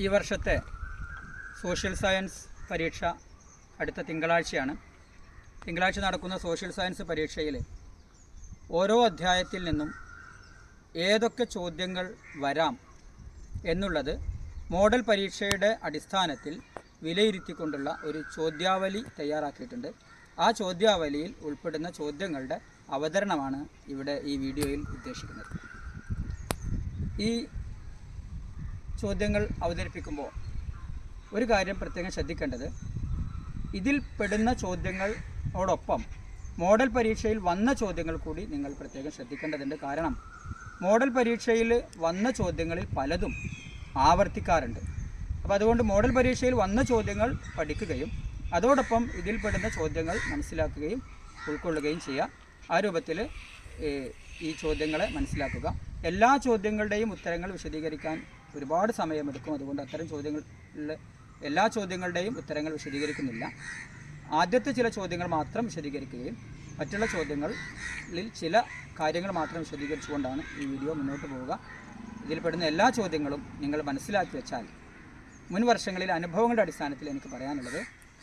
ഈ വർഷത്തെ social science പരീക്ഷ അടുത്ത തിങ്കളാഴ്ചയാണ്. തിങ്കളാഴ്ച നടക്കുന്ന സോഷ്യൽ സയൻസ് പരീക്ഷയിൽ ഓരോ അധ്യായത്തിൽ നിന്നും ഏതൊക്കെ ചോദ്യങ്ങൾ വരാം എന്നുള്ളത് മോഡൽ പരീക്ഷയുടെ അടിസ്ഥാനത്തിൽ വിലയിരുത്തിക്കൊണ്ടുള്ള ഒരു ചോദ്യാവലി തയ്യാറാക്കിയിട്ടുണ്ട്. ആ ചോദ്യാവലിയിൽ ഉൾപ്പെടുന്ന ചോദ്യങ്ങളുടെ അവതരണമാണ് ഇവിടെ ഈ വീഡിയോയിൽ ഉദ്ദേശിക്കുന്നത്. ഈ ചോദ്യങ്ങൾ അവതരിപ്പിക്കുമ്പോൾ ഒരു കാര്യം പ്രത്യേകം ശ്രദ്ധിക്കേണ്ടത്, ഇതിൽ പെടുന്ന ചോദ്യങ്ങളോടൊപ്പം മോഡൽ പരീക്ഷയിൽ വന്ന ചോദ്യങ്ങൾ കൂടി നിങ്ങൾ പ്രത്യേകം ശ്രദ്ധിക്കേണ്ടതുണ്ട്. കാരണം മോഡൽ പരീക്ഷയിൽ വന്ന ചോദ്യങ്ങളിൽ പലതും ആവർത്തിക്കാറുണ്ട്. അപ്പോൾ അതുകൊണ്ട് മോഡൽ പരീക്ഷയിൽ വന്ന ചോദ്യങ്ങൾ പഠിക്കുകയും അതോടൊപ്പം ഇതിൽ പെടുന്ന ചോദ്യങ്ങൾ മനസ്സിലാക്കുകയും ഉൾക്കൊള്ളുകയും ചെയ്യുക. ആ രൂപത്തിൽ ഈ ചോദ്യങ്ങളെ മനസ്സിലാക്കുക. എല്ലാ ചോദ്യങ്ങളുടെയും ഉത്തരങ്ങൾ വിശദീകരിക്കാൻ ഒരുപാട് സമയമെടുക്കും. അതുകൊണ്ട് അത്തരം ചോദ്യങ്ങളിൽ എല്ലാ ചോദ്യങ്ങളുടെയും ഉത്തരങ്ങൾ വിശദീകരിക്കുന്നില്ല. ആദ്യത്തെ ചില ചോദ്യങ്ങൾ മാത്രം വിശദീകരിക്കുകയും മറ്റുള്ള ചോദ്യങ്ങളിൽ ചില കാര്യങ്ങൾ മാത്രം വിശദീകരിച്ചുകൊണ്ടാണ് ഈ വീഡിയോ മുന്നോട്ട് പോവുക. ഇതിൽപ്പെടുന്ന എല്ലാ ചോദ്യങ്ങളും നിങ്ങൾ മനസ്സിലാക്കി വെച്ചാൽ മുൻ വർഷങ്ങളിലെ അനുഭവങ്ങളുടെ അടിസ്ഥാനത്തിൽ എനിക്ക് പറയാനുള്ളത്,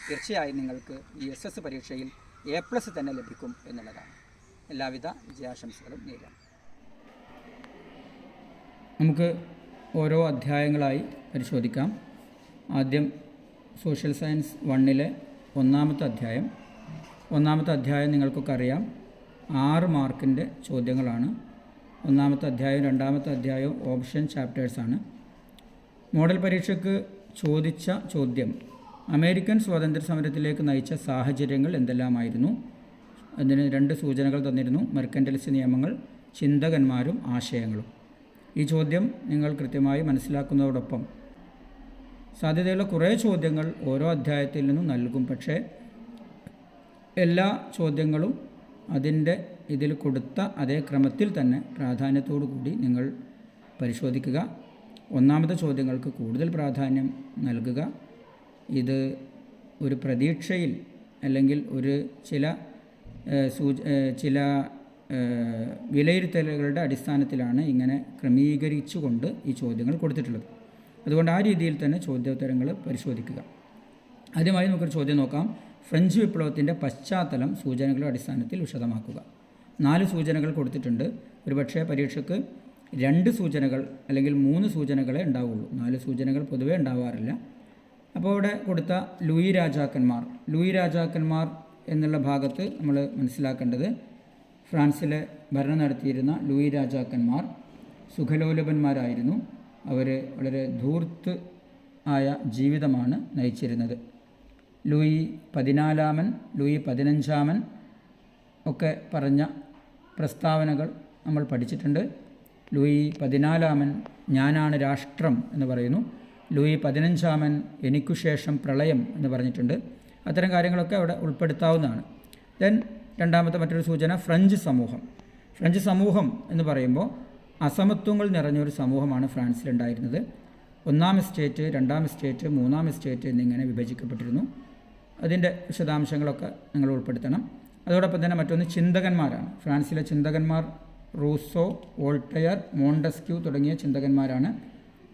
തീർച്ചയായും നിങ്ങൾക്ക് ഈ SS പരീക്ഷയിൽ A+ തന്നെ ലഭിക്കും എന്നുള്ളതാണ്. എല്ലാവിധ വിജയാശംസകളും നേരാം. നമുക്ക് ഓരോ അധ്യായങ്ങളായി പരിശോധിക്കാം. ആദ്യം സോഷ്യൽ സയൻസ് 1-ലെ ഒന്നാമത്തെ അധ്യായം നിങ്ങൾക്കൊക്കെ അറിയാം. 6 മാർക്കിൻ്റെ ചോദ്യങ്ങളാണ്. ഒന്നാമത്തെ അധ്യായം രണ്ടാമത്തെ അധ്യായവും ഓപ്ഷൻ ചാപ്റ്റേഴ്സാണ്. മോഡൽ പരീക്ഷയ്ക്ക് ചോദിച്ച ചോദ്യം, അമേരിക്കൻ സ്വാതന്ത്ര്യ സമരത്തിലേക്ക് നയിച്ച സാഹചര്യങ്ങൾ എന്തെല്ലാമായിരുന്നു? അതിന് 2 സൂചനകൾ തന്നിരുന്നു: മെർക്കൻറ്റലിസ്റ്റ് നിയമങ്ങൾ, ചിന്തകന്മാരും ആശയങ്ങളും. ഈ ചോദ്യം നിങ്ങൾ കൃത്യമായി മനസ്സിലാക്കുന്നതോടൊപ്പം സാധ്യതയുള്ള കുറേ ചോദ്യങ്ങൾ ഓരോ അധ്യായത്തിൽ നിന്നും നൽകും. പക്ഷേ എല്ലാ ചോദ്യങ്ങളും ഇതിൽ കൊടുത്ത അതേ ക്രമത്തിൽ തന്നെ പ്രാധാന്യത്തോടു കൂടി നിങ്ങൾ പരിശോധിക്കുക. ഒന്നാമത്തെ ചോദ്യങ്ങൾക്ക് കൂടുതൽ പ്രാധാന്യം നൽകുക. ഇത് ഒരു പ്രതീക്ഷയിൽ അല്ലെങ്കിൽ ചില വിലയിരുത്തലുകളുടെ അടിസ്ഥാനത്തിലാണ് ഇങ്ങനെ ക്രമീകരിച്ചുകൊണ്ട് ഈ ചോദ്യങ്ങൾ കൊടുത്തിട്ടുള്ളത്. അതുകൊണ്ട് ആ രീതിയിൽ തന്നെ ചോദ്യോത്തരങ്ങൾ പരിശോധിക്കുക. ആദ്യമായി നമുക്കൊരു ചോദ്യം നോക്കാം. ഫ്രഞ്ച് വിപ്ലവത്തിൻ്റെ പശ്ചാത്തലം സൂചനകളുടെ അടിസ്ഥാനത്തിൽ വിശദമാക്കുക. 4 സൂചനകൾ കൊടുത്തിട്ടുണ്ട്. ഒരുപക്ഷേ പരീക്ഷയ്ക്ക് 2 സൂചനകൾ അല്ലെങ്കിൽ 3 സൂചനകളെ ഉണ്ടാവുള്ളൂ. 4 സൂചനകൾ പൊതുവേ ഉണ്ടാവാറില്ല. അപ്പോൾ ഇവിടെ കൊടുത്ത ലൂയി രാജാക്കന്മാർ എന്നുള്ള ഭാഗത്ത് നമ്മൾ മനസ്സിലാക്കേണ്ടത്, ഫ്രാൻസിലെ ഭരണം നടത്തിയിരുന്ന ലൂയി രാജാക്കന്മാർ സുഖലോലുപന്മാരായിരുന്നു. അവർ വളരെ ധൂർത്ത് ആയ ജീവിതമാണ് നയിച്ചിരുന്നത്. ലൂയി 14 ലൂയി 15 ഒക്കെ പറഞ്ഞ പ്രസ്താവനകൾ നമ്മൾ പഠിച്ചിട്ടുണ്ട്. ലൂയി 14 ഞാനാണ് രാഷ്ട്രം എന്ന് പറയുന്നു. ലൂയി 15 എനിക്കുശേഷം പ്രളയം എന്ന് പറഞ്ഞിട്ടുണ്ട്. അത്തരം കാര്യങ്ങളൊക്കെ അവിടെ ഉൾപ്പെടുത്താവുന്നതാണ്. രണ്ടാമത്തെ മറ്റൊരു സൂചന ഫ്രഞ്ച് സമൂഹം എന്ന് പറയുമ്പോൾ അസമത്വങ്ങൾ നിറഞ്ഞൊരു സമൂഹമാണ് ഫ്രാൻസിലുണ്ടായിരുന്നത്. 1ാം എസ്റ്റേറ്റ്, 2ാം എസ്റ്റേറ്റ്, 3ാം എസ്റ്റേറ്റ് എന്നിങ്ങനെ വിഭജിക്കപ്പെട്ടിരുന്നു. അതിൻ്റെ വിശദാംശങ്ങളൊക്കെ നിങ്ങൾ ഉൾപ്പെടുത്തണം. അതോടൊപ്പം തന്നെ മറ്റൊന്ന് ചിന്തകന്മാരാണ്. ഫ്രാൻസിലെ ചിന്തകന്മാർ റൂസോ, വോൾട്ടയർ, മോണ്ടസ്ക്യൂ തുടങ്ങിയ ചിന്തകന്മാരാണ്.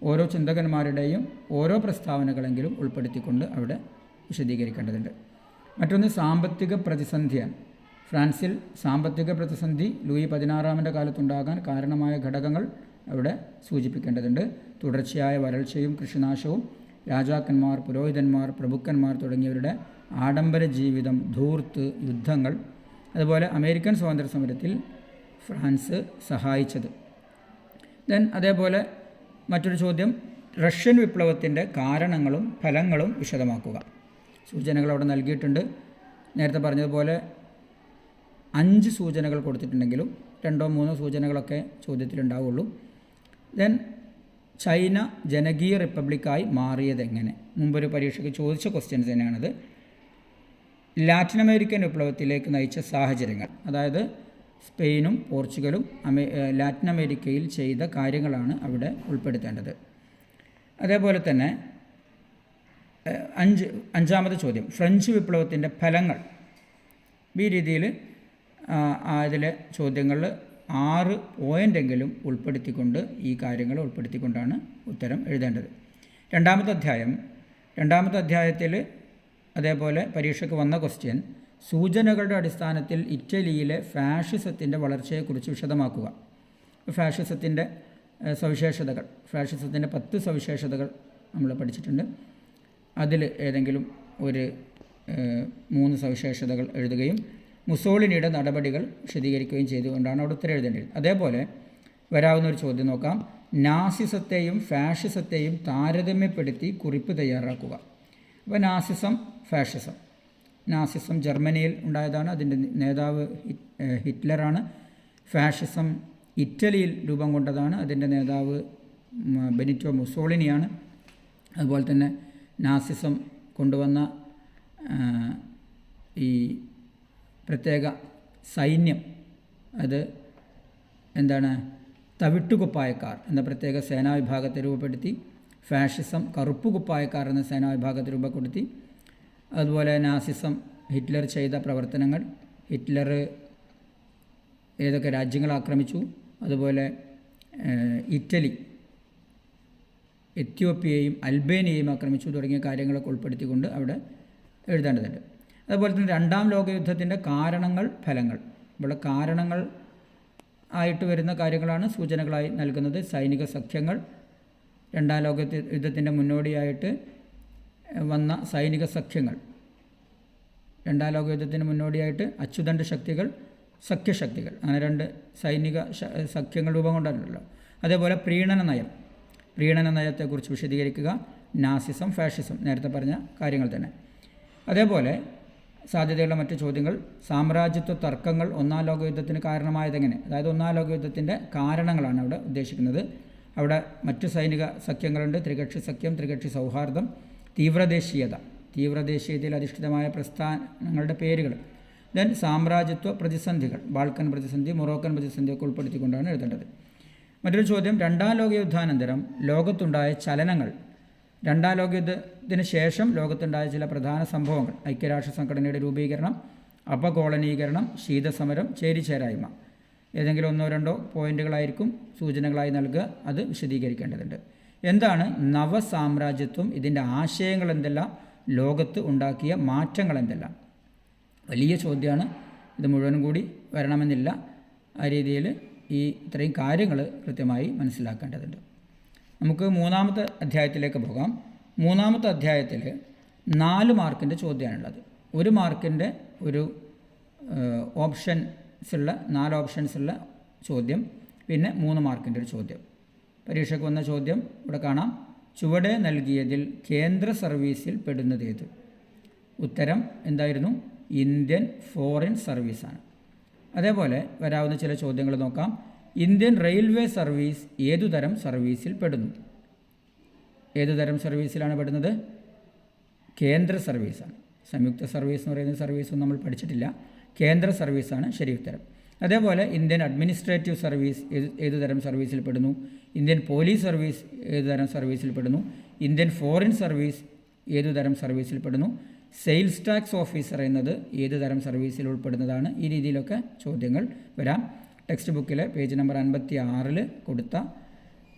ഓരോ ചിന്തകന്മാരുടെയും ഓരോ പ്രസ്താവനകളെങ്കിലും ഉൾപ്പെടുത്തിക്കൊണ്ട് അവിടെ വിശദീകരിക്കേണ്ടതുണ്ട്. മറ്റൊന്ന് സാമ്പത്തിക പ്രതിസന്ധിയാണ്. ഫ്രാൻസിൽ സാമ്പത്തിക പ്രതിസന്ധി ലൂയി 16 കാലത്തുണ്ടാകാൻ കാരണമായ ഘടകങ്ങൾ അവിടെ സൂചിപ്പിക്കേണ്ടതുണ്ട്. തുടർച്ചയായ വരൾച്ചയും കൃഷിനാശവും, രാജാക്കന്മാർ, പുരോഹിതന്മാർ, പ്രഭുക്കന്മാർ തുടങ്ങിയവരുടെ ആഡംബര ജീവിതം, ധൂർത്ത്, യുദ്ധങ്ങൾ, അതുപോലെ അമേരിക്കൻ സ്വാതന്ത്ര്യ സമരത്തിൽ ഫ്രാൻസ് സഹായിച്ചത്. അതേപോലെ മറ്റൊരു ചോദ്യം, റഷ്യൻ വിപ്ലവത്തിൻ്റെ കാരണങ്ങളും ഫലങ്ങളും വിശദമാക്കുക. സൂചനകൾ അവിടെ നൽകിയിട്ടുണ്ട്. നേരത്തെ പറഞ്ഞതുപോലെ 5 സൂചനകൾ കൊടുത്തിട്ടുണ്ടെങ്കിലും 2-3 സൂചനകളൊക്കെ ചോദ്യത്തിലുണ്ടാവുള്ളൂ. ചൈന ജനകീയ റിപ്പബ്ലിക്കായി മാറിയതെങ്ങനെ? മുമ്പൊരു പരീക്ഷയ്ക്ക് ചോദിച്ച ക്വസ്റ്റ്യൻസ് തന്നെയാണത്. ലാറ്റിൻ അമേരിക്കൻ വിപ്ലവത്തിലേക്ക് നയിച്ച സാഹചര്യങ്ങൾ, അതായത് സ്പെയിനും പോർച്ചുഗലും ലാറ്റിൻ അമേരിക്കയിൽ ചെയ്ത കാര്യങ്ങളാണ് അവിടെ ഉൾപ്പെടുത്തേണ്ടത്. അതേപോലെ തന്നെ 5ാമത്തെ ചോദ്യം, ഫ്രഞ്ച് വിപ്ലവത്തിൻ്റെ ഫലങ്ങൾ. ഈ രീതിയിൽ അതിലെ ചോദ്യങ്ങളിൽ 6 പോയിൻ്റെങ്കിലും ഉൾപ്പെടുത്തിക്കൊണ്ട് ഈ കാര്യങ്ങൾ ഉൾപ്പെടുത്തിക്കൊണ്ടാണ് ഉത്തരം എഴുതേണ്ടത്. രണ്ടാമത്തെ അധ്യായത്തിൽ അതേപോലെ പരീക്ഷയ്ക്ക് വന്ന ക്വസ്റ്റ്യൻ, സൂചനകളുടെ അടിസ്ഥാനത്തിൽ ഇറ്റലിയിലെ ഫാഷിസത്തിൻ്റെ വളർച്ചയെക്കുറിച്ച് വിശദമാക്കുക. ഫാഷിസത്തിൻ്റെ സവിശേഷതകൾ, ഫാഷിസത്തിൻ്റെ 10 സവിശേഷതകൾ നമ്മൾ പഠിച്ചിട്ടുണ്ട്. അതിൽ ഏതെങ്കിലും ഒരു 3 സവിശേഷതകൾ എഴുതുകയും മുസോളിനിയുടെ നടപടികൾ വിശദീകരിക്കുകയും ചെയ്തുകൊണ്ടാണ് അവിടെ ഉത്തരം എഴുതേണ്ടത്. അതേപോലെ വരാവുന്ന ഒരു ചോദ്യം നോക്കാം. നാസിസത്തെയും ഫാഷിസത്തെയും താരതമ്യപ്പെടുത്തി കുറിപ്പ് തയ്യാറാക്കുക. അപ്പോൾ നാസിസം ജർമ്മനിയിൽ ഉണ്ടായതാണ്, അതിൻ്റെ നേതാവ് ഹിറ്റ്ലറാണ്. ഫാഷിസം ഇറ്റലിയിൽ രൂപം കൊണ്ടതാണ്, അതിൻ്റെ നേതാവ് ബെനിറ്റോ മുസോളിനിയാണ്. അതുപോലെ തന്നെ നാസിസം കൊണ്ടുവന്ന ഈ പ്രത്യേക സൈന്യം, അത് എന്താണ്, തവിട്ടുകുപ്പായക്കാർ എന്ന പ്രത്യേക സേനാവിഭാഗത്തെ രൂപപ്പെടുത്തി. ഫാഷിസം കറുപ്പുകുപ്പായക്കാർ എന്ന സേനാവിഭാഗത്തെ രൂപപ്പെടുത്തി. അതുപോലെ നാസിസം ഹിറ്റ്ലർ ചെയ്ത പ്രവർത്തനങ്ങൾ, ഹിറ്റ്ലർ ഏതൊക്കെ രാജ്യങ്ങൾ ആക്രമിച്ചു, അതുപോലെ ഇറ്റലി എത്യോപ്യയെയും അൽബേനിയയും ആക്രമിച്ചു തുടങ്ങിയ കാര്യങ്ങളൊക്കെ ഉൾപ്പെടുത്തിക്കൊണ്ട് അവിടെ എഴുതേണ്ടതുണ്ട്. അതുപോലെ തന്നെ രണ്ടാം ലോകയുദ്ധത്തിൻ്റെ കാരണങ്ങൾ, ഫലങ്ങൾ. ഇവിടെ കാരണങ്ങൾ ആയിട്ട് വരുന്ന കാര്യങ്ങളാണ് സൂചനകളായി നൽകുന്നത്. സൈനിക സഖ്യങ്ങൾ, രണ്ടാം ലോക യുദ്ധത്തിൻ്റെ മുന്നോടിയായിട്ട് വന്ന സൈനിക സഖ്യങ്ങൾ, രണ്ടാം ലോക യുദ്ധത്തിന് മുന്നോടിയായിട്ട് അച്ചുതണ്ട് ശക്തികൾ, സഖ്യശക്തികൾ, അങ്ങനെ 2 സൈനിക സഖ്യങ്ങൾ രൂപം കൊണ്ടല്ലോ. അതേപോലെ പ്രീണന നയത്തെക്കുറിച്ച് വിശദീകരിക്കുക. നാസിസം, ഫാഷിസം, നേരത്തെ പറഞ്ഞ കാര്യങ്ങൾ തന്നെ. അതേപോലെ സാധ്യതയുള്ള മറ്റു ചോദ്യങ്ങൾ, സാമ്രാജ്യത്വ തർക്കങ്ങൾ ഒന്നാം ലോകയുദ്ധത്തിന് കാരണമായതെങ്ങനെ, അതായത് ഒന്നാം ലോകയുദ്ധത്തിൻ്റെ കാരണങ്ങളാണ് അവിടെ ഉദ്ദേശിക്കുന്നത്. അവിടെ മറ്റു സൈനിക സഖ്യങ്ങളുണ്ട്, ത്രികക്ഷി സഖ്യം, ത്രികക്ഷി സൗഹാർദ്ദം, തീവ്രദേശീയതയിൽ അധിഷ്ഠിതമായ പ്രസ്ഥാനങ്ങളുടെ പേരുകൾ. ദെൻ സാമ്രാജ്യത്വ പ്രതിസന്ധികൾ, ബാൾക്കൻ പ്രതിസന്ധി, മൊറോക്കൻ പ്രതിസന്ധിയൊക്കെ ഉൾപ്പെടുത്തിക്കൊണ്ടാണ് എഴുതേണ്ടത്. മറ്റൊരു ചോദ്യം, രണ്ടാം ലോകയുദ്ധാനന്തരം ലോകത്തുണ്ടായ ചലനങ്ങൾ, രണ്ടാം ലോകയുദ്ധത്തിന് ശേഷം ലോകത്തുണ്ടായ ചില പ്രധാന സംഭവങ്ങൾ, ഐക്യരാഷ്ട്ര സംഘടനയുടെ രൂപീകരണം, അപകോളനീകരണം, ശീതസമരം, ചേരിചേരായ്മ. ഏതെങ്കിലും 1-2 പോയിന്റുകളായിരിക്കും സൂചനകളായി നൽകുക, അത് വിശദീകരിക്കേണ്ടതുണ്ട്. എന്താണ് നവസാമ്രാജ്യത്വം, ഇതിൻ്റെ ആശയങ്ങൾ എന്തെല്ലാം, ലോകത്ത് ഉണ്ടാക്കിയ മാറ്റങ്ങൾ എന്തെല്ലാം? വലിയ ചോദ്യമാണ്, ഇത് മുഴുവനും കൂടി വരണമെന്നില്ല. ആ രീതിയിൽ ഇത്രയും കാര്യങ്ങൾ കൃത്യമായി മനസ്സിലാക്കേണ്ടതുണ്ട്. നമുക്ക് 3-ാമത്തെ അധ്യായത്തിലേക്ക് പോകാം. 3-ാമത്തെ അധ്യായത്തിൽ 4 മാർക്കിൻ്റെ ചോദ്യമാണുള്ളത്. 1 മാർക്കിൻ്റെ ഒരു 4 ഓപ്ഷൻസുള്ള ചോദ്യം, പിന്നെ 3 മാർക്കിൻ്റെ ഒരു ചോദ്യം. പരീക്ഷയ്ക്ക് വന്ന ചോദ്യം ഇവിടെ കാണാം. ചുവടെ നൽകിയതിൽ കേന്ദ്ര സർവീസിൽ പെടുന്നതേത്? ഉത്തരം എന്തായിരുന്നു? ഇന്ത്യൻ ഫോറിൻ സർവീസാണ്. അതേപോലെ വരാവുന്ന ചില ചോദ്യങ്ങൾ നോക്കാം. ഇന്ത്യൻ റെയിൽവേ സർവീസ് ഏതുതരം സർവീസിൽ പെടുന്നു? ഏതുതരം സർവീസിലാണ് പെടുന്നത്? കേന്ദ്ര സർവീസാണ്. സംയുക്ത സർവീസ് എന്ന് പറയുന്ന സർവീസൊന്നും നമ്മൾ പഠിച്ചിട്ടില്ല. കേന്ദ്ര സർവീസാണ് ശരി ഉത്തരം. അതേപോലെ ഇന്ത്യൻ അഡ്മിനിസ്ട്രേറ്റീവ് സർവീസ് ഏതുതരം സർവീസിൽ പെടുന്നു? ഇന്ത്യൻ പോലീസ് സർവീസ് ഏതുതരം സർവീസിൽ പെടുന്നു? ഇന്ത്യൻ ഫോറിൻ സർവീസ് ഏതുതരം സർവീസിൽ പെടുന്നു? സെയിൽസ് ടാക്സ് ഓഫീസർ എന്നത് ഏതുതരം സർവീസിൽ ഉൾപ്പെടുന്നതാണ്? ഈ രീതിയിലൊക്കെ ചോദ്യങ്ങൾ വരാം. ടെക്സ്റ്റ് ബുക്കിലെ പേജ് നമ്പർ 56 കൊടുത്ത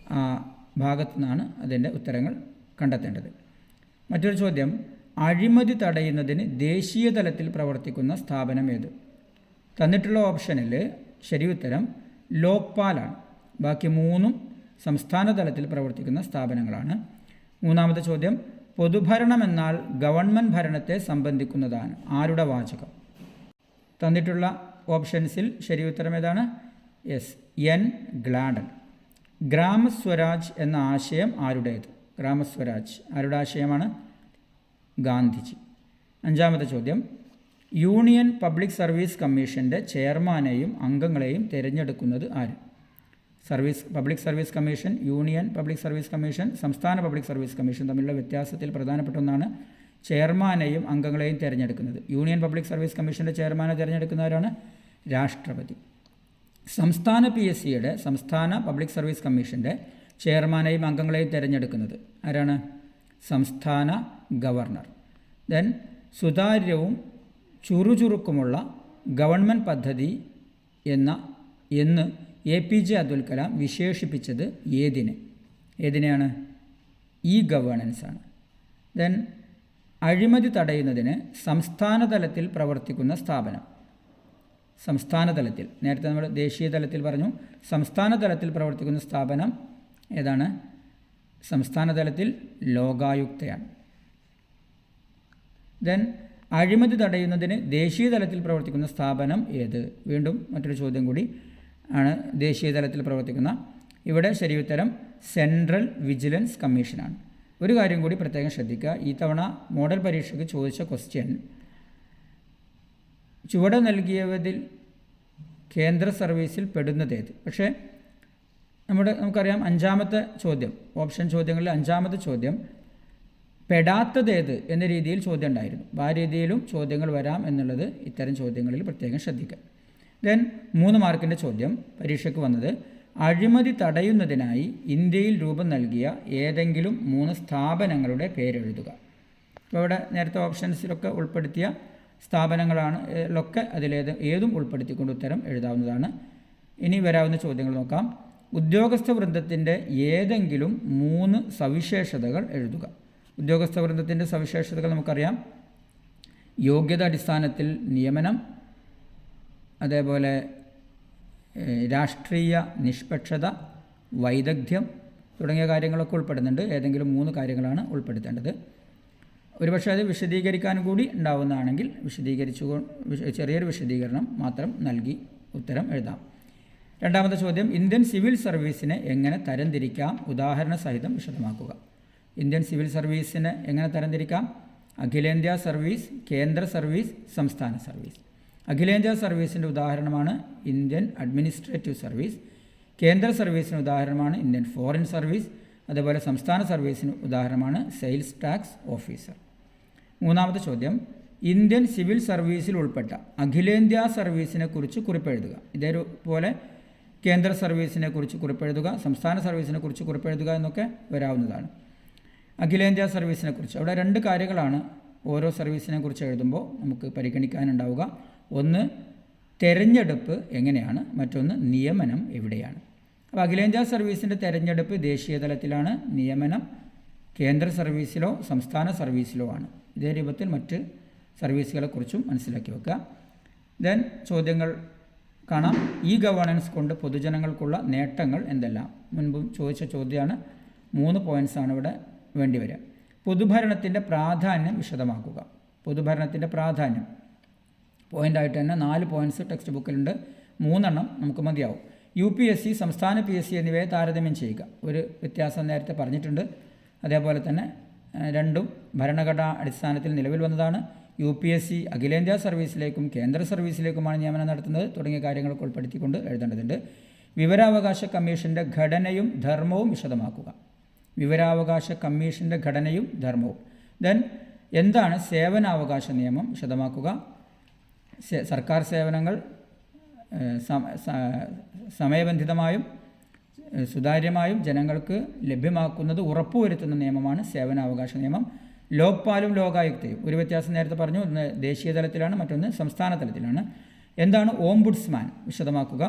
ഭാഗത്തു നിന്നാണ് അതിൻ്റെ ഉത്തരങ്ങൾ കണ്ടെത്തേണ്ടത്. മറ്റൊരു ചോദ്യം, അഴിമതി തടയുന്നതിന് ദേശീയ തലത്തിൽ പ്രവർത്തിക്കുന്ന സ്ഥാപനം ഏത്? തന്നിട്ടുള്ള ഓപ്ഷനിൽ ശരി ഉത്തരം ലോക്പാലാണ്. ബാക്കി 3 സംസ്ഥാന തലത്തിൽ പ്രവർത്തിക്കുന്ന സ്ഥാപനങ്ങളാണ്. 3-ാമത്തെ ചോദ്യം, പൊതുഭരണം എന്നാൽ ഗവൺമെൻറ് ഭരണത്തെ സംബന്ധിക്കുന്നതാണ്. ആരുടെ വാചകം? തന്നിട്ടുള്ള ഓപ്ഷൻസിൽ ശരി ഉത്തരം ഏതാണ്? എൻ ഗ്ലാഡൻ. ഗ്രാമസ്വരാജ് എന്ന ആശയം ആരുടേത്? ഗ്രാമസ്വരാജ് ആരുടെ ആശയമാണ്? ഗാന്ധിജി. 5-ാമത്തെ ചോദ്യം, യൂണിയൻ പബ്ലിക് സർവീസ് കമ്മീഷൻ്റെ ചെയർമാനെയും അംഗങ്ങളെയും തിരഞ്ഞെടുക്കുന്നത് ആര്? Public service commission, union public service commission, സംസ്ഥാന പബ്ലിക് സർവീസ് കമ്മീഷൻ തമ്മിലുള്ള വ്യത്യാസത്തിൽ പ്രധാനപ്പെട്ട ഒന്നാണ് ചെയർമാനെയും അംഗങ്ങളെയും തിരഞ്ഞെടുക്കുന്നത്. യൂണിയൻ പബ്ലിക് സർവീസ് കമ്മീഷൻ്റെ ചെയർമാനെ തിരഞ്ഞെടുക്കുന്നവരാണ് രാഷ്ട്രപതി. സംസ്ഥാന PSCയുടെ, സംസ്ഥാന പബ്ലിക് സർവീസ് കമ്മീഷൻ്റെ ചെയർമാനെയും അംഗങ്ങളെയും തിരഞ്ഞെടുക്കുന്നത് ആരാണ്? സംസ്ഥാന ഗവർണർ. ദെൻ സുതാര്യവും ചുറുചുറുക്കുമുള്ള ഗവൺമെൻറ് പദ്ധതി എന്ന് APJ അബ്ദുൽ കലാം വിശേഷിപ്പിച്ചത് ഏതിനെയാണ്? ഇ ഗവേണൻസ് ആണ്. ദെൻ അഴിമതി തടയുന്നതിന് സംസ്ഥാന തലത്തിൽ പ്രവർത്തിക്കുന്ന സ്ഥാപനം. സംസ്ഥാന തലത്തിൽ, നേരത്തെ നമ്മൾ ദേശീയ തലത്തിൽ പറഞ്ഞു, സംസ്ഥാന തലത്തിൽ പ്രവർത്തിക്കുന്ന സ്ഥാപനം ഏതാണ്? സംസ്ഥാന തലത്തിൽ ലോകായുക്തയാണ്. ദെൻ അഴിമതി തടയുന്നതിന് ദേശീയ തലത്തിൽ പ്രവർത്തിക്കുന്ന സ്ഥാപനം ഏത്? വീണ്ടും മറ്റൊരു ചോദ്യം കൂടി ആണ്. ദേശീയ തലത്തിൽ പ്രവർത്തിക്കുന്ന, ഇവിടെ ശരിയുത്തരം സെൻട്രൽ വിജിലൻസ് കമ്മീഷനാണ്. ഒരു കാര്യം കൂടി പ്രത്യേകം ശ്രദ്ധിക്കുക, ഈ തവണ മോഡൽ പരീക്ഷയ്ക്ക് ചോദിച്ച ക്വസ്റ്റ്യൻ ചുവടെ നൽകിയതിൽ കേന്ദ്ര സർവീസിൽ പെടുന്നതേത്? പക്ഷേ നമുക്കറിയാം അഞ്ചാമത്തെ ചോദ്യം, ഓപ്ഷൻ ചോദ്യങ്ങളിൽ അഞ്ചാമത്തെ ചോദ്യം പെടാത്തതേത് എന്ന രീതിയിൽ ചോദ്യം ഉണ്ടായിരുന്നു. ആ രീതിയിലും ചോദ്യങ്ങൾ വരാം എന്നുള്ളത് ഇത്തരം ചോദ്യങ്ങളിൽ പ്രത്യേകം ശ്രദ്ധിക്കുക. ദെൻ 3 മാർക്കിൻ്റെ ചോദ്യം പരീക്ഷയ്ക്ക് വന്നത് അഴിമതി തടയുന്നതിനായി ഇന്ത്യയിൽ രൂപം നൽകിയ ഏതെങ്കിലും 3 സ്ഥാപനങ്ങളുടെ പേരെഴുതുക. അപ്പോൾ ഇവിടെ നേരത്തെ ഓപ്ഷൻസിലൊക്കെ ഉൾപ്പെടുത്തിയ സ്ഥാപനങ്ങളാണ് ഒക്കെ ഏതും ഉൾപ്പെടുത്തിക്കൊണ്ട് ഉത്തരം എഴുതാവുന്നതാണ്. ഇനി വരാവുന്ന ചോദ്യങ്ങൾ നോക്കാം. ഉദ്യോഗസ്ഥ വൃന്ദത്തിൻ്റെ ഏതെങ്കിലും 3 സവിശേഷതകൾ എഴുതുക. ഉദ്യോഗസ്ഥ വൃന്ദത്തിൻ്റെ സവിശേഷതകൾ നമുക്കറിയാം. യോഗ്യത അടിസ്ഥാനത്തിൽ നിയമനം, അതേപോലെ രാഷ്ട്രീയ നിഷ്പക്ഷത, വൈദഗ്ധ്യം തുടങ്ങിയ കാര്യങ്ങളൊക്കെ ഉൾപ്പെടുന്നുണ്ട്. ഏതെങ്കിലും 3 കാര്യങ്ങളാണ് ഉൾപ്പെടുത്തേണ്ടത്. ഒരുപക്ഷെ അത് വിശദീകരിക്കാൻ കൂടി ഉണ്ടാവുന്നതാണെങ്കിൽ ചെറിയൊരു വിശദീകരണം മാത്രം നൽകി ഉത്തരം എഴുതാം. രണ്ടാമത്തെ ചോദ്യം ഇന്ത്യൻ സിവിൽ സർവീസിനെ എങ്ങനെ തരംതിരിക്കാം? ഉദാഹരണ സഹിതം വിശദമാക്കുക. ഇന്ത്യൻ സിവിൽ സർവീസിനെ എങ്ങനെ തരംതിരിക്കാം? അഖിലേന്ത്യാ സർവീസ്, കേന്ദ്ര സർവീസ്, സംസ്ഥാന സർവീസ്. അഖിലേന്ത്യാ സർവീസിൻ്റെ ഉദാഹരണമാണ് ഇന്ത്യൻ അഡ്മിനിസ്ട്രേറ്റീവ് സർവീസ്. കേന്ദ്ര സർവീസിന് ഉദാഹരണമാണ് ഇന്ത്യൻ ഫോറിൻ സർവീസ്. അതുപോലെ സംസ്ഥാന സർവീസിന് ഉദാഹരണമാണ് സെയിൽസ് ടാക്സ് ഓഫീസർ. മൂന്നാമത്തെ ചോദ്യം ഇന്ത്യൻ സിവിൽ സർവീസിൽ ഉൾപ്പെട്ട അഖിലേന്ത്യാ സർവീസിനെ കുറിച്ച് കുറിപ്പെഴുതുക. ഇതേപോലെ കേന്ദ്ര സർവീസിനെ കുറിച്ച് കുറിപ്പെഴുതുക, സംസ്ഥാന സർവീസിനെ കുറിച്ച് കുറിപ്പെഴുതുക എന്നൊക്കെ വരാവുന്നതാണ്. അഖിലേന്ത്യാ സർവീസിനെ കുറിച്ച് അവിടെ 2 കാര്യങ്ങളാണ് ഓരോ സർവീസിനെ കുറിച്ച് എഴുതുമ്പോൾ നമുക്ക് പരിഗണിക്കാനുണ്ടാവുക. ഒന്ന് തെരഞ്ഞെടുപ്പ് എങ്ങനെയാണ്, മറ്റൊന്ന് നിയമനം എവിടെയാണ്. അപ്പോൾ അഖിലേന്ത്യാ സർവീസിൻ്റെ തെരഞ്ഞെടുപ്പ് ദേശീയ തലത്തിലാണ്, നിയമനം കേന്ദ്ര സർവീസിലോ സംസ്ഥാന സർവീസിലോ ആണ്. ഇതേ രൂപത്തിൽ മറ്റ് സർവീസുകളെക്കുറിച്ചും മനസ്സിലാക്കി വെക്കുക. ദെൻ ചോദ്യങ്ങൾ കാണാം. ഇ ഗവേണൻസ് കൊണ്ട് പൊതുജനങ്ങൾക്കുള്ള നേട്ടങ്ങൾ എന്തെല്ലാം? മുൻപും ചോദിച്ച ചോദ്യമാണ്. 3 പോയിൻറ്റ്സാണ് ഇവിടെ വേണ്ടി വരിക. പൊതുഭരണത്തിൻ്റെ പ്രാധാന്യം വിശദമാക്കുക. പൊതുഭരണത്തിൻ്റെ പ്രാധാന്യം പോയിൻ്റായിട്ട് തന്നെ 4 പോയിൻറ്റ്സ് ടെക്സ്റ്റ് ബുക്കിലുണ്ട്. 3 നമുക്ക് മതിയാവും. UPSC, സംസ്ഥാന PSC എന്നിവയെ താരതമ്യം ചെയ്യുക. ഒരു വ്യത്യാസം നേരത്തെ പറഞ്ഞിട്ടുണ്ട്. അതേപോലെ തന്നെ രണ്ടും ഭരണഘടനാ അടിസ്ഥാനത്തിൽ നിലവിൽ വന്നതാണ്. UPSC അഖിലേന്ത്യാ സർവീസിലേക്കും കേന്ദ്ര സർവീസിലേക്കുമാണ് നിയമനം നടത്തുന്നത് തുടങ്ങിയ കാര്യങ്ങളൊക്കെ ഉൾപ്പെടുത്തിക്കൊണ്ട് എഴുതേണ്ടതുണ്ട്. വിവരാവകാശ കമ്മീഷൻ്റെ ഘടനയും ധർമ്മവും വിശദമാക്കുക. വിവരാവകാശ കമ്മീഷൻ്റെ ഘടനയും ധർമ്മവും. ദെൻ എന്താണ് സേവനാവകാശ നിയമം വിശദമാക്കുക. സർക്കാർ സേവനങ്ങൾ സമയബന്ധിതമായും സുതാര്യമായും ജനങ്ങൾക്ക് ലഭ്യമാക്കുന്നത് ഉറപ്പുവരുത്തുന്ന നിയമമാണ് സേവനാവകാശ നിയമം. ലോക്പാലും ലോകായുക്തയും ഒരു വ്യത്യാസം നേരത്തെ പറഞ്ഞു. ഒന്ന് ദേശീയ തലത്തിലാണ്, മറ്റൊന്ന് സംസ്ഥാന തലത്തിലാണ്. എന്താണ് ഓംബുഡ്സ്മാൻ വിശദമാക്കുക.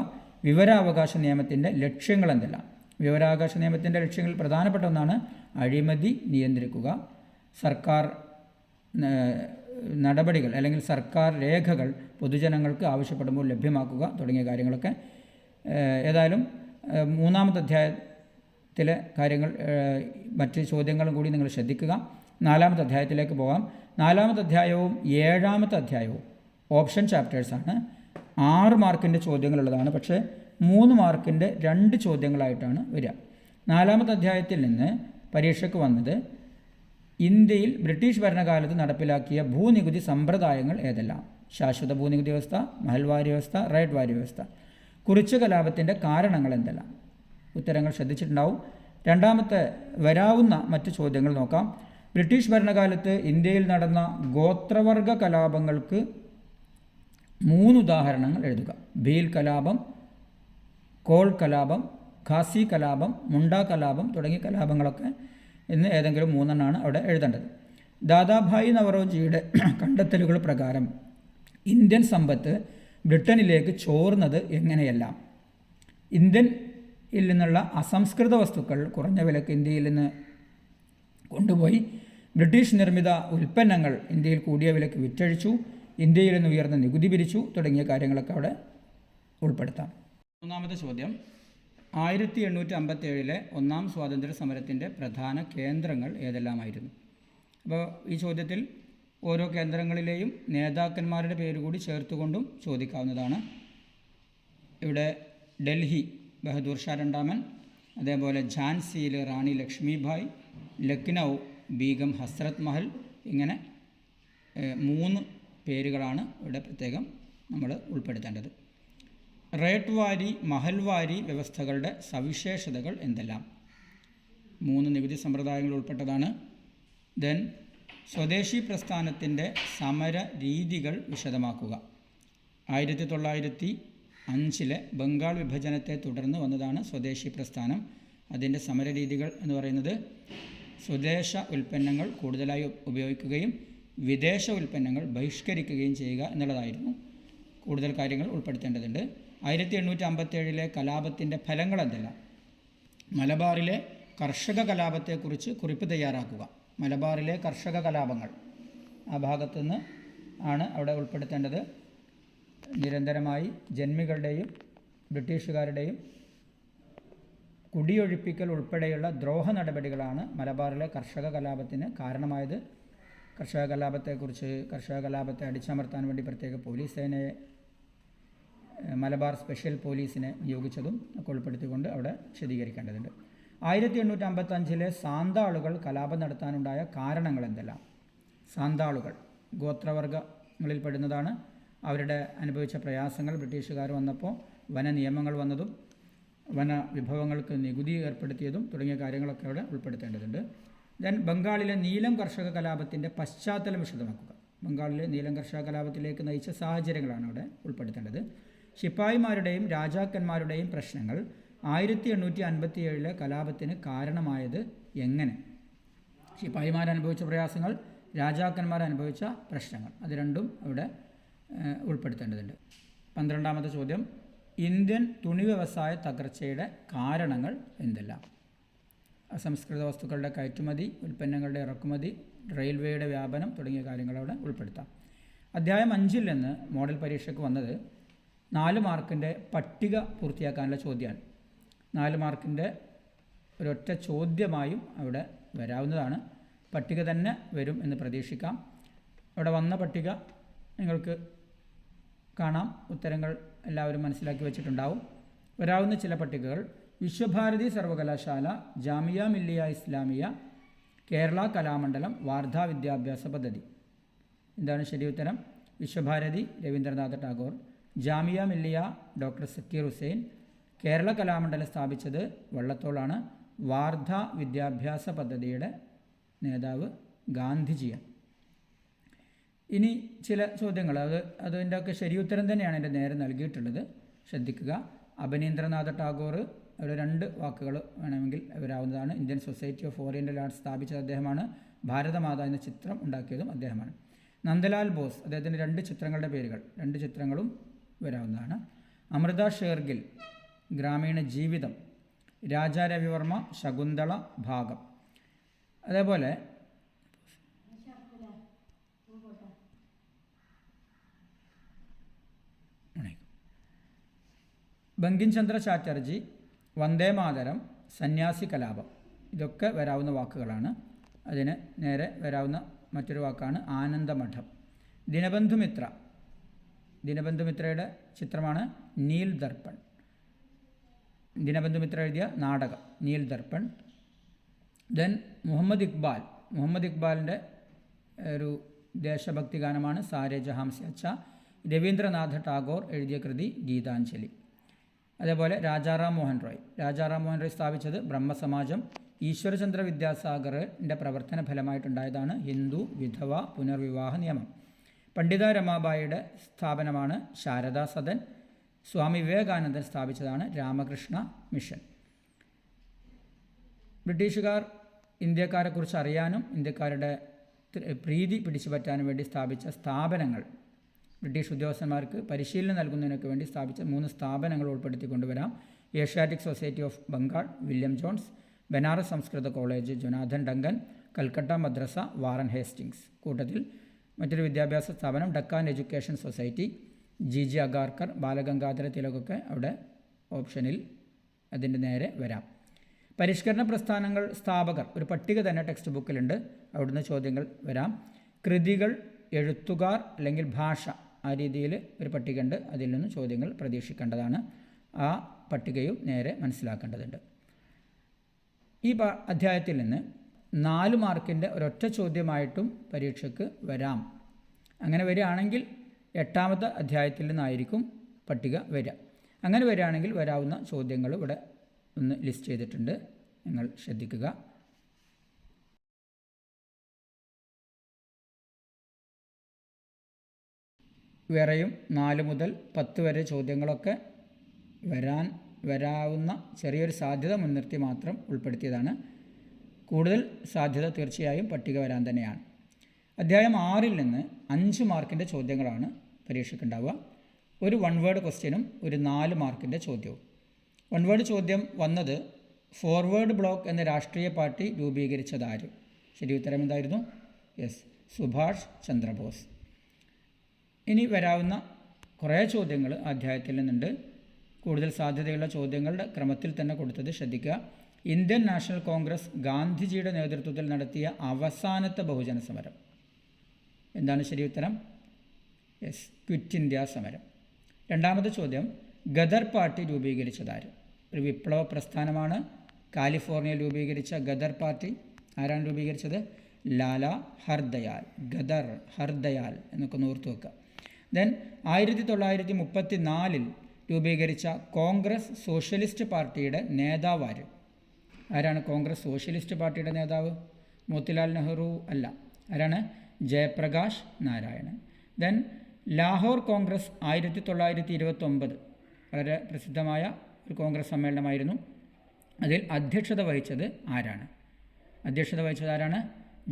വിവരാവകാശ നിയമത്തിൻ്റെ ലക്ഷ്യങ്ങൾ എന്തെല്ലാം? വിവരാവകാശ നിയമത്തിൻ്റെ ലക്ഷ്യങ്ങളിൽ പ്രധാനപ്പെട്ട ഒന്നാണ് അഴിമതി നിയന്ത്രിക്കുക, സർക്കാർ നടപടികൾ അല്ലെങ്കിൽ സർക്കാർ രേഖകൾ പൊതുജനങ്ങൾക്ക് ആവശ്യപ്പെടുമ്പോൾ ലഭ്യമാക്കുക തുടങ്ങിയ കാര്യങ്ങളൊക്കെ. ഏതായാലും 3-ാമത്തെ അധ്യായത്തിലെ കാര്യങ്ങൾ മറ്റ് ചോദ്യങ്ങളും കൂടി നിങ്ങൾ ശ്രദ്ധിക്കുക. 4-ാമത്തെ അധ്യായത്തിലേക്ക് പോകാം. 4-ാമത്തെ അധ്യായവും 7-ാമത്തെ അധ്യായവും ഓപ്ഷൻ ചാപ്റ്റേഴ്സാണ്. 6 മാർക്കിൻ്റെ ചോദ്യങ്ങളുള്ളതാണ്. പക്ഷേ 3 മാർക്കിൻ്റെ 2 ചോദ്യങ്ങളായിട്ടാണ് വരിക. 4-ാമത്തെ അധ്യായത്തിൽ നിന്ന് പരീക്ഷയ്ക്ക് വന്നത് ഇന്ത്യയിൽ ബ്രിട്ടീഷ് ഭരണകാലത്ത് നടപ്പിലാക്കിയ ഭൂനികുതി സമ്പ്രദായങ്ങൾ ഏതെല്ലാം? ശാശ്വത ഭൂനികുതി വ്യവസ്ഥ, മഹൽവാരി വ്യവസ്ഥ, റൈറ്റ് വാരി വ്യവസ്ഥ. കുറിച്യ കലാപത്തിൻ്റെ കാരണങ്ങൾ എന്തെല്ലാം? ഉത്തരങ്ങൾ ശ്രദ്ധിച്ചിട്ടുണ്ടാവും. 2-ാമത്തെ വരാവുന്ന മറ്റ് ചോദ്യങ്ങൾ നോക്കാം. ബ്രിട്ടീഷ് ഭരണകാലത്ത് ഇന്ത്യയിൽ നടന്ന ഗോത്രവർഗ കലാപങ്ങൾക്ക് 3 ഉദാഹരണങ്ങൾ എഴുതുക. ഭീൽ കലാപം, കോൾ കലാപം, ഖാസി കലാപം, മുണ്ട കലാപം തുടങ്ങിയ കലാപങ്ങളൊക്കെ ഇന്ന് ഏതെങ്കിലും 3 അവിടെ എഴുതേണ്ടത്. ദാദാഭായി നവറോജിയുടെ കണ്ടെത്തലുകൾ പ്രകാരം ഇന്ത്യൻ സമ്പത്ത് ബ്രിട്ടനിലേക്ക് ചോർന്നത് എങ്ങനെയെല്ലാം? ഇന്ത്യയിൽ നിന്നുള്ള അസംസ്കൃത വസ്തുക്കൾ കുറഞ്ഞ വിലക്ക് ഇന്ത്യയിൽ നിന്ന് കൊണ്ടുപോയി ബ്രിട്ടീഷ് നിർമ്മിത ഉൽപ്പന്നങ്ങൾ ഇന്ത്യയിൽ കൂടിയ വിലക്ക് വിറ്റഴിച്ചു, ഇന്ത്യയിൽ നിന്ന് ഉയർന്ന നികുതി പിരിച്ചു തുടങ്ങിയ കാര്യങ്ങളൊക്കെ അവിടെ ഉൾപ്പെടുത്താം. മൂന്നാമത്തെ ചോദ്യം, 1857 ഒന്നാം സ്വാതന്ത്ര്യ സമരത്തിൻ്റെ പ്രധാന കേന്ദ്രങ്ങൾ ഏതെല്ലാമായിരുന്നു? അപ്പോൾ ഈ ചോദ്യത്തിൽ ഓരോ കേന്ദ്രങ്ങളിലെയും നേതാക്കന്മാരുടെ പേര് കൂടി ചേർത്തുകൊണ്ടും ചോദിക്കാവുന്നതാണ്. ഇവിടെ ഡൽഹി ബഹദൂർ ഷാ രണ്ടാമൻ, അതേപോലെ ഝാൻസിയിൽ റാണി ലക്ഷ്മിഭായ്, ലക്നൗ ബീഗം ഹസ്രത്ത് മഹൽ, ഇങ്ങനെ 3 പേരുകളാണ് ഇവിടെ പ്രത്യേകം നമ്മൾ ഉൾപ്പെടുത്തേണ്ടത്. റേട്ട്വാരി മഹൽവാരി വ്യവസ്ഥകളുടെ സവിശേഷതകൾ എന്തെല്ലാം? 3 നികുതി സമ്പ്രദായങ്ങൾ ഉൾപ്പെട്ടതാണ്. ദെൻ സ്വദേശി പ്രസ്ഥാനത്തിൻ്റെ സമര രീതികൾ വിശദമാക്കുക. 1905 ബംഗാൾ വിഭജനത്തെ തുടർന്ന് വന്നതാണ് സ്വദേശി പ്രസ്ഥാനം. അതിൻ്റെ സമരരീതികൾ എന്ന് പറയുന്നത് സ്വദേശ ഉൽപ്പന്നങ്ങൾ കൂടുതലായി ഉപയോഗിക്കുകയും വിദേശ ഉൽപ്പന്നങ്ങൾ ബഹിഷ്കരിക്കുകയും ചെയ്യുക എന്നുള്ളതായിരുന്നു. കൂടുതൽ കാര്യങ്ങൾ ഉൾപ്പെടുത്തേണ്ടതുണ്ട്. 1857 കലാപത്തിൻ്റെ ഫലങ്ങൾ എന്തെല്ലാം? മലബാറിലെ കർഷക കലാപത്തെക്കുറിച്ച് കുറിപ്പ് തയ്യാറാക്കുക. മലബാറിലെ കർഷക കലാപങ്ങൾ ആ ഭാഗത്തുനിന്ന് ആണ് അവിടെ ഉൾപ്പെടുത്തേണ്ടത്. നിരന്തരമായി ജന്മികളുടെയും ബ്രിട്ടീഷുകാരുടെയും കുടിയൊഴിപ്പിക്കൽ ഉൾപ്പെടെയുള്ള ദ്രോഹ നടപടികളാണ് മലബാറിലെ കർഷക കലാപത്തിന് കാരണമായത്. കർഷക കലാപത്തെ അടിച്ചമർത്താൻ വേണ്ടി പ്രത്യേക പോലീസ് സേനയെ, മലബാർ സ്പെഷ്യൽ പോലീസിനെ നിയോഗിച്ചതും ഒക്കെ ഉൾപ്പെടുത്തിക്കൊണ്ട് അവിടെ വിശദീകരിക്കേണ്ടതുണ്ട്. 1855 സാന്താളുകൾ കലാപം നടത്താനുണ്ടായ കാരണങ്ങൾ എന്തെല്ലാം? സാന്താളുകൾ ഗോത്രവർഗങ്ങളിൽ പെടുന്നതാണ്. അവരുടെ അനുഭവിച്ച പ്രയാസങ്ങൾ, ബ്രിട്ടീഷുകാർ വന്നപ്പോൾ വന നിയമങ്ങൾ വന്നതും വന വിഭവങ്ങൾക്ക് നികുതി ഏർപ്പെടുത്തിയതും തുടങ്ങിയ കാര്യങ്ങളൊക്കെ അവിടെ ഉൾപ്പെടുത്തേണ്ടതുണ്ട്. ദെൻ ബംഗാളിലെ നീലം കർഷക കലാപത്തിൻ്റെ പശ്ചാത്തലം വിശദമാക്കുക. ബംഗാളിലെ നീലം കർഷക കലാപത്തിലേക്ക് നയിച്ച സാഹചര്യങ്ങളാണ് അവിടെ ഉൾപ്പെടുത്തേണ്ടത്. ശിപ്പായിമാരുടെയും രാജാക്കന്മാരുടെയും പ്രശ്നങ്ങൾ 1857 കലാപത്തിന് കാരണമായത് എങ്ങനെ? ശിപ്പായിമാരനുഭവിച്ച പ്രയാസങ്ങൾ, രാജാക്കന്മാരനുഭവിച്ച പ്രശ്നങ്ങൾ, അത് രണ്ടും അവിടെ ഉൾപ്പെടുത്തേണ്ടതുണ്ട്. 12ാമത്തെ ചോദ്യം, ഇന്ത്യൻ തുണി വ്യവസായ തകർച്ചയുടെ കാരണങ്ങൾ എന്തെല്ലാം? അസംസ്കൃത വസ്തുക്കളുടെ കയറ്റുമതി, ഉൽപ്പന്നങ്ങളുടെ ഇറക്കുമതി, റെയിൽവേയുടെ വ്യാപനം തുടങ്ങിയ കാര്യങ്ങൾ അവിടെ ഉൾപ്പെടുത്താം. അധ്യായം 5 നിന്ന് മോഡൽ പരീക്ഷയ്ക്ക് വന്നത് 4 മാർക്കിൻ്റെ പട്ടിക പൂർത്തിയാക്കാനുള്ള ചോദ്യമാണ്. 4 മാർക്കിൻ്റെ ഒരൊറ്റ ചോദ്യമായും അവിടെ വരാവുന്നതാണ്. പട്ടിക തന്നെ വരും എന്ന് പ്രതീക്ഷിക്കാം. അവിടെ വന്ന പട്ടിക നിങ്ങൾക്ക് കാണാം. ഉത്തരങ്ങൾ എല്ലാവരും മനസ്സിലാക്കി വെച്ചിട്ടുണ്ടാവും. വരാവുന്ന ചില പട്ടികകൾ: വിശ്വഭാരതി സർവകലാശാല, ജാമിയ മില്ലിയ ഇസ്ലാമിയ, കേരള കലാമണ്ഡലം, വാർധാ വിദ്യാഭ്യാസ പദ്ധതി. എന്താണ് ശരി ഉത്തരം? വിശ്വഭാരതി രവീന്ദ്രനാഥ ടാഗോർ, ജാമിയ മില്ലിയ ഡോക്ടർ സക്കീർ ഹുസൈൻ, കേരള കലാമണ്ഡലം സ്ഥാപിച്ചത് വള്ളത്തോളാണ്, വാർധാ വിദ്യാഭ്യാസ പദ്ധതിയുടെ നേതാവ് ഗാന്ധിജിയാണ്. ഇനി ചില ചോദ്യങ്ങൾ, അതിൻ്റെ ഒക്കെ ശരിയുത്തരം തന്നെയാണ് എൻ്റെ നേരെ നൽകിയിട്ടുള്ളത്, ശ്രദ്ധിക്കുക. അബനീന്ദ്രനാഥ ടാഗോർ, അവിടെ 2 വാക്കുകൾ വേണമെങ്കിൽ വരാവുന്നതാണ്. Indian society of oriental arts സ്ഥാപിച്ചത് അദ്ദേഹമാണ്. ഭാരതമാത എന്ന ചിത്രം ഉണ്ടാക്കിയതും അദ്ദേഹമാണ്. നന്ദലാൽ ബോസ്, അദ്ദേഹത്തിൻ്റെ 2 ചിത്രങ്ങളുടെ പേരുകൾ, 2 ചിത്രങ്ങളും വരാവുന്നതാണ്. അമൃത ഷേർഗിൽ, ഗ്രാമീണ ജീവിതം, രാജാ രവിവർമ്മ, ശകുന്തള ഭാഗം. അതേപോലെ ബങ്കിം ചന്ദ്ര ചാറ്റർജി, വന്ദേമാതരം, സന്യാസി കലാപം, ഇതൊക്കെ വരാവുന്ന വാക്കുകളാണ്. അതിന് നേരെ വരാവുന്ന മറ്റൊരു വാക്കാണ് ആനന്ദമഠം. ദിനബന്ധുമിത്രയുടെ ചിത്രമാണ് നീൽ ദർപ്പൺ. ദിനബന്ധുമിത്ര എഴുതിയ നാടകം നീൽ ദർപ്പൺ. ദെൻ മുഹമ്മദ് ഇക്ബാലിൻ്റെ ഒരു ദേശഭക്തി ഗാനമാണ് സാരേ ജഹാം സെ അച്ഛാ. രവീന്ദ്രനാഥ ടാഗോർ എഴുതിയ കൃതി ഗീതാഞ്ജലി. അതേപോലെ രാജാറാം മോഹൻ റോയ് സ്ഥാപിച്ചത് ബ്രഹ്മസമാജം. ഈശ്വരചന്ദ്ര വിദ്യാസാഗറിൻ്റെ പ്രവർത്തന ഫലമായിട്ടുണ്ടായതാണ് ഹിന്ദു വിധവ പുനർവിവാഹ നിയമം. പണ്ഡിത രമാബായിയുടെ സ്ഥാപനമാണ് ശാരദാ സദൻ. സ്വാമി വിവേകാനന്ദൻ സ്ഥാപിച്ചതാണ് രാമകൃഷ്ണ മിഷൻ. ബ്രിട്ടീഷുകാർ ഇന്ത്യക്കാരെക്കുറിച്ച് അറിയാനും ഇന്ത്യക്കാരുടെ പ്രീതി പിടിച്ചുപറ്റാനും വേണ്ടി സ്ഥാപിച്ച സ്ഥാപനങ്ങൾ, ബ്രിട്ടീഷ് ഉദ്യോഗസ്ഥന്മാർക്ക് പരിശീലനം നൽകുന്നതിനൊക്കെ വേണ്ടി സ്ഥാപിച്ച 3 സ്ഥാപനങ്ങൾ ഉൾപ്പെടുത്തിക്കൊണ്ടുവരാം. Asiatic society of Bengal, William Jones. Banaras സംസ്കൃത കോളേജ്, ജൊനാഥൻ ഡങ്കൻ. കൽക്കട്ട മദ്രസ, വാറൻ ഹേസ്റ്റിങ്സ്. കൂട്ടത്തിൽ മറ്റൊരു വിദ്യാഭ്യാസ സ്ഥാപനം Deccan education society, GG Agarkar, Balagangadhara തിലകൊക്കെ അവിടെ ഓപ്ഷനിൽ അതിൻ്റെ നേരെ വരാം. പരിഷ്കരണ പ്രസ്ഥാനങ്ങൾ സ്ഥാപകർ ഒരു പട്ടിക തന്നെ ടെക്സ്റ്റ് ബുക്കിലുണ്ട്, അവിടുന്ന് ചോദ്യങ്ങൾ വരാം. കൃതികൾ, എഴുത്തുകാർ അല്ലെങ്കിൽ ഭാഷ, ആ രീതിയിൽ ഒരു പട്ടിക ഉണ്ട്, അതിൽ നിന്ന് ചോദ്യങ്ങൾ പ്രതീക്ഷിക്കേണ്ടതാണ്. ആ പട്ടികയും നേരെ മനസ്സിലാക്കേണ്ടതുണ്ട്. ഈ അധ്യായത്തിൽ നിന്ന് 4 മാർക്കിൻ്റെ ഒരൊറ്റ ചോദ്യമായിട്ടും പരീക്ഷയ്ക്ക് വരാം. അങ്ങനെ വരികയാണെങ്കിൽ 8ാമത്തെ അധ്യായത്തിൽ നിന്നായിരിക്കും പട്ടിക വരിക. അങ്ങനെ വരികയാണെങ്കിൽ വരാവുന്ന ചോദ്യങ്ങൾ ഇവിടെ ഒന്ന് ലിസ്റ്റ് ചെയ്തിട്ടുണ്ട്, നിങ്ങൾ ശ്രദ്ധിക്കുക. വേറെയും 4 മുതൽ 10 വരെ ചോദ്യങ്ങളൊക്കെ വരാവുന്ന ചെറിയൊരു സാധ്യത മുൻനിർത്തി മാത്രം ഉൾപ്പെടുത്തിയതാണ്. കൂടുതൽ സാധ്യത തീർച്ചയായും പട്ടിക വരാൻ തന്നെയാണ്. അധ്യായം 6ൽ നിന്ന് 5 മാർക്കിൻ്റെ ചോദ്യങ്ങളാണ് പരീക്ഷയ്ക്കുണ്ടാവുക. ഒരു 1 വേർഡ് ക്വസ്റ്റ്യനും ഒരു 4 മാർക്കിൻ്റെ ചോദ്യവും. 1 വേർഡ് ചോദ്യം വന്നത് ഫോർവേഡ് ബ്ലോക്ക് എന്ന രാഷ്ട്രീയ പാർട്ടി രൂപീകരിച്ചതാര്? ശരി ഉത്തരം എന്തായിരുന്നു? യെസ്, സുഭാഷ് ചന്ദ്രബോസ്. ഇനി വരാവുന്ന കുറേ ചോദ്യങ്ങൾ അധ്യായത്തിൽ നിന്നുണ്ട്. കൂടുതൽ സാധ്യതയുള്ള ചോദ്യങ്ങളുടെ ക്രമത്തിൽ തന്നെ കൊടുത്തത് ശ്രദ്ധിക്കുക. ഇന്ത്യൻ നാഷണൽ കോൺഗ്രസ് ഗാന്ധിജിയുടെ നേതൃത്വത്തിൽ നടത്തിയ അവസാനത്തെ ബഹുജന സമരം. എന്താണ് ശരി ഉത്തരം? യെസ്, ക്വിറ്റ് ഇന്ത്യ സമരം. 2ാമത്തെ ചോദ്യം, ഗദർ പാർട്ടി രൂപീകരിച്ചതാര്? ഒരു വിപ്ലവ പ്രസ്ഥാനമാണ്. കാലിഫോർണിയയിൽ രൂപീകരിച്ച ഗദർ പാർട്ടി ആരാണ് രൂപീകരിച്ചത്? ലാല ഹർദയാൽ. ഗദർ, ഹർദയാൽ എന്നൊക്കെ ഓർത്തു വെക്കുക. ദെൻ 1934 രൂപീകരിച്ച കോൺഗ്രസ് സോഷ്യലിസ്റ്റ് പാർട്ടിയുടെ നേതാവ് ആര്? ആരാണ് കോൺഗ്രസ് സോഷ്യലിസ്റ്റ് പാർട്ടിയുടെ നേതാവ്? മോത്തിലാൽ നെഹ്റു അല്ല. ആരാണ്? ജയപ്രകാശ് നാരായണൻ. ദെൻ ലാഹോർ കോൺഗ്രസ് 1929 വളരെ പ്രസിദ്ധമായ ഒരു കോൺഗ്രസ് സമ്മേളനമായിരുന്നു. അതിൽ അധ്യക്ഷത വഹിച്ചത് ആരാണ്?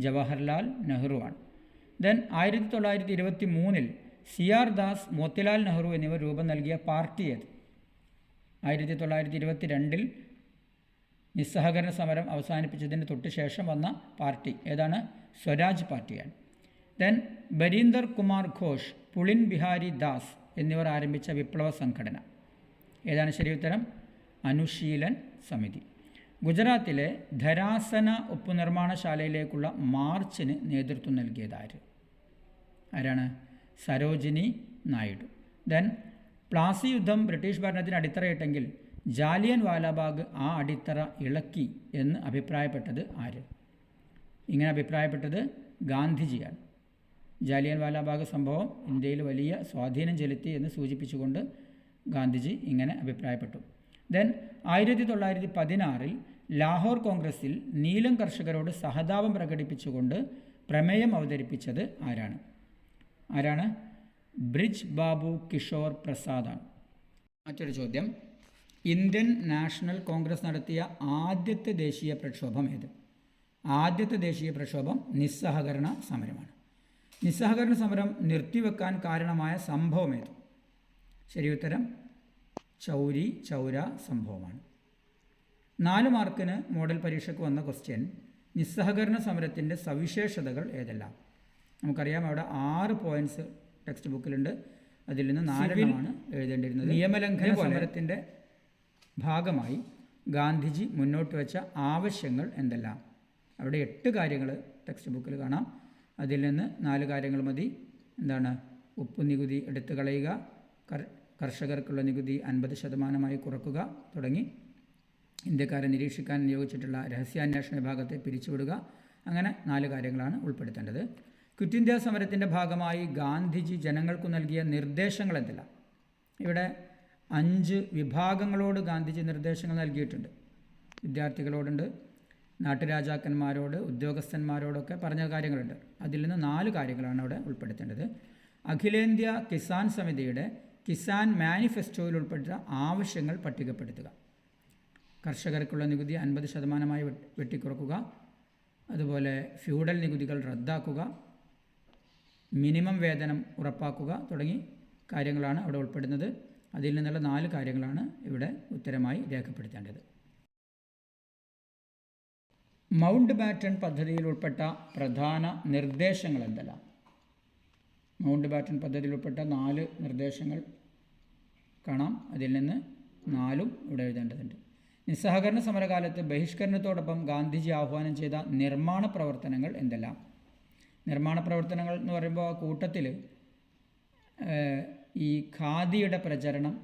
ജവഹർലാൽ നെഹ്റു ആണ്. ദെൻ 1923 CR ദാസ്, മോത്തിലാൽ നെഹ്റു എന്നിവർ രൂപം നൽകിയ പാർട്ടി ഏത്? 1922 നിസ്സഹകരണ സമരം അവസാനിപ്പിച്ചതിന് തൊട്ട് ശേഷം വന്ന പാർട്ടി ഏതാണ്? സ്വരാജ് പാർട്ടിയാണ്. ദെൻ ബരീന്ദർ കുമാർ ഘോഷ്, പുളിൻ ബിഹാരി ദാസ് എന്നിവർ ആരംഭിച്ച വിപ്ലവ സംഘടന ഏതാണ്? ശരി ഉത്തരം അനുശീലൻ സമിതി. ഗുജറാത്തിലെ ധരാസന ഉപ്പുനിർമ്മാണശാലയിലേക്കുള്ള മാർച്ചിന് നേതൃത്വം നൽകിയതാര്? ആരാണ്? സരോജിനി നായിഡു. ദെൻ പ്ലാസി യുദ്ധം ബ്രിട്ടീഷ് ഭരണത്തിന് അടിത്തറയിട്ടെങ്കിൽ ജാലിയൻ വാലാബാഗ് ആ അടിത്തറ ഇളക്കി എന്ന് അഭിപ്രായപ്പെട്ടത് ആര്? ഇങ്ങനെ അഭിപ്രായപ്പെട്ടത് ഗാന്ധിജിയാണ്. ജാലിയൻ വാലാബാഗ് സംഭവം ഇന്ത്യയിൽ വലിയ സ്വാധീനം ചെലുത്തി എന്ന് സൂചിപ്പിച്ചുകൊണ്ട് ഗാന്ധിജി ഇങ്ങനെ അഭിപ്രായപ്പെട്ടു. ദെൻ 1916 ലാഹോർ കോൺഗ്രസിൽ നീലം കർഷകരോട് സഹതാപം പ്രകടിപ്പിച്ചുകൊണ്ട് പ്രമേയം അവതരിപ്പിച്ചത് ആരാണ്? ബ്രിജ് ബാബു കിഷോർ പ്രസാദാണ്. മറ്റൊരു ചോദ്യം, ഇന്ത്യൻ നാഷണൽ കോൺഗ്രസ് നടത്തിയ ആദ്യത്തെ ദേശീയ പ്രക്ഷോഭം ഏത്? ആദ്യത്തെ ദേശീയ പ്രക്ഷോഭം നിസ്സഹകരണ സമരമാണ്. നിസ്സഹകരണ സമരം നിർത്തിവെക്കാൻ കാരണമായ സംഭവം ഏത്? ശരി ഉത്തരം ചൗരി ചൗര സംഭവമാണ്. 4 മാർക്കിന് മോഡൽ പരീക്ഷയ്ക്ക് വന്ന ക്വസ്റ്റ്യൻ, നിസ്സഹകരണ സമരത്തിൻ്റെ സവിശേഷതകൾ ഏതെല്ലാം? നമുക്കറിയാം, അവിടെ 6 പോയിൻറ്റ്സ് ടെക്സ്റ്റ് ബുക്കിലുണ്ട്, അതിൽ നിന്ന് 4 എഴുതേണ്ടിയിരുന്നത്. നിയമലംഘന സമരത്തിൻ്റെ ഭാഗമായി ഗാന്ധിജി മുന്നോട്ട് വെച്ച ആവശ്യങ്ങൾ എന്തെല്ലാം? അവിടെ 8 കാര്യങ്ങൾ ടെക്സ്റ്റ് ബുക്കിൽ കാണാം, അതിൽ നിന്ന് 4 കാര്യങ്ങൾ മതി. എന്താണ്? ഉപ്പു നികുതി എടുത്തു കളയുക, കർഷകർക്കുള്ള നികുതി 50% കുറക്കുക തുടങ്ങി, ഇന്ത്യക്കാരെ നിരീക്ഷിക്കാൻ നിയോഗിച്ചിട്ടുള്ള രഹസ്യാന്വേഷണ വിഭാഗത്തെ പിരിച്ചുവിടുക, അങ്ങനെ 4 കാര്യങ്ങളാണ് ഉൾപ്പെടുത്തേണ്ടത്. ക്വിറ്റ് ഇന്ത്യ സമരത്തിൻ്റെ ഭാഗമായി ഗാന്ധിജി ജനങ്ങൾക്ക് നൽകിയ നിർദ്ദേശങ്ങൾ എന്തെല്ലാം? ഇവിടെ 5 വിഭാഗങ്ങളോട് ഗാന്ധിജി നിർദ്ദേശങ്ങൾ നൽകിയിട്ടുണ്ട്. വിദ്യാർത്ഥികളോടുണ്ട്, നാട്ടുരാജാക്കന്മാരോട്, ഉദ്യോഗസ്ഥന്മാരോടൊക്കെ പറഞ്ഞ കാര്യങ്ങളുണ്ട്. അതിൽ നിന്ന് 4 കാര്യങ്ങളാണ് അവിടെ ഉൾപ്പെടുത്തേണ്ടത്. അഖിലേന്ത്യാ കിസാൻ സമിതിയുടെ കിസാൻ മാനിഫെസ്റ്റോയിൽ ഉൾപ്പെട്ട ആവശ്യങ്ങൾ പട്ടികപ്പെടുത്തുക. കർഷകർക്കുള്ള നികുതി 50% വെട്ടിക്കുറക്കുക, അതുപോലെ ഫ്യൂഡൽ നികുതികൾ റദ്ദാക്കുക, മിനിമം വേതനം ഉറപ്പാക്കുക തുടങ്ങി കാര്യങ്ങളാണ് അവിടെ ഉൾപ്പെടുന്നത്. അതിൽ നിന്നുള്ള 4 കാര്യങ്ങളാണ് ഇവിടെ ഉത്തരമായി രേഖപ്പെടുത്തേണ്ടത്. മൗണ്ട് ബാറ്റൺ പദ്ധതിയിൽ ഉൾപ്പെട്ട പ്രധാന നിർദ്ദേശങ്ങൾ എന്തെല്ലാം? മൗണ്ട് ബാറ്റൺ പദ്ധതിയിൽ ഉൾപ്പെട്ട 4 നിർദ്ദേശങ്ങൾ കാണാം. അതിൽ നിന്ന് 4 ഇവിടെ എഴുതേണ്ടതുണ്ട്. നിസ്സഹകരണ സമരകാലത്ത് ബഹിഷ്കരണത്തോടൊപ്പം ഗാന്ധിജി ആഹ്വാനം ചെയ്ത നിർമ്മാണ പ്രവർത്തനങ്ങൾ എന്തെല്ലാം? നിർമ്മാണ പ്രവർത്തനങ്ങൾ എന്ന് പറയുമ്പോൾ ആ കൂട്ടത്തിൽ ഈ ഖാദിയുടെ പ്രചരണം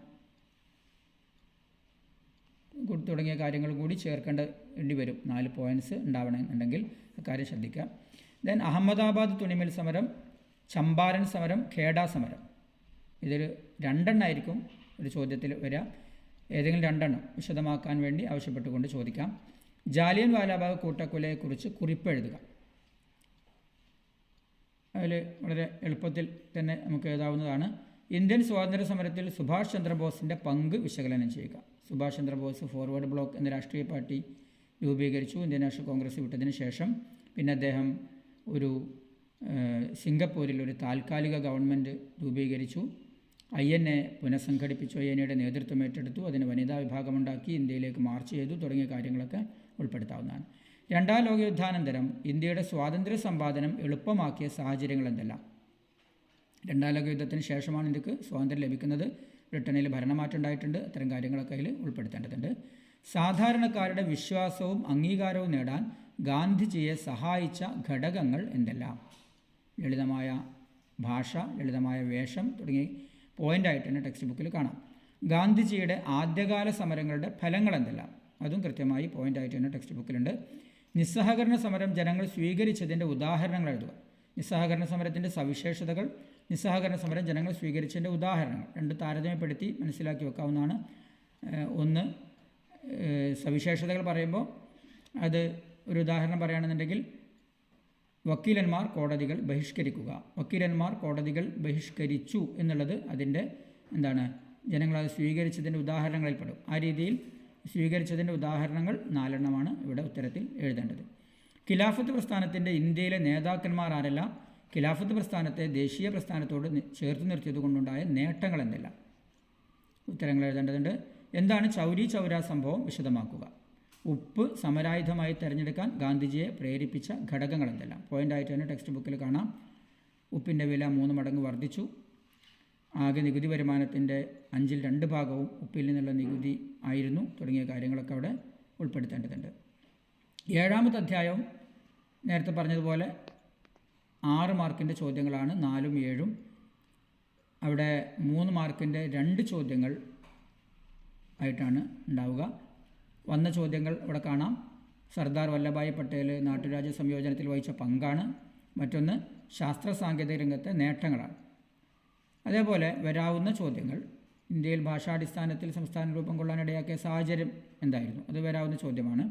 തുടങ്ങിയ കാര്യങ്ങൾ കൂടി ചേർക്കേണ്ടി വരും. 4 പോയിൻറ്റ്സ് ഉണ്ടാവണമെന്നുണ്ടെങ്കിൽ അക്കാര്യം ശ്രദ്ധിക്കുക. ദെൻ അഹമ്മദാബാദ് തുണിമിൽ സമരം, ചമ്പാരൻ സമരം, ഖേഡ സമരം. ഇതിൽ 2 എണ്ണമായിരിക്കും ഒരു ചോദ്യത്തിൽ വരിക. ഏതെങ്കിലും 2 എണ്ണം വിശദമാക്കാൻ വേണ്ടി ആവശ്യപ്പെട്ടുകൊണ്ട് ചോദിക്കാം. ജാലിയൻ വാലാബാഗ് കൂട്ടക്കൊലയെക്കുറിച്ച് കുറിപ്പ് എഴുതുക. അതിൽ വളരെ എളുപ്പത്തിൽ തന്നെ നമുക്ക് എഴുതാവുന്നതാണ്. ഇന്ത്യൻ സ്വാതന്ത്ര്യ സമരത്തിൽ സുഭാഷ് ചന്ദ്രബോസിൻ്റെ പങ്ക് വിശകലനം ചെയ്യുക. സുഭാഷ് ചന്ദ്രബോസ് ഫോർവേഡ് ബ്ലോക്ക് എന്ന രാഷ്ട്രീയ പാർട്ടി രൂപീകരിച്ചു. ഇന്ത്യൻ നാഷണൽ കോൺഗ്രസ് വിട്ടതിന് ശേഷം പിന്നെ അദ്ദേഹം സിംഗപ്പൂരിൽ ഒരു താൽക്കാലിക ഗവൺമെൻറ് രൂപീകരിച്ചു. INA പുനഃസംഘടിപ്പിച്ചു. INAയുടെ നേതൃത്വം ഏറ്റെടുത്തു. അതിന് വനിതാ വിഭാഗമുണ്ടാക്കി. ഇന്ത്യയിലേക്ക് മാർച്ച് ചെയ്തു. തുടങ്ങിയ കാര്യങ്ങളൊക്കെ ഉൾപ്പെടുത്താവുന്നതാണ്. 2ാം ലോകയുദ്ധാനന്തരം ഇന്ത്യയുടെ സ്വാതന്ത്ര്യ സമ്പാദനം എളുപ്പമാക്കിയ സാഹചര്യങ്ങൾ എന്തെല്ലാം? 2ാം ലോകയുദ്ധത്തിന് ശേഷമാണ് ഇന്ത്യക്ക് സ്വാതന്ത്ര്യം ലഭിക്കുന്നത്. ബ്രിട്ടനിൽ ഭരണമാറ്റം ഉണ്ടായിട്ടുണ്ട്. അത്തരം കാര്യങ്ങളൊക്കെ അതിൽ ഉൾപ്പെടുത്തേണ്ടതുണ്ട്. സാധാരണക്കാരുടെ വിശ്വാസവും അംഗീകാരവും നേടാൻ ഗാന്ധിജിയെ സഹായിച്ച ഘടകങ്ങൾ എന്തെല്ലാം? ലളിതമായ ഭാഷ, ലളിതമായ വേഷം തുടങ്ങി പോയിൻ്റായിട്ട് തന്നെ ടെക്സ്റ്റ് ബുക്കിൽ കാണാം. ഗാന്ധിജിയുടെ ആദ്യകാല സമരങ്ങളുടെ ഫലങ്ങൾ എന്തെല്ലാം? അതും കൃത്യമായി പോയിൻ്റായിട്ട് തന്നെ ടെക്സ്റ്റ് ബുക്കിലുണ്ട്. നിസ്സഹകരണ സമരം ജനങ്ങൾ സ്വീകരിച്ചതിൻ്റെ ഉദാഹരണങ്ങൾ എഴുതുക. നിസ്സഹകരണ സമരത്തിൻ്റെ സവിശേഷതകൾ, നിസ്സഹകരണ സമരം ജനങ്ങൾ സ്വീകരിച്ചതിൻ്റെ ഉദാഹരണങ്ങൾ 2 താരതമ്യപ്പെടുത്തി മനസ്സിലാക്കി വെക്കാവുന്നതാണ്. ഒന്ന് സവിശേഷതകൾ പറയുമ്പോൾ അത് ഒരു ഉദാഹരണം പറയുകയാണെന്നുണ്ടെങ്കിൽ വക്കീലന്മാർ കോടതികൾ ബഹിഷ്കരിക്കുക. വക്കീലന്മാർ കോടതികൾ ബഹിഷ്കരിച്ചു എന്നുള്ളത് അതിൻ്റെ ജനങ്ങളത് സ്വീകരിച്ചതിൻ്റെ ഉദാഹരണങ്ങളിൽപ്പെടും. ആ രീതിയിൽ സ്വീകരിച്ചതിൻ്റെ ഉദാഹരണങ്ങൾ 4 എണ്ണമാണ് ഇവിടെ ഉത്തരത്തിൽ എഴുതേണ്ടത്. ഖിലാഫത്ത് പ്രസ്ഥാനത്തിൻ്റെ ഇന്ത്യയിലെ നേതാക്കന്മാർ ആരെല്ലാം? ഖിലാഫത്ത് പ്രസ്ഥാനത്തെ ദേശീയ പ്രസ്ഥാനത്തോട് ചേർത്ത് നിർത്തിയത് കൊണ്ടുണ്ടായ നേട്ടങ്ങൾ എന്തെല്ലാം? ഉത്തരങ്ങൾ എഴുതേണ്ടതുണ്ട്. എന്താണ് ചൗരി ചൗര സംഭവം? വിശദമാക്കുക. ഉപ്പ് സമരായുധമായി തിരഞ്ഞെടുക്കാൻ ഗാന്ധിജിയെ പ്രേരിപ്പിച്ച ഘടകങ്ങൾ എന്തെല്ലാം? പോയിൻ്റായിട്ട് തന്നെ ടെക്സ്റ്റ് ബുക്കിൽ കാണാം. ഉപ്പിൻ്റെ വില 3 മടങ്ങ് വർദ്ധിച്ചു. ആകെ നികുതി വരുമാനത്തിൻ്റെ 5ൽ 2 ഭാഗവും ഉപ്പിൽ നിന്നുള്ള നികുതി ആയിരുന്നു. തുടങ്ങിയ കാര്യങ്ങളൊക്കെ അവിടെ ഉൾപ്പെടുത്തേണ്ടതുണ്ട്. 7ാമത്തെ അധ്യായം നേരത്തെ പറഞ്ഞതുപോലെ 6 മാർക്കിൻ്റെ ചോദ്യങ്ങളാണ്. 4ഉം 7ഉം. അവിടെ 3 മാർക്കിൻ്റെ 2 ചോദ്യങ്ങൾ ആയിട്ടാണ് ഉണ്ടാവുക. വന്ന ചോദ്യങ്ങൾ ഇവിടെ കാണാം. സർദാർ വല്ലഭായ് പട്ടേൽ നാട്ടുരാജ്യ സംയോജനത്തിൽ വഹിച്ച പങ്കാണ്. മറ്റൊന്ന് ശാസ്ത്ര സാങ്കേതിക രംഗത്തെ നേട്ടങ്ങളാണ്. അതേപോലെ വരാവുന്ന ചോദ്യങ്ങൾ ഇന്ത്യയിൽ ഭാഷാടിസ്ഥാനത്തിൽ സംസ്ഥാന രൂപം കൊള്ളാനിടയാക്കിയ സാഹചര്യം എന്തായിരുന്നു? അത് വരാവുന്ന ചോദ്യമാണ്.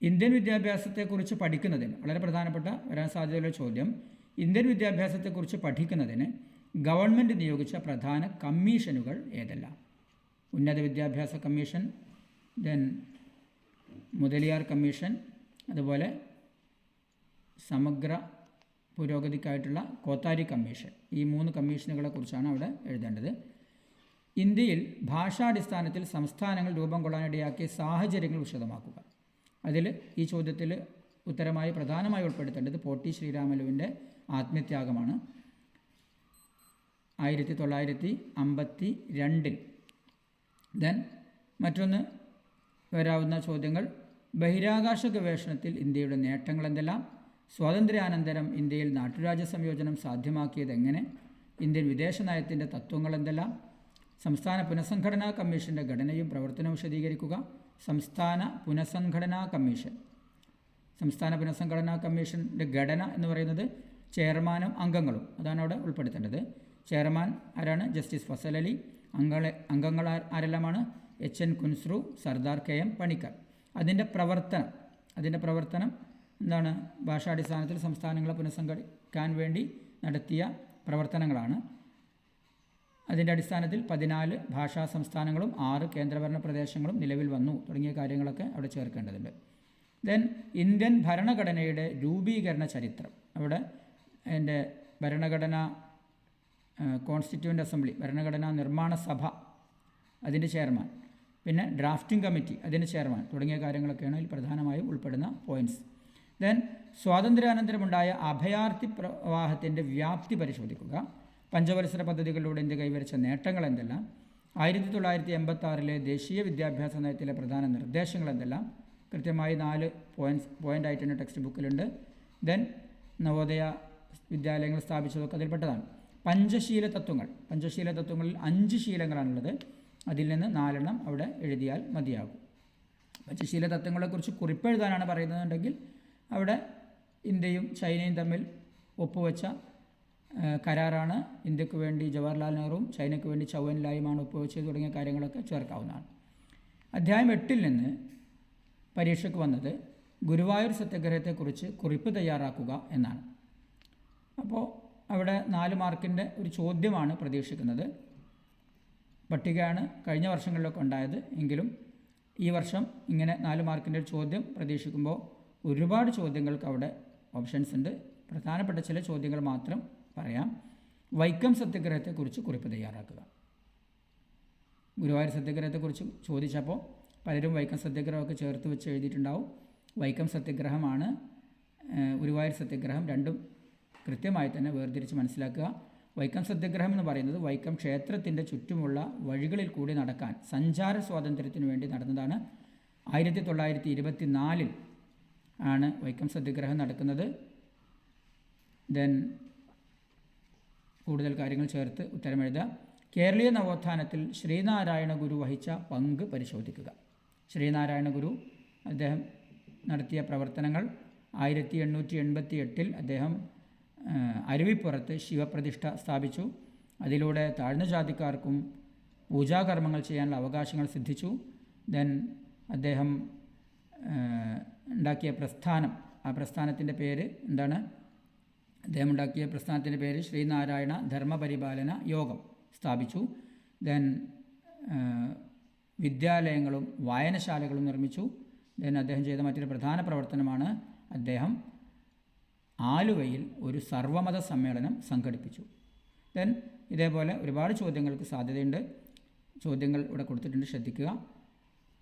ഇന്ത്യൻ വിദ്യാഭ്യാസത്തെക്കുറിച്ച് പഠിക്കുന്നതിന് വളരെ പ്രധാനപ്പെട്ട വരാൻ സാധ്യതയുള്ള ചോദ്യം, ഇന്ത്യൻ വിദ്യാഭ്യാസത്തെക്കുറിച്ച് പഠിക്കുന്നതിന് ഗവൺമെൻറ് നിയോഗിച്ച പ്രധാന കമ്മീഷനുകൾ ഏതെല്ലാം? ഉന്നത വിദ്യാഭ്യാസ കമ്മീഷൻ, ദെൻ മുതലിയാർ കമ്മീഷൻ, അതുപോലെ സമഗ്ര പുരോഗതിക്കായിട്ടുള്ള കോത്താരി കമ്മീഷൻ. ഈ 3 കമ്മീഷനുകളെ കുറിച്ചാണ് അവിടെ എഴുതേണ്ടത്. ഇന്ത്യയിൽ ഭാഷാടിസ്ഥാനത്തിൽ സംസ്ഥാനങ്ങൾ രൂപം കൊള്ളാനിടയാക്കിയ സാഹചര്യങ്ങൾ വിശദമാക്കുക. അതിൽ ഈ ചോദ്യത്തിൽ ഉത്തരമായി പ്രധാനമായി ഉൾപ്പെടുത്തേണ്ടത് പോട്ടി ശ്രീരാമലുവിൻ്റെ ആത്മത്യാഗമാണ്. 1952 ദെൻ മറ്റൊന്ന് വരാവുന്ന ചോദ്യങ്ങൾ, ബഹിരാകാശ ഗവേഷണത്തിൽ ഇന്ത്യയുടെ നേട്ടങ്ങൾ എന്തെല്ലാം? സ്വാതന്ത്ര്യാനന്തരം ഇന്ത്യയിൽ നാട്ടുരാജ്യ സംയോജനം സാധ്യമാക്കിയത് എങ്ങനെ? ഇന്ത്യൻ വിദേശ നയത്തിൻ്റെ തത്വങ്ങൾ എന്തെല്ലാം? സംസ്ഥാന പുനഃസംഘടനാ കമ്മീഷൻ്റെ ഘടനയും പ്രവർത്തനവും വിശദീകരിക്കുക. സംസ്ഥാന പുനഃസംഘടനാ കമ്മീഷൻ്റെ ഘടന എന്ന് പറയുന്നത് ചെയർമാനും അംഗങ്ങളും, അതാണ് അവിടെ ഉൾപ്പെടുത്തേണ്ടത്. ചെയർമാൻ ആരാണ്? ജസ്റ്റിസ് ഫസൽ അലി. അംഗങ്ങൾ ആരെല്ലാമാണ്? HN Kunzru, Sardar KM Panicker. അതിൻ്റെ പ്രവർത്തനം എന്താണ്? ഭാഷാടിസ്ഥാനത്തിൽ സംസ്ഥാനങ്ങളെ പുനഃസംഘടിക്കാൻ വേണ്ടി നടത്തിയ പ്രവർത്തനങ്ങളാണ്. അതിൻ്റെ അടിസ്ഥാനത്തിൽ 14 ഭാഷാ സംസ്ഥാനങ്ങളും 6 കേന്ദ്രഭരണ പ്രദേശങ്ങളും നിലവിൽ വന്നു. തുടങ്ങിയ കാര്യങ്ങളൊക്കെ അവിടെ ചേർക്കേണ്ടതുണ്ട്. ദെൻ ഇന്ത്യൻ ഭരണഘടനയുടെ രൂപീകരണ ചരിത്രം. അവിടെ അതിൻ്റെ ഭരണഘടന കോൺസ്റ്റിറ്റ്യൂവൻ്റ് അസംബ്ലി, ഭരണഘടനാ നിർമ്മാണ സഭ, അതിൻ്റെ ചെയർമാൻ പിന്നെ ഡ്രാഫ്റ്റിംഗ് കമ്മിറ്റി, അതിന് ചെയർമാൻ തുടങ്ങിയ കാര്യങ്ങളൊക്കെയാണ് ഇതിൽ പ്രധാനമായും ഉൾപ്പെടുന്ന പോയിൻറ്റ്സ്. ദെൻ സ്വാതന്ത്ര്യാനന്തരമുണ്ടായ അഭയാർത്ഥി പ്രവാഹത്തിൻ്റെ വ്യാപ്തി പരിശോധിക്കുക. പഞ്ചവത്സര പദ്ധതികളിലൂടെ ഇന്ത്യ കൈവരിച്ച നേട്ടങ്ങൾ എന്തെല്ലാം, 1986 ദേശീയ വിദ്യാഭ്യാസ നയത്തിലെ പ്രധാന നിർദ്ദേശങ്ങൾ എന്തെല്ലാം, കൃത്യമായി 4 പോയിൻ്റായിട്ട് തന്നെ ടെക്സ്റ്റ് ബുക്കിലുണ്ട്. ദെൻ നവോദയ വിദ്യാലയങ്ങൾ സ്ഥാപിച്ചതൊക്കെ അതിൽപ്പെട്ടതാണ്. പഞ്ചശീല തത്വങ്ങളിൽ 5 ശീലങ്ങളാണുള്ളത്. അതിൽ നിന്ന് 4 അവിടെ എഴുതിയാൽ മതിയാകും. പഞ്ചശീല തത്വങ്ങളെക്കുറിച്ച് കുറിപ്പെഴുതാനാണ് പറയുന്നതെന്നുണ്ടെങ്കിൽ അവിടെ ഇന്ത്യയും ചൈനയും തമ്മിൽ ഒപ്പുവെച്ച കരാറാണ്. ഇന്ത്യക്ക് വേണ്ടി ജവഹർലാൽ നെഹ്റുവും ചൈനയ്ക്ക് വേണ്ടി ചൗ എൻ ലായുമാണ് ഒപ്പുവെച്ചത് തുടങ്ങിയ കാര്യങ്ങളൊക്കെ ചേർക്കാവുന്നതാണ്. അധ്യായം 8 നിന്ന് പരീക്ഷയ്ക്ക് വന്നത് ഗുരുവായൂർ സത്യാഗ്രഹത്തെക്കുറിച്ച് കുറിപ്പ് തയ്യാറാക്കുക എന്നാണ്. അപ്പോൾ അവിടെ 4 മാർക്കിൻ്റെ ഒരു ചോദ്യമാണ് പ്രതീക്ഷിക്കുന്നത്. പട്ടികയാണ് കഴിഞ്ഞ വർഷങ്ങളിലൊക്കെ ഉണ്ടായത്. എങ്കിലും ഈ വർഷം ഇങ്ങനെ 4 മാർക്കിൻ്റെ ഒരു ചോദ്യം പ്രതീക്ഷിക്കുമ്പോൾ ഒരുപാട് ചോദ്യങ്ങൾക്ക് അവിടെ ഓപ്ഷൻസ് ഉണ്ട്. പ്രധാനപ്പെട്ട ചില ചോദ്യങ്ങൾ മാത്രം പറയാം. വൈക്കം സത്യാഗ്രഹത്തെക്കുറിച്ച് കുറിപ്പ് തയ്യാറാക്കുക. ഗുരുവായൂർ സത്യാഗ്രഹത്തെക്കുറിച്ച് ചോദിച്ചപ്പോൾ പലരും വൈക്കം സത്യാഗ്രഹമൊക്കെ ചേർത്ത് വെച്ച് എഴുതിയിട്ടുണ്ടാവും. വൈക്കം സത്യാഗ്രഹമാണ് ഗുരുവായൂർ സത്യാഗ്രഹം, രണ്ടും കൃത്യമായി തന്നെ വേർതിരിച്ച് മനസ്സിലാക്കുക. വൈക്കം സത്യാഗ്രഹം എന്ന് പറയുന്നത് വൈക്കം ക്ഷേത്രത്തിൻ്റെ ചുറ്റുമുള്ള വഴികളിൽ കൂടി നടക്കാൻ സഞ്ചാര സ്വാതന്ത്ര്യത്തിന് വേണ്ടി നടന്നതാണ്. 1924 ആണ് വൈക്കം സത്യാഗ്രഹം നടക്കുന്നത്. ദെൻ കൂടുതൽ കാര്യങ്ങൾ ചേർത്ത് ഉത്തരമെഴുതുക. കേരളീയ നവോത്ഥാനത്തിൽ ശ്രീനാരായണ ഗുരു വഹിച്ച പങ്ക് പരിശോധിക്കുക. ശ്രീനാരായണ ഗുരു അദ്ദേഹം നടത്തിയ പ്രവർത്തനങ്ങൾ 1888 അദ്ദേഹം അരുവിപ്പുറത്ത് ശിവപ്രതിഷ്ഠ സ്ഥാപിച്ചു. അതിലൂടെ താഴ്ന്ന ജാതിക്കാർക്കും പൂജാകർമ്മങ്ങൾ ചെയ്യാനുള്ള അവകാശങ്ങൾ സിദ്ധിച്ചു. ദെൻ അദ്ദേഹം ഉണ്ടാക്കിയ പ്രസ്ഥാനം, ആ പ്രസ്ഥാനത്തിൻ്റെ പേര് എന്താണ്? അദ്ദേഹം ഉണ്ടാക്കിയ പ്രസ്ഥാനത്തിൻ്റെ പേര് ശ്രീനാരായണ ധർമ്മപരിപാലന യോഗം സ്ഥാപിച്ചു. ദെൻ വിദ്യാലയങ്ങളും വായനശാലകളും നിർമ്മിച്ചു. ദെൻ അദ്ദേഹം ചെയ്ത മറ്റൊരു പ്രധാന പ്രവർത്തനമാണ് അദ്ദേഹം ആലുവയിൽ ഒരു സർവമത സമ്മേളനം സംഘടിപ്പിച്ചു. ദെൻ ഇതേപോലെ ഒരുപാട് ചോദ്യങ്ങൾക്ക് സാധ്യതയുണ്ട്. ചോദ്യങ്ങൾ ഇവിടെ കൊടുത്തിട്ടുണ്ട്, ശ്രദ്ധിക്കുക.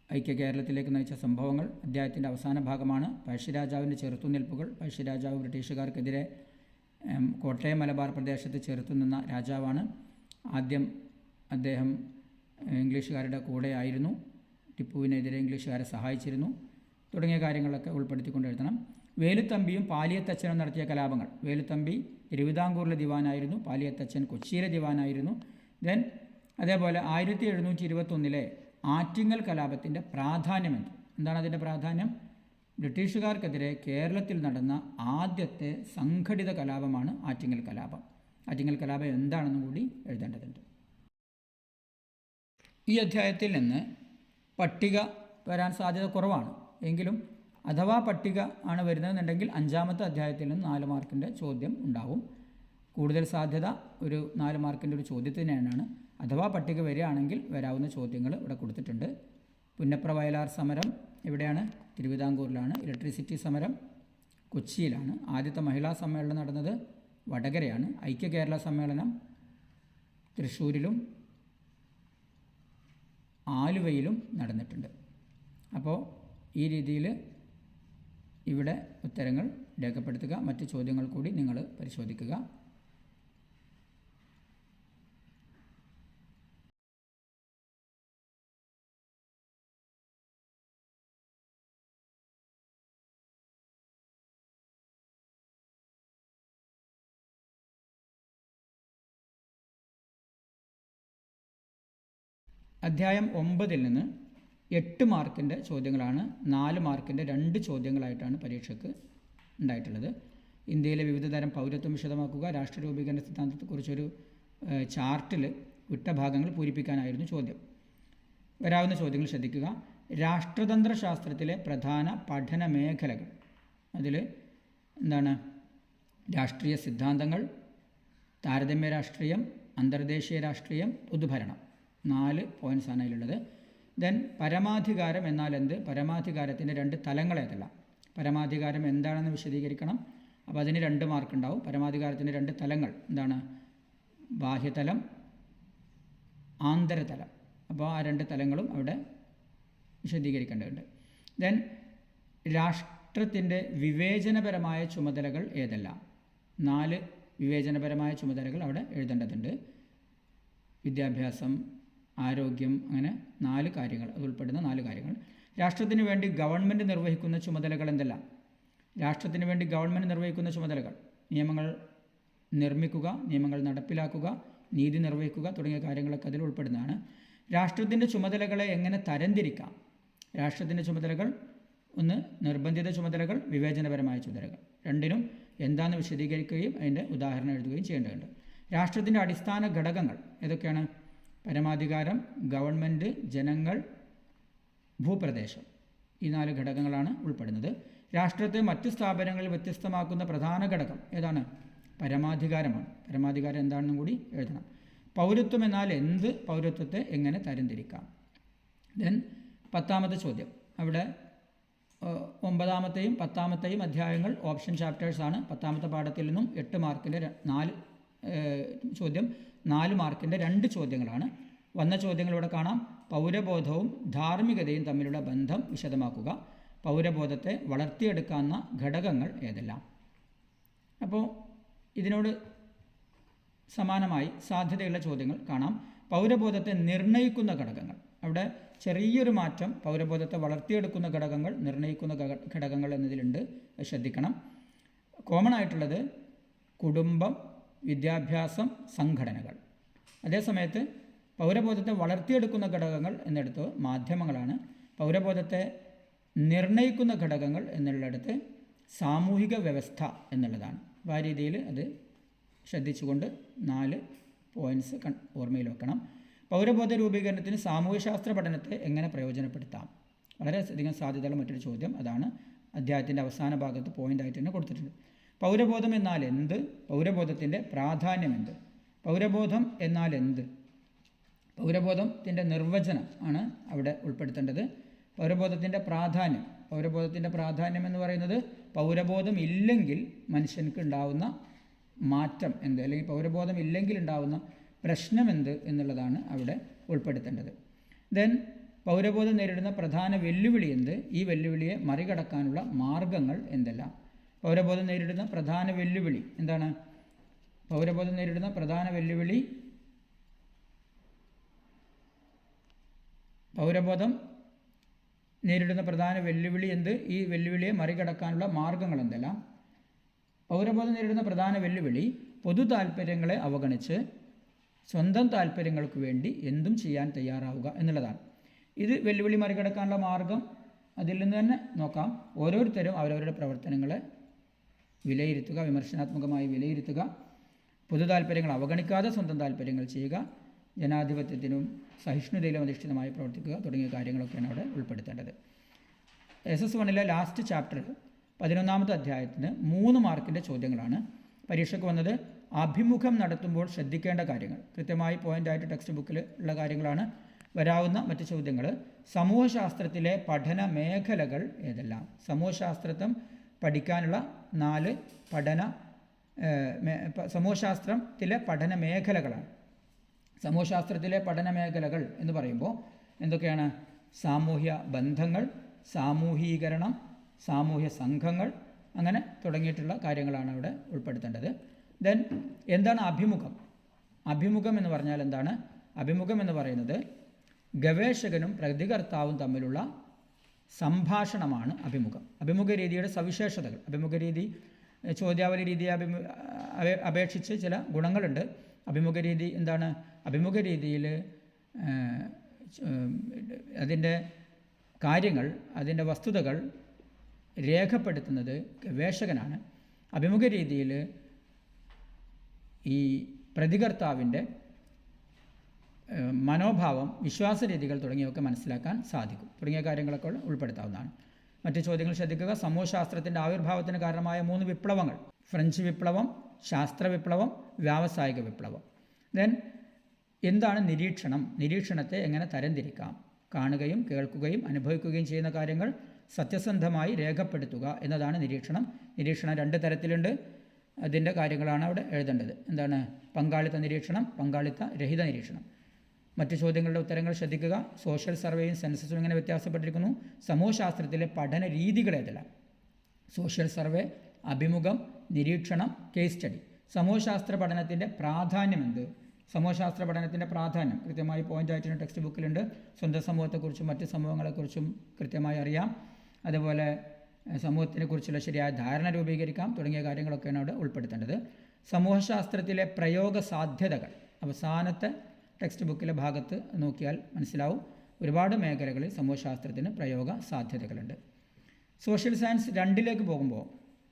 ഐക്യ കേരളത്തിലേക്ക് നയിച്ച സംഭവങ്ങൾ അധ്യായത്തിൻ്റെ അവസാന ഭാഗമാണ്. പഴശ്ശിരാജാവിൻ്റെ ചെറുത്തുനിൽപ്പുകൾ. പഴശ്ശിരാജാവ് ബ്രിട്ടീഷുകാർക്കെതിരെ കോട്ടയം മലബാർ പ്രദേശത്ത് ചെറുത്തുനിന്ന രാജാവാണ്. ആദ്യം അദ്ദേഹം ഇംഗ്ലീഷുകാരുടെ കൂടെയായിരുന്നു, ടിപ്പുവിനെതിരെ ഇംഗ്ലീഷുകാരെ സഹായിച്ചിരുന്നു തുടങ്ങിയ കാര്യങ്ങളൊക്കെ ഉൾപ്പെടുത്തിക്കൊണ്ട് എഴുതണം. വേലുത്തമ്പിയും പാലിയത്തച്ഛനും നടത്തിയ കലാപങ്ങൾ. വേലുത്തമ്പി തിരുവിതാംകൂറിലെ ദിവാനായിരുന്നു, പാലിയത്തച്ഛൻ കൊച്ചിയിലെ ദിവാനായിരുന്നു. ദെൻ അതേപോലെ 1721 ആറ്റിങ്ങൽ കലാപത്തിൻ്റെ പ്രാധാന്യമെന്ത്? എന്താണ് അതിൻ്റെ പ്രാധാന്യം? ബ്രിട്ടീഷുകാർക്കെതിരെ കേരളത്തിൽ നടന്ന ആദ്യത്തെ സംഘടിത കലാപമാണ് ആറ്റിങ്ങൽ കലാപം. ആറ്റിങ്ങൽ കലാപം എന്താണെന്നും കൂടി എഴുതേണ്ടതുണ്ട്. ഈ അധ്യായത്തിൽ നിന്ന് പട്ടിക വരാൻ സാധ്യത കുറവാണ്. എങ്കിലും അഥവാ പട്ടിക ആണ് വരുന്നതെന്നുണ്ടെങ്കിൽ 5-ാമത്തെ അധ്യായത്തിൽ നിന്ന് 4 മാർക്കിൻ്റെ ചോദ്യം ഉണ്ടാവും. കൂടുതൽ സാധ്യത ഒരു 4 മാർക്കിൻ്റെ ഒരു ചോദ്യത്തിനാണ്. അഥവാ പട്ടിക വരികയാണെങ്കിൽ വരാവുന്ന ചോദ്യങ്ങൾ ഇവിടെ കൊടുത്തിട്ടുണ്ട്. പുന്നപ്ര വയലാർ സമരം എവിടെയാണ്? തിരുവിതാംകൂറിലാണ്. ഇലക്ട്രിസിറ്റി സമരം കൊച്ചിയിലാണ്. ആദ്യത്തെ മഹിളാ സമ്മേളനം നടന്നത് വടകരയാണ്. ഐക്യ കേരള സമ്മേളനം തൃശ്ശൂരിലും ആലുവയിലും നടന്നിട്ടുണ്ട്. അപ്പോൾ ഈ രീതിയിൽ ഇവിടെ ഉത്തരങ്ങൾ രേഖപ്പെടുത്തുക. മറ്റ് ചോദ്യങ്ങൾ കൂടി നിങ്ങൾ പരിശോധിക്കുക. അധ്യായം 9 നിന്ന് 8 മാർക്കിൻ്റെ ചോദ്യങ്ങളാണ്. 4 മാർക്കിൻ്റെ 2 ചോദ്യങ്ങളായിട്ടാണ് പരീക്ഷയ്ക്ക് ഉണ്ടായിട്ടുള്ളത്. ഇന്ത്യയിലെ വിവിധ തരം പൗരത്വം വിശദമാക്കുക. രാഷ്ട്രരൂപീകരണ സിദ്ധാന്തത്തെക്കുറിച്ചൊരു ചാർട്ടിൽ വിട്ട ഭാഗങ്ങൾ പൂരിപ്പിക്കാനായിരുന്നു ചോദ്യം. വരാവുന്ന ചോദ്യങ്ങൾ ശ്രദ്ധിക്കുക. രാഷ്ട്രതന്ത്ര ശാസ്ത്രത്തിലെ പ്രധാന പഠന മേഖലകൾ. അതിൽ എന്താണ്? രാഷ്ട്രീയ സിദ്ധാന്തങ്ങൾ, താരതമ്യ രാഷ്ട്രീയം, അന്തർദേശീയ രാഷ്ട്രീയം, പൊതുഭരണം. 4 പോയിൻറ്റ്സാണ് അതിലുള്ളത്. ദെൻ പരമാധികാരം എന്നാൽ എന്ത്? പരമാധികാരത്തിൻ്റെ 2 തലങ്ങൾ ഏതല്ല? പരമാധികാരം എന്താണെന്ന് വിശദീകരിക്കണം. അപ്പോൾ അതിന് 2 മാർക്ക് ഉണ്ടാവും. പരമാധികാരത്തിൻ്റെ 2 തലങ്ങൾ എന്താണ്? ബാഹ്യതലം, ആന്തരതലം. അപ്പോൾ ആ 2 തലങ്ങളും അവിടെ വിശദീകരിക്കേണ്ടതുണ്ട്. ദെൻ രാഷ്ട്രത്തിൻ്റെ വിവേചനപരമായ ചുമതലകൾ ഏതെല്ലാം? 4 വിവേചനപരമായ ചുമതലകൾ അവിടെ എഴുതേണ്ടതുണ്ട്. വിദ്യാഭ്യാസം, ആരോഗ്യം, അങ്ങനെ 4 കാര്യങ്ങൾ, അത് ഉൾപ്പെടുന്ന 4 കാര്യങ്ങൾ. രാഷ്ട്രത്തിന് വേണ്ടി ഗവൺമെൻറ് നിർവഹിക്കുന്ന ചുമതലകൾ എന്തെല്ലാം? രാഷ്ട്രത്തിന് വേണ്ടി ഗവൺമെൻറ് നിർവഹിക്കുന്ന ചുമതലകൾ: നിയമങ്ങൾ നിർമ്മിക്കുക, നിയമങ്ങൾ നടപ്പിലാക്കുക, നീതി നിർവഹിക്കുക തുടങ്ങിയ കാര്യങ്ങളൊക്കെ അതിൽ ഉൾപ്പെടുന്നതാണ്. രാഷ്ട്രത്തിൻ്റെ ചുമതലകളെ എങ്ങനെ തരംതിരിക്കാം? രാഷ്ട്രത്തിൻ്റെ ചുമതലകൾ: ഒന്ന് നിർബന്ധിത ചുമതലകൾ, വിവേചനപരമായ ചുമതലകൾ. രണ്ടിനും എന്താണെന്ന് വിശദീകരിക്കുകയും അതിൻ്റെ ഉദാഹരണം എഴുതുകയും ചെയ്യേണ്ടതുണ്ട്. രാഷ്ട്രത്തിൻ്റെ അടിസ്ഥാന ഘടകങ്ങൾ ഏതൊക്കെയാണ്? പരമാധികാരം, ഗവൺമെൻറ്, ജനങ്ങൾ, ഭൂപ്രദേശം. ഈ 4 ഘടകങ്ങളാണ് ഉൾപ്പെടുന്നത്. രാഷ്ട്രത്തെ മറ്റ് സ്ഥാപനങ്ങളിൽ വ്യത്യസ്തമാക്കുന്ന പ്രധാന ഘടകം ഏതാണ്? പരമാധികാരമാണ്. പരമാധികാരം എന്താണെന്നും കൂടി എഴുതണം. പൗരത്വം എന്നാൽ എന്ത്? പൗരത്വത്തെ എങ്ങനെ തരംതിരിക്കാം? ദെൻ 10ാമത്തെ ചോദ്യം. അവിടെ 9ാമത്തെയും 10ാമത്തെയും അധ്യായങ്ങൾ ഓപ്ഷൻ ചാപ്റ്റേഴ്സാണ്. 10ാമത്തെ പാഠത്തിൽ നിന്നും 8 മാർക്കിൻ്റെ 4 ചോദ്യം, 4 മാർക്കിൻ്റെ 2 ചോദ്യങ്ങളാണ്. വന്ന ചോദ്യങ്ങൾ ഇവിടെ കാണാം. പൗരബോധവും ധാർമ്മികതയും തമ്മിലുള്ള ബന്ധം വിശദമാക്കുക. പൗരബോധത്തെ വളർത്തിയെടുക്കാവുന്ന ഘടകങ്ങൾ ഏതെല്ലാം? അപ്പോൾ ഇതിനോട് സമാനമായി സാധ്യതയുള്ള ചോദ്യങ്ങൾ കാണാം. പൗരബോധത്തെ നിർണ്ണയിക്കുന്ന ഘടകങ്ങൾ. അവിടെ ചെറിയൊരു മാറ്റം. പൗരബോധത്തെ വളർത്തിയെടുക്കുന്ന ഘടകങ്ങൾ, നിർണ്ണയിക്കുന്ന ഘടകങ്ങൾ എന്നതിലുണ്ട്, ശ്രദ്ധിക്കണം. കോമൺ ആയിട്ടുള്ളത് കുടുംബം, വിദ്യാഭ്യാസം, സംഘടനകൾ. അതേസമയത്ത് പൗരബോധത്തെ വളർത്തിയെടുക്കുന്ന ഘടകങ്ങൾ എന്നിടത്ത് മാധ്യമങ്ങളാണ്. പൗരബോധത്തെ നിർണ്ണയിക്കുന്ന ഘടകങ്ങൾ എന്നുള്ളിടത്ത് സാമൂഹിക വ്യവസ്ഥ എന്നുള്ളതാണ്. അപ്പോൾ ആ രീതിയിൽ അത് ശ്രദ്ധിച്ചുകൊണ്ട് 4 പോയിൻറ്റ്സ് ഓർമ്മയിൽ വെക്കണം. പൗരബോധ രൂപീകരണത്തിന് സാമൂഹ്യശാസ്ത്ര പഠനത്തെ എങ്ങനെ പ്രയോജനപ്പെടുത്താം? വളരെയധികം സാധ്യതയുള്ള മറ്റൊരു ചോദ്യം. അതാണ് അധ്യായത്തിൻ്റെ അവസാന ഭാഗത്ത് പോയിൻ്റായിട്ട് തന്നെ കൊടുത്തിട്ടുണ്ട്. പൗരബോധം എന്നാൽ എന്ത്? പൗരബോധത്തിൻ്റെ പ്രാധാന്യം എന്ത്? പൗരബോധം എന്നാൽ എന്ത്? പൗരബോധത്തിൻ്റെ നിർവചനം ആണ് അവിടെ ഉൾപ്പെടുത്തേണ്ടത്. പൗരബോധത്തിൻ്റെ പ്രാധാന്യം. പൗരബോധത്തിൻ്റെ പ്രാധാന്യം എന്ന് പറയുന്നത് പൗരബോധം ഇല്ലെങ്കിൽ മനുഷ്യർക്ക് ഉണ്ടാവുന്ന മാറ്റം എന്ത്, അല്ലെങ്കിൽ പൗരബോധം ഇല്ലെങ്കിൽ ഉണ്ടാവുന്ന പ്രശ്നം എന്ത് എന്നുള്ളതാണ് അവിടെ ഉൾപ്പെടുത്തേണ്ടത്. ദെൻ പൗരബോധം നേരിടുന്ന പ്രധാന വെല്ലുവിളി എന്ത്? ഈ വെല്ലുവിളിയെ മറികടക്കാനുള്ള മാർഗങ്ങൾ എന്തെല്ലാം? പൗരബോധം നേരിടുന്ന പ്രധാന വെല്ലുവിളി എന്താണ്? പൗരബോധം നേരിടുന്ന പ്രധാന വെല്ലുവിളി, പൗരബോധം നേരിടുന്ന പ്രധാന വെല്ലുവിളി എന്ത്? ഈ വെല്ലുവിളിയെ മറികടക്കാനുള്ള മാർഗങ്ങൾ എന്തെല്ലാം? പൗരബോധം നേരിടുന്ന പ്രധാന വെല്ലുവിളി പൊതു താല്പര്യങ്ങളെ അവഗണിച്ച് സ്വന്തം താല്പര്യങ്ങൾക്ക് വേണ്ടി എന്തും ചെയ്യാൻ തയ്യാറാവുക എന്നുള്ളതാണ്. ഇത് വെല്ലുവിളി മറികടക്കാനുള്ള മാർഗം അതിൽ നിന്ന് തന്നെ നോക്കാം. ഓരോരുത്തരും അവരവരുടെ പ്രവർത്തനങ്ങളെ വിലയിരുത്തുക, വിമർശനാത്മകമായി വിലയിരുത്തുക, പൊതു താല്പര്യങ്ങൾ അവഗണിക്കാതെ സ്വന്തം താല്പര്യങ്ങൾ ചെയ്യുക, ജനാധിപത്യത്തിനും സഹിഷ്ണുതയിലും അധിഷ്ഠിതമായി പ്രവർത്തിക്കുക തുടങ്ങിയ കാര്യങ്ങളൊക്കെയാണ് അവിടെ ഉൾപ്പെടുത്തേണ്ടത്. SS1 ലാസ്റ്റ് ചാപ്റ്റർ 11ാമത്തെ അധ്യായത്തിന് 3 മാർക്കിൻ്റെ ചോദ്യങ്ങളാണ് പരീക്ഷയ്ക്ക് വന്നത്. അഭിമുഖം നടത്തുമ്പോൾ ശ്രദ്ധിക്കേണ്ട കാര്യങ്ങൾ കൃത്യമായി പോയിൻ്റായിട്ട് ടെക്സ്റ്റ് ബുക്കിൽ ഉള്ള കാര്യങ്ങളാണ്. വരാവുന്ന മറ്റ് ചോദ്യങ്ങൾ: സമൂഹശാസ്ത്രത്തിലെ പഠന മേഖലകൾ ഏതെല്ലാം? സമൂഹശാസ്ത്രം പഠിക്കാനുള്ള 4 സമൂഹശാസ്ത്രത്തിലെ പഠന മേഖലകളാണ്. സമൂഹശാസ്ത്രത്തിലെ പഠന മേഖലകൾ എന്ന് പറയുമ്പോൾ എന്തൊക്കെയാണ്? സാമൂഹ്യ ബന്ധങ്ങൾ, സാമൂഹീകരണം, സാമൂഹ്യ സംഘങ്ങൾ, അങ്ങനെ തുടങ്ങിയിട്ടുള്ള കാര്യങ്ങളാണ് അവിടെ ഉൾപ്പെടുത്തേണ്ടത്. ദെൻ എന്താണ് അഭിമുഖം? അഭിമുഖം എന്ന് പറഞ്ഞാൽ എന്താണ്? അഭിമുഖം എന്ന് പറയുന്നത് ഗവേഷകനും പ്രതികർത്താവും തമ്മിലുള്ള സംഭാഷണമാണ് അഭിമുഖം. അഭിമുഖ രീതിയുടെ സവിശേഷതകൾ. അഭിമുഖ രീതി ചോദ്യാവലി രീതിയെ അപേക്ഷിച്ച് ചില ഗുണങ്ങളുണ്ട്. അഭിമുഖ രീതി എന്താണ്? അഭിമുഖ രീതിയിൽ അതിൻ്റെ കാര്യങ്ങൾ, അതിൻ്റെ വസ്തുതകൾ രേഖപ്പെടുത്തുന്നത് ഗവേഷകനാണ്. അഭിമുഖ രീതിയിൽ ഈ പ്രതികർത്താവിൻ്റെ മനോഭാവം, വിശ്വാസരീതികൾ തുടങ്ങിയവയൊക്കെ മനസ്സിലാക്കാൻ സാധിക്കും. തുടങ്ങിയ കാര്യങ്ങളൊക്കെ ഉൾപ്പെടുത്താവുന്നതാണ്. മറ്റ് ചോദ്യങ്ങൾ ശ്രദ്ധിക്കുക. സമൂഹശാസ്ത്രത്തിൻ്റെ ആവിർഭാവത്തിന് കാരണമായ 3 വിപ്ലവങ്ങൾ: ഫ്രഞ്ച് വിപ്ലവം, ശാസ്ത്ര വിപ്ലവം, വ്യാവസായിക വിപ്ലവം. ദെൻ എന്താണ് നിരീക്ഷണം? നിരീക്ഷണത്തെ എങ്ങനെ തരംതിരിക്കാം? കാണുകയും കേൾക്കുകയും അനുഭവിക്കുകയും ചെയ്യുന്ന കാര്യങ്ങൾ സത്യസന്ധമായി രേഖപ്പെടുത്തുക എന്നതാണ് നിരീക്ഷണം. നിരീക്ഷണം 2 തരത്തിലുണ്ട്. അതിൻ്റെ കാര്യങ്ങളാണ് അവിടെ എഴുതേണ്ടത്. എന്താണ്? പങ്കാളിത്ത നിരീക്ഷണം, പങ്കാളിത്ത രഹിത നിരീക്ഷണം. മറ്റ് ചോദ്യങ്ങളുടെ ഉത്തരങ്ങൾ ശ്രദ്ധിക്കുക. സോഷ്യൽ സർവേയും സെൻസസും എങ്ങനെ വ്യത്യാസപ്പെട്ടിരിക്കുന്നു? സമൂഹശാസ്ത്രത്തിലെ പഠന രീതികൾ ഏതെല്ലാം? സോഷ്യൽ സർവേ, അഭിമുഖം, നിരീക്ഷണം, കേസ് സ്റ്റഡി. സമൂഹശാസ്ത്ര പഠനത്തിൻ്റെ പ്രാധാന്യം എന്ത്? സമൂഹശാസ്ത്ര പഠനത്തിൻ്റെ പ്രാധാന്യം കൃത്യമായി പോയിൻ്റ് ആയിട്ട് ടെക്സ്റ്റ് ബുക്കിലുണ്ട്. സ്വന്തം സമൂഹത്തെക്കുറിച്ചും മറ്റ് സംഭവങ്ങളെക്കുറിച്ചും കൃത്യമായി അറിയാം. അതുപോലെ സമൂഹത്തിനെക്കുറിച്ചുള്ള ശരിയായ ധാരണ രൂപീകരിക്കാം തുടങ്ങിയ കാര്യങ്ങളൊക്കെയാണ് അവിടെ ഉൾപ്പെടുത്തേണ്ടത്. സമൂഹശാസ്ത്രത്തിലെ പ്രയോഗ സാധ്യതകൾ അവസാനത്തെ ടെക്സ്റ്റ് ബുക്കിലെ ഭാഗത്ത് നോക്കിയാൽ മനസ്സിലാവും. ഒരുപാട് മേഖലകളിൽ സമൂഹശാസ്ത്രത്തിന് പ്രയോഗ സാധ്യതകളുണ്ട്. സോഷ്യൽ സയൻസ് 2 പോകുമ്പോൾ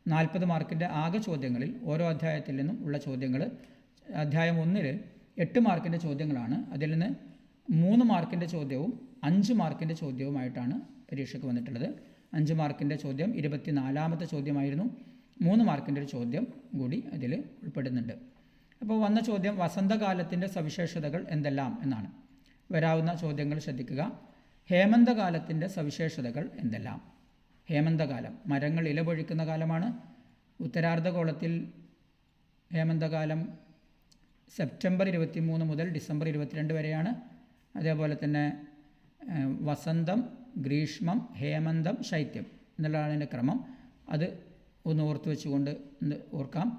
40 മാർക്കിൻ്റെ ആകെ ചോദ്യങ്ങളിൽ ഓരോ അധ്യായത്തിൽ നിന്നും ഉള്ള ചോദ്യങ്ങൾ അധ്യായം 1 8 മാർക്കിൻ്റെ ചോദ്യങ്ങളാണ്. അതിൽ നിന്ന് 3 മാർക്കിൻ്റെ ചോദ്യവും 5 മാർക്കിൻ്റെ ചോദ്യവുമായിട്ടാണ് പരീക്ഷയ്ക്ക് വന്നിട്ടുള്ളത്. 5 മാർക്കിൻ്റെ ചോദ്യം 24ാമത്തെ ചോദ്യമായിരുന്നു. 3 മാർക്കിൻ്റെ ഒരു ചോദ്യം കൂടി അതിൽ ഉൾപ്പെടുന്നുണ്ട്. അപ്പോൾ വന്ന ചോദ്യം വസന്തകാലത്തിൻ്റെ സവിശേഷതകൾ എന്തെല്ലാം എന്നാണ്. വരാവുന്ന ചോദ്യങ്ങൾ ശ്രദ്ധിക്കുക. ഹേമന്തകാലത്തിൻ്റെ സവിശേഷതകൾ എന്തെല്ലാം? ഹേമന്തകാലം മരങ്ങൾ ഇലപൊഴിക്കുന്ന കാലമാണ്. ഉത്തരാർദ്ധഗോളത്തിൽ ഹേമന്തകാലം സെപ്റ്റംബർ 23 മുതൽ ഡിസംബർ 22 വരെയാണ്. അതേപോലെ തന്നെ വസന്തം, ഗ്രീഷ്മം, ഹേമന്തം, ശൈത്യം എന്നുള്ളതാണ് അതിൻ്റെ ക്രമം. അത് ഒന്ന് ഓർത്ത് വെച്ചുകൊണ്ട് ഓർക്കാം.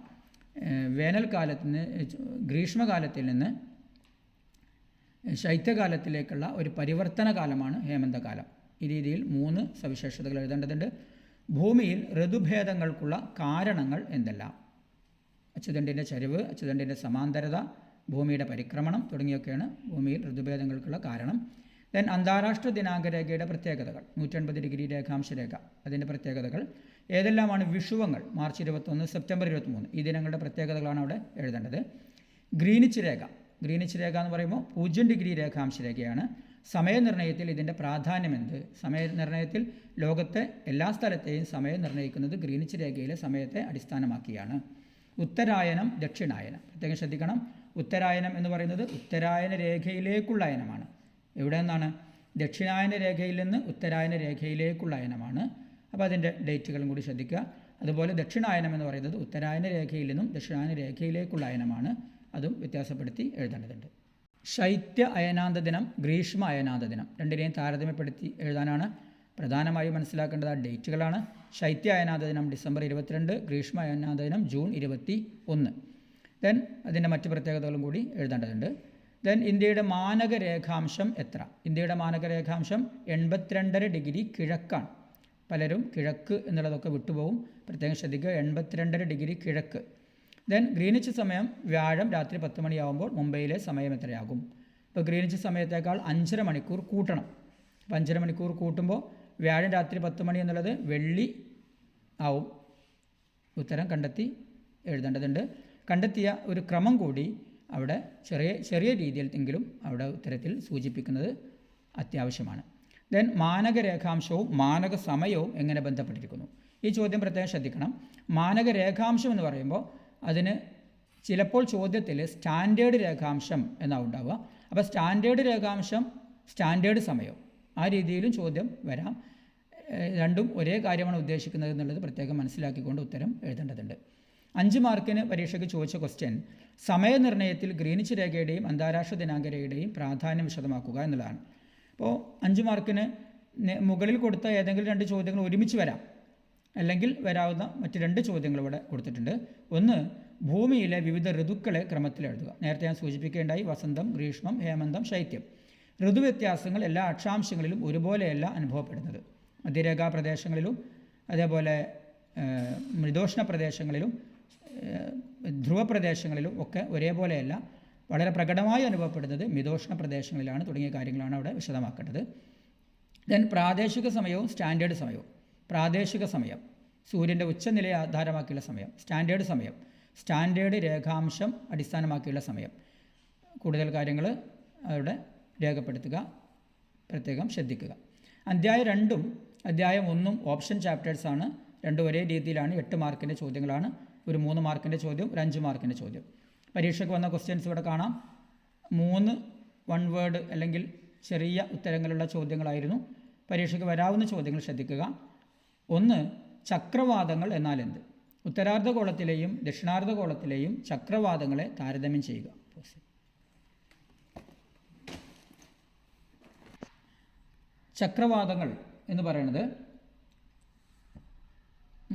വേനൽക്കാലത്തിന് ഗ്രീഷ്മകാലത്തിൽ നിന്ന് ശൈത്യകാലത്തിലേക്കുള്ള ഒരു പരിവർത്തന കാലമാണ് ഹേമന്തകാലം. ഈ രീതിയിൽ 3 സവിശേഷതകൾ എഴുതേണ്ടതുണ്ട്. ഭൂമിയിൽ ഋതുഭേദങ്ങൾക്കുള്ള കാരണങ്ങൾ എന്തെല്ലാം? അച്ചുതണ്ടിൻ്റെ ചരിവ്, അച്ചുതണ്ടിൻ്റെ സമാന്തരത, ഭൂമിയുടെ പരിക്രമണം തുടങ്ങിയൊക്കെയാണ് ഭൂമിയിൽ ഋതുഭേദങ്ങൾക്കുള്ള കാരണം. ദെൻ അന്താരാഷ്ട്ര ദിനാങ്കരേഖയുടെ പ്രത്യേകതകൾ, 180 ഡിഗ്രി രേഖാംശ രേഖ, അതിൻ്റെ പ്രത്യേകതകൾ ഏതെല്ലാമാണ്? വിഷുവങ്ങൾ മാർച്ച് 21, സെപ്റ്റംബർ 23 ഈ ദിനങ്ങളുടെ പ്രത്യേകതകളാണ് അവിടെ എഴുതേണ്ടത്. ഗ്രീനിച്ച് രേഖ, ഗ്രീനിച്ച് രേഖ എന്ന് പറയുമ്പോൾ 0 ഡിഗ്രി രേഖാംശ രേഖയാണ്. സമയനിർണ്ണയത്തിൽ ഇതിൻ്റെ പ്രാധാന്യം എന്ത്? സമയനിർണ്ണയത്തിൽ ലോകത്തെ എല്ലാ സ്ഥലത്തെയും സമയം നിർണ്ണയിക്കുന്നത് ഗ്രീനിച്ച് രേഖയിലെ സമയത്തെ അടിസ്ഥാനമാക്കിയാണ്. ഉത്തരായനം, ദക്ഷിണായനം പ്രത്യേകം ശ്രദ്ധിക്കണം. ഉത്തരായനം എന്ന് പറയുന്നത് ഉത്തരായന രേഖയിലേക്കുള്ള അയനമാണ്. എവിടെ നിന്നാണ്? ദക്ഷിണായന രേഖയിൽ നിന്ന് ഉത്തരായന രേഖയിലേക്കുള്ള അയനമാണ്. അപ്പോൾ അതിൻ്റെ ഡേറ്റുകളും കൂടി ശ്രദ്ധിക്കുക. അതുപോലെ ദക്ഷിണായനം എന്ന് പറയുന്നത് ഉത്തരായന രേഖയിൽ നിന്നും ദക്ഷിണായന രേഖയിലേക്കുള്ള അയനമാണ്. അതും വ്യത്യാസപ്പെടുത്തി എഴുതേണ്ടതുണ്ട്. ശൈത്യ അയനാന്ത ദിനം, ഗ്രീഷ്മ അയനാന്ത ദിനം രണ്ടിനെയും താരതമ്യപ്പെടുത്തി എഴുതാനാണ്. പ്രധാനമായും മനസ്സിലാക്കേണ്ടത് ആ ഡേറ്റുകളാണ്. ശൈത്യ അയനാന്ത ദിനം ഡിസംബർ 22, ഗ്രീഷ്മ അയനാന്ത ദിനം ജൂൺ 21. ദെൻ അതിൻ്റെ മറ്റ് പ്രത്യേകതകളും കൂടി എഴുതേണ്ടതുണ്ട്. ദെൻ ഇന്ത്യയുടെ മാനക രേഖാംശം എത്ര? ഇന്ത്യയുടെ മാനക രേഖാംശം 82.5 ഡിഗ്രി കിഴക്കാണ്. പലരും കിഴക്ക് എന്നുള്ളതൊക്കെ വിട്ടുപോകും, പ്രത്യേകം ശ്രദ്ധിക്കുക. 82.5 ഡിഗ്രി കിഴക്ക്. ദെൻ ഗ്രീനിച്ച് സമയം വ്യാഴം രാത്രി 10 മണിയാകുമ്പോൾ മുംബൈയിലെ സമയം എത്രയാകും? ഇപ്പോൾ ഗ്രീനിച്ച് സമയത്തേക്കാൾ 5.5 മണിക്കൂർ കൂട്ടണം. അപ്പോൾ 5.5 മണിക്കൂർ കൂട്ടുമ്പോൾ വ്യാഴം രാത്രി 10 മണി എന്നുള്ളത് വെള്ളി ആവും. ഉത്തരം കണ്ടെത്തി എഴുതേണ്ടതുണ്ട്. കണ്ടെത്തിയ ഒരു ക്രമം കൂടി അവിടെ ചെറിയ രീതിയിലെങ്കിലും അവിടെ ഉത്തരത്തിൽ സൂചിപ്പിക്കുന്നത് അത്യാവശ്യമാണ്. ദെൻ മാനക രേഖാംശവും മാനക സമയവും എങ്ങനെ ബന്ധപ്പെട്ടിരിക്കുന്നു? ഈ ചോദ്യം പ്രത്യേകം ശ്രദ്ധിക്കണം. മാനക രേഖാംശം എന്ന് പറയുമ്പോൾ അതിന് ചിലപ്പോൾ ചോദ്യത്തിൽ സ്റ്റാൻഡേർഡ് രേഖാംശം എന്നാണ് ഉണ്ടാവുക. അപ്പോൾ സ്റ്റാൻഡേർഡ് രേഖാംശം, സ്റ്റാൻഡേർഡ് സമയം ആ രീതിയിലും ചോദ്യം വരാം. രണ്ടും ഒരേ കാര്യമാണ് ഉദ്ദേശിക്കുന്നത് എന്നുള്ളത് പ്രത്യേകം മനസ്സിലാക്കിക്കൊണ്ട് ഉത്തരം എഴുതേണ്ടതുണ്ട്. 5 മാർക്കിന് പരീക്ഷയ്ക്ക് ചോദിച്ച ക്വസ്റ്റ്യൻ സമയനിർണ്ണയത്തിൽ ഗ്രീനിച്ച് രേഖയുടെയും അന്താരാഷ്ട്ര ദിനാങ്കരയുടെയും പ്രാധാന്യം വിശദമാക്കുക എന്നുള്ളതാണ്. അപ്പോൾ 5 മാർക്കിന് മുകളിൽ കൊടുത്ത ഏതെങ്കിലും 2 ചോദ്യങ്ങൾ ഒരുമിച്ച് വരാം, അല്ലെങ്കിൽ വരാവുന്ന മറ്റ് 2 ചോദ്യങ്ങൾ ഇവിടെ കൊടുത്തിട്ടുണ്ട്. ഒന്ന്, ഭൂമിയിലെ വിവിധ ഋതുക്കളെ ക്രമത്തിൽ എഴുതുക. നേരത്തെ ഞാൻ സൂചിപ്പിക്കേണ്ടായി, വസന്തം, ഗ്രീഷ്മം, ഹേമന്തം, ശൈത്യം. ഋതുവ്യത്യാസങ്ങൾ എല്ലാ അക്ഷാംശങ്ങളിലും ഒരുപോലെയല്ല അനുഭവപ്പെടുന്നത്. മധ്യരേഖാ പ്രദേശങ്ങളിലും അതേപോലെ മൃദോഷ്ണ പ്രദേശങ്ങളിലും ധ്രുവ പ്രദേശങ്ങളിലും ഒക്കെ ഒരേപോലെയല്ല. വളരെ പ്രകടമായി അനുഭവപ്പെടുന്നത് മിതോഷ്ണ പ്രദേശങ്ങളിലാണ് തുടങ്ങിയ കാര്യങ്ങളാണ് അവിടെ വിശദമാക്കേണ്ടത്. ദെൻ പ്രാദേശിക സമയവും സ്റ്റാൻഡേർഡ് സമയവും. പ്രാദേശിക സമയം സൂര്യൻ്റെ ഉച്ചനിലയെ ആധാരമാക്കിയുള്ള സമയം. സ്റ്റാൻഡേർഡ് സമയം സ്റ്റാൻഡേർഡ് രേഖാംശം അടിസ്ഥാനമാക്കിയുള്ള സമയം. കൂടുതൽ കാര്യങ്ങൾ അവിടെ രേഖപ്പെടുത്തുക, പ്രത്യേകം ശ്രദ്ധിക്കുക. അധ്യായം 2ഉം അധ്യായം 1ഉം ഓപ്ഷൻ ചാപ്റ്റേഴ്സാണ്. രണ്ടും ഒരേ രീതിയിലാണ്. 8 മാർക്കിൻ്റെ ചോദ്യങ്ങളാണ്. ഒരു 3 മാർക്കിൻ്റെ ചോദ്യം, ഒരു 5 മാർക്കിൻ്റെ ചോദ്യം. പരീക്ഷയ്ക്ക് വന്ന ക്വസ്റ്റ്യൻസ് ഇവിടെ കാണാം. 3 1 വേർഡ് അല്ലെങ്കിൽ ചെറിയ ഉത്തരങ്ങളുള്ള ചോദ്യങ്ങളായിരുന്നു. പരീക്ഷയ്ക്ക് വരാവുന്ന ചോദ്യങ്ങൾ ശ്രദ്ധിക്കുക. 1, ചക്രവാതങ്ങൾ എന്നാൽ എന്ത്? ഉത്തരാർദ്ധഗോളത്തിലെയും ദക്ഷിണാർദ്ധഗോളത്തിലെയും ചക്രവാതങ്ങളെ താരതമ്യം ചെയ്യുക. ചക്രവാതങ്ങൾ എന്ന് പറയുന്നത്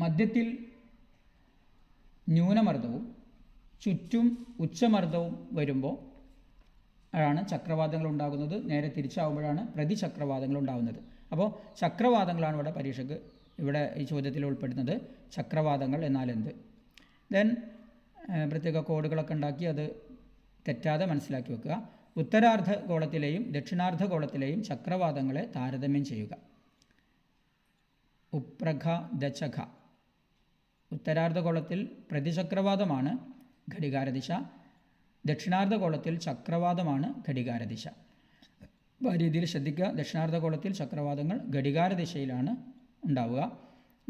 മധ്യത്തിൽ ന്യൂനമർദ്ദവും ചുറ്റും ഉച്ചമർദ്ദവും വരുമ്പോൾ ആണ് ചക്രവാതങ്ങൾ ഉണ്ടാകുന്നത്. നേരെ തിരിച്ചാവുമ്പോഴാണ് പ്രതിചക്രവാതങ്ങൾ ഉണ്ടാകുന്നത്. അപ്പോൾ ചക്രവാതങ്ങളാണ് ഇവിടെ പരീക്ഷയ്ക്ക് ഇവിടെ ഈ ചോദ്യത്തിൽ ഉൾപ്പെടുന്നത്. ചക്രവാതങ്ങൾ എന്നാൽ എന്ത്? ദെൻ പ്രത്യേക കോഡുകളൊക്കെ ഉണ്ടാക്കി അത് തെറ്റാതെ മനസ്സിലാക്കി വെക്കുക. ഉത്തരാർദ്ധഗോളത്തിലെയും ദക്ഷിണാർദ്ധഗോളത്തിലെയും ചക്രവാതങ്ങളെ താരതമ്യം ചെയ്യുക. ഉപ്രഖ ദശഖ. ഉത്തരാർദ്ധഗോളത്തിൽ പ്രതിചക്രവാതമാണ് ഘടികാരദിശ, ദക്ഷിണാർദ്ധഗോളത്തിൽ ചക്രവാതമാണ് ഘടികാരദിശ. അപ്പോൾ ആ രീതിയിൽ ശ്രദ്ധിക്കുക. ദക്ഷിണാർദ്ധഗോളത്തിൽ ചക്രവാതങ്ങൾ ഘടികാരദിശയിലാണ് ഉണ്ടാവുക.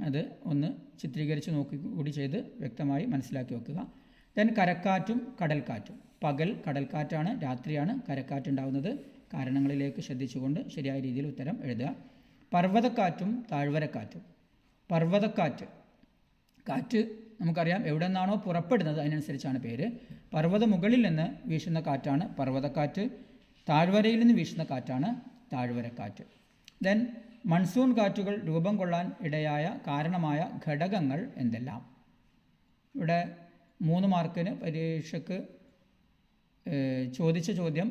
അത് ഒന്ന് ചിത്രീകരിച്ച് നോക്കി കൂടി ചെയ്ത് വ്യക്തമായി മനസ്സിലാക്കി വെക്കുക. ദെൻ കരക്കാറ്റും കടൽക്കാറ്റും. പകൽ കടൽക്കാറ്റാണ്, രാത്രിയാണ് കരക്കാറ്റുണ്ടാകുന്നത്. കാരണങ്ങളിലേക്ക് ശ്രദ്ധിച്ചുകൊണ്ട് ശരിയായ രീതിയിൽ ഉത്തരം എഴുതുക. പർവ്വതക്കാറ്റും താഴ്വരക്കാറ്റും. പർവ്വതക്കാറ്റ്, കാറ്റ് നമുക്കറിയാം എവിടെ നിന്നാണോ പുറപ്പെടുന്നത് അതിനനുസരിച്ചാണ് പേര്. പർവ്വത മുകളിൽ നിന്ന് വീശുന്ന കാറ്റാണ് പർവ്വതക്കാറ്റ്, താഴ്വരയിൽ നിന്ന് വീശുന്ന കാറ്റാണ് താഴ്വരക്കാറ്റ്. ദെൻ മൺസൂൺ കാറ്റുകൾ രൂപം കൊള്ളാൻ ഇടയായ കാരണമായ ഘടകങ്ങൾ എന്തെല്ലാം? ഇവിടെ 3 മാർക്കിന് പരീക്ഷയ്ക്ക് ചോദിച്ച ചോദ്യം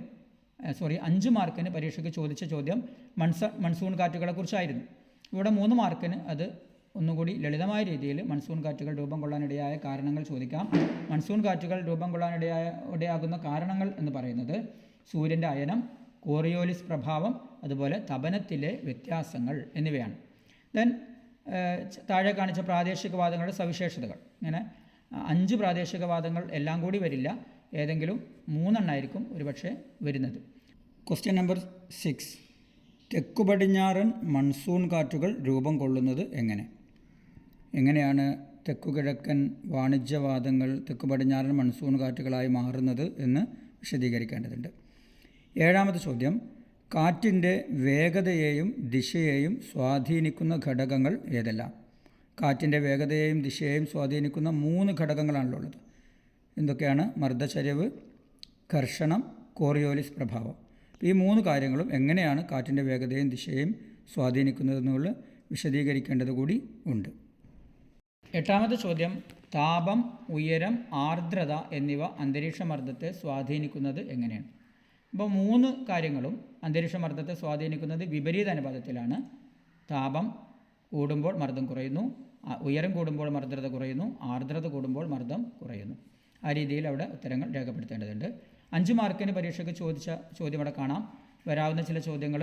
5 മാർക്കിന് പരീക്ഷയ്ക്ക് ചോദിച്ച ചോദ്യം മൺസൂൺ കാറ്റുകളെക്കുറിച്ചായിരുന്നു. ഇവിടെ 3 മാർക്കിന് അത് ഒന്നുകൂടി ലളിതമായ രീതിയിൽ മൺസൂൺ കാറ്റുകൾ രൂപം കൊള്ളാനിടയായ കാരണങ്ങൾ ചോദിക്കാം. മൺസൂൺ കാറ്റുകൾ രൂപം കൊള്ളാനിടയാകുന്ന കാരണങ്ങൾ എന്ന് പറയുന്നത് സൂര്യൻ്റെ അയനം, കോറിയോലിസ് പ്രഭാവം, അതുപോലെ തപനത്തിലെ വ്യത്യാസങ്ങൾ എന്നിവയാണ്. ദെൻ താഴെ കാണിച്ച പ്രാദേശികവാദങ്ങളുടെ സവിശേഷതകൾ. ഇങ്ങനെ 5 പ്രാദേശികവാദങ്ങൾ എല്ലാം കൂടി വരില്ല, ഏതെങ്കിലും 3 എണ്ണമായിരിക്കും ഒരുപക്ഷെ വരുന്നത്. Question number 6. തെക്കു പടിഞ്ഞാറൻ മൺസൂൺ കാറ്റുകൾ രൂപം കൊള്ളുന്നത് എങ്ങനെയാണ് തെക്കുകിഴക്കൻ വാണിജ്യവാദങ്ങൾ തെക്കു പടിഞ്ഞാറൻ മൺസൂൺ കാറ്റുകളായി മാറുന്നത് എന്ന് വിശദീകരിക്കേണ്ടതുണ്ട്. 7ാമത്തെ ചോദ്യം. കാറ്റിൻ്റെ വേഗതയെയും ദിശയെയും സ്വാധീനിക്കുന്ന ഘടകങ്ങൾ ഏതെല്ലാം? കാറ്റിൻ്റെ വേഗതയെയും ദിശയെയും സ്വാധീനിക്കുന്ന 3 ഘടകങ്ങളാണുള്ളത്. എന്തൊക്കെയാണ്? മർദ്ദചരിവ്, ഘർഷണം, കോറിയോലിസ് പ്രഭാവം. ഈ 3 കാര്യങ്ങളും എങ്ങനെയാണ് കാറ്റിൻ്റെ വേഗതയും ദിശയെയും സ്വാധീനിക്കുന്നതെന്നുള്ള വിശദീകരിക്കേണ്ടത് കൂടി ഉണ്ട്. 8ാമത്തെ ചോദ്യം. താപം, ഉയരം, ആർദ്രത എന്നിവ അന്തരീക്ഷ മർദ്ദത്തെ സ്വാധീനിക്കുന്നത് എങ്ങനെയാണ്? അപ്പോൾ 3 കാര്യങ്ങളും അന്തരീക്ഷ മർദ്ദത്തെ സ്വാധീനിക്കുന്നത് വിപരീത അനുപാതത്തിലാണ്. താപം കൂടുമ്പോൾ മർദ്ദം കുറയുന്നു, ഉയരം കൂടുമ്പോൾ മർദ്ദത കുറയുന്നു, ആർദ്രത കൂടുമ്പോൾ മർദ്ദം കുറയുന്നു. ആ രീതിയിൽ അവിടെ ഉത്തരങ്ങൾ രേഖപ്പെടുത്തേണ്ടതുണ്ട്. 5 മാർക്കിന് പരീക്ഷയ്ക്ക് ചോദിച്ച ചോദ്യം അവിടെ കാണാം. വരാവുന്ന ചില ചോദ്യങ്ങൾ.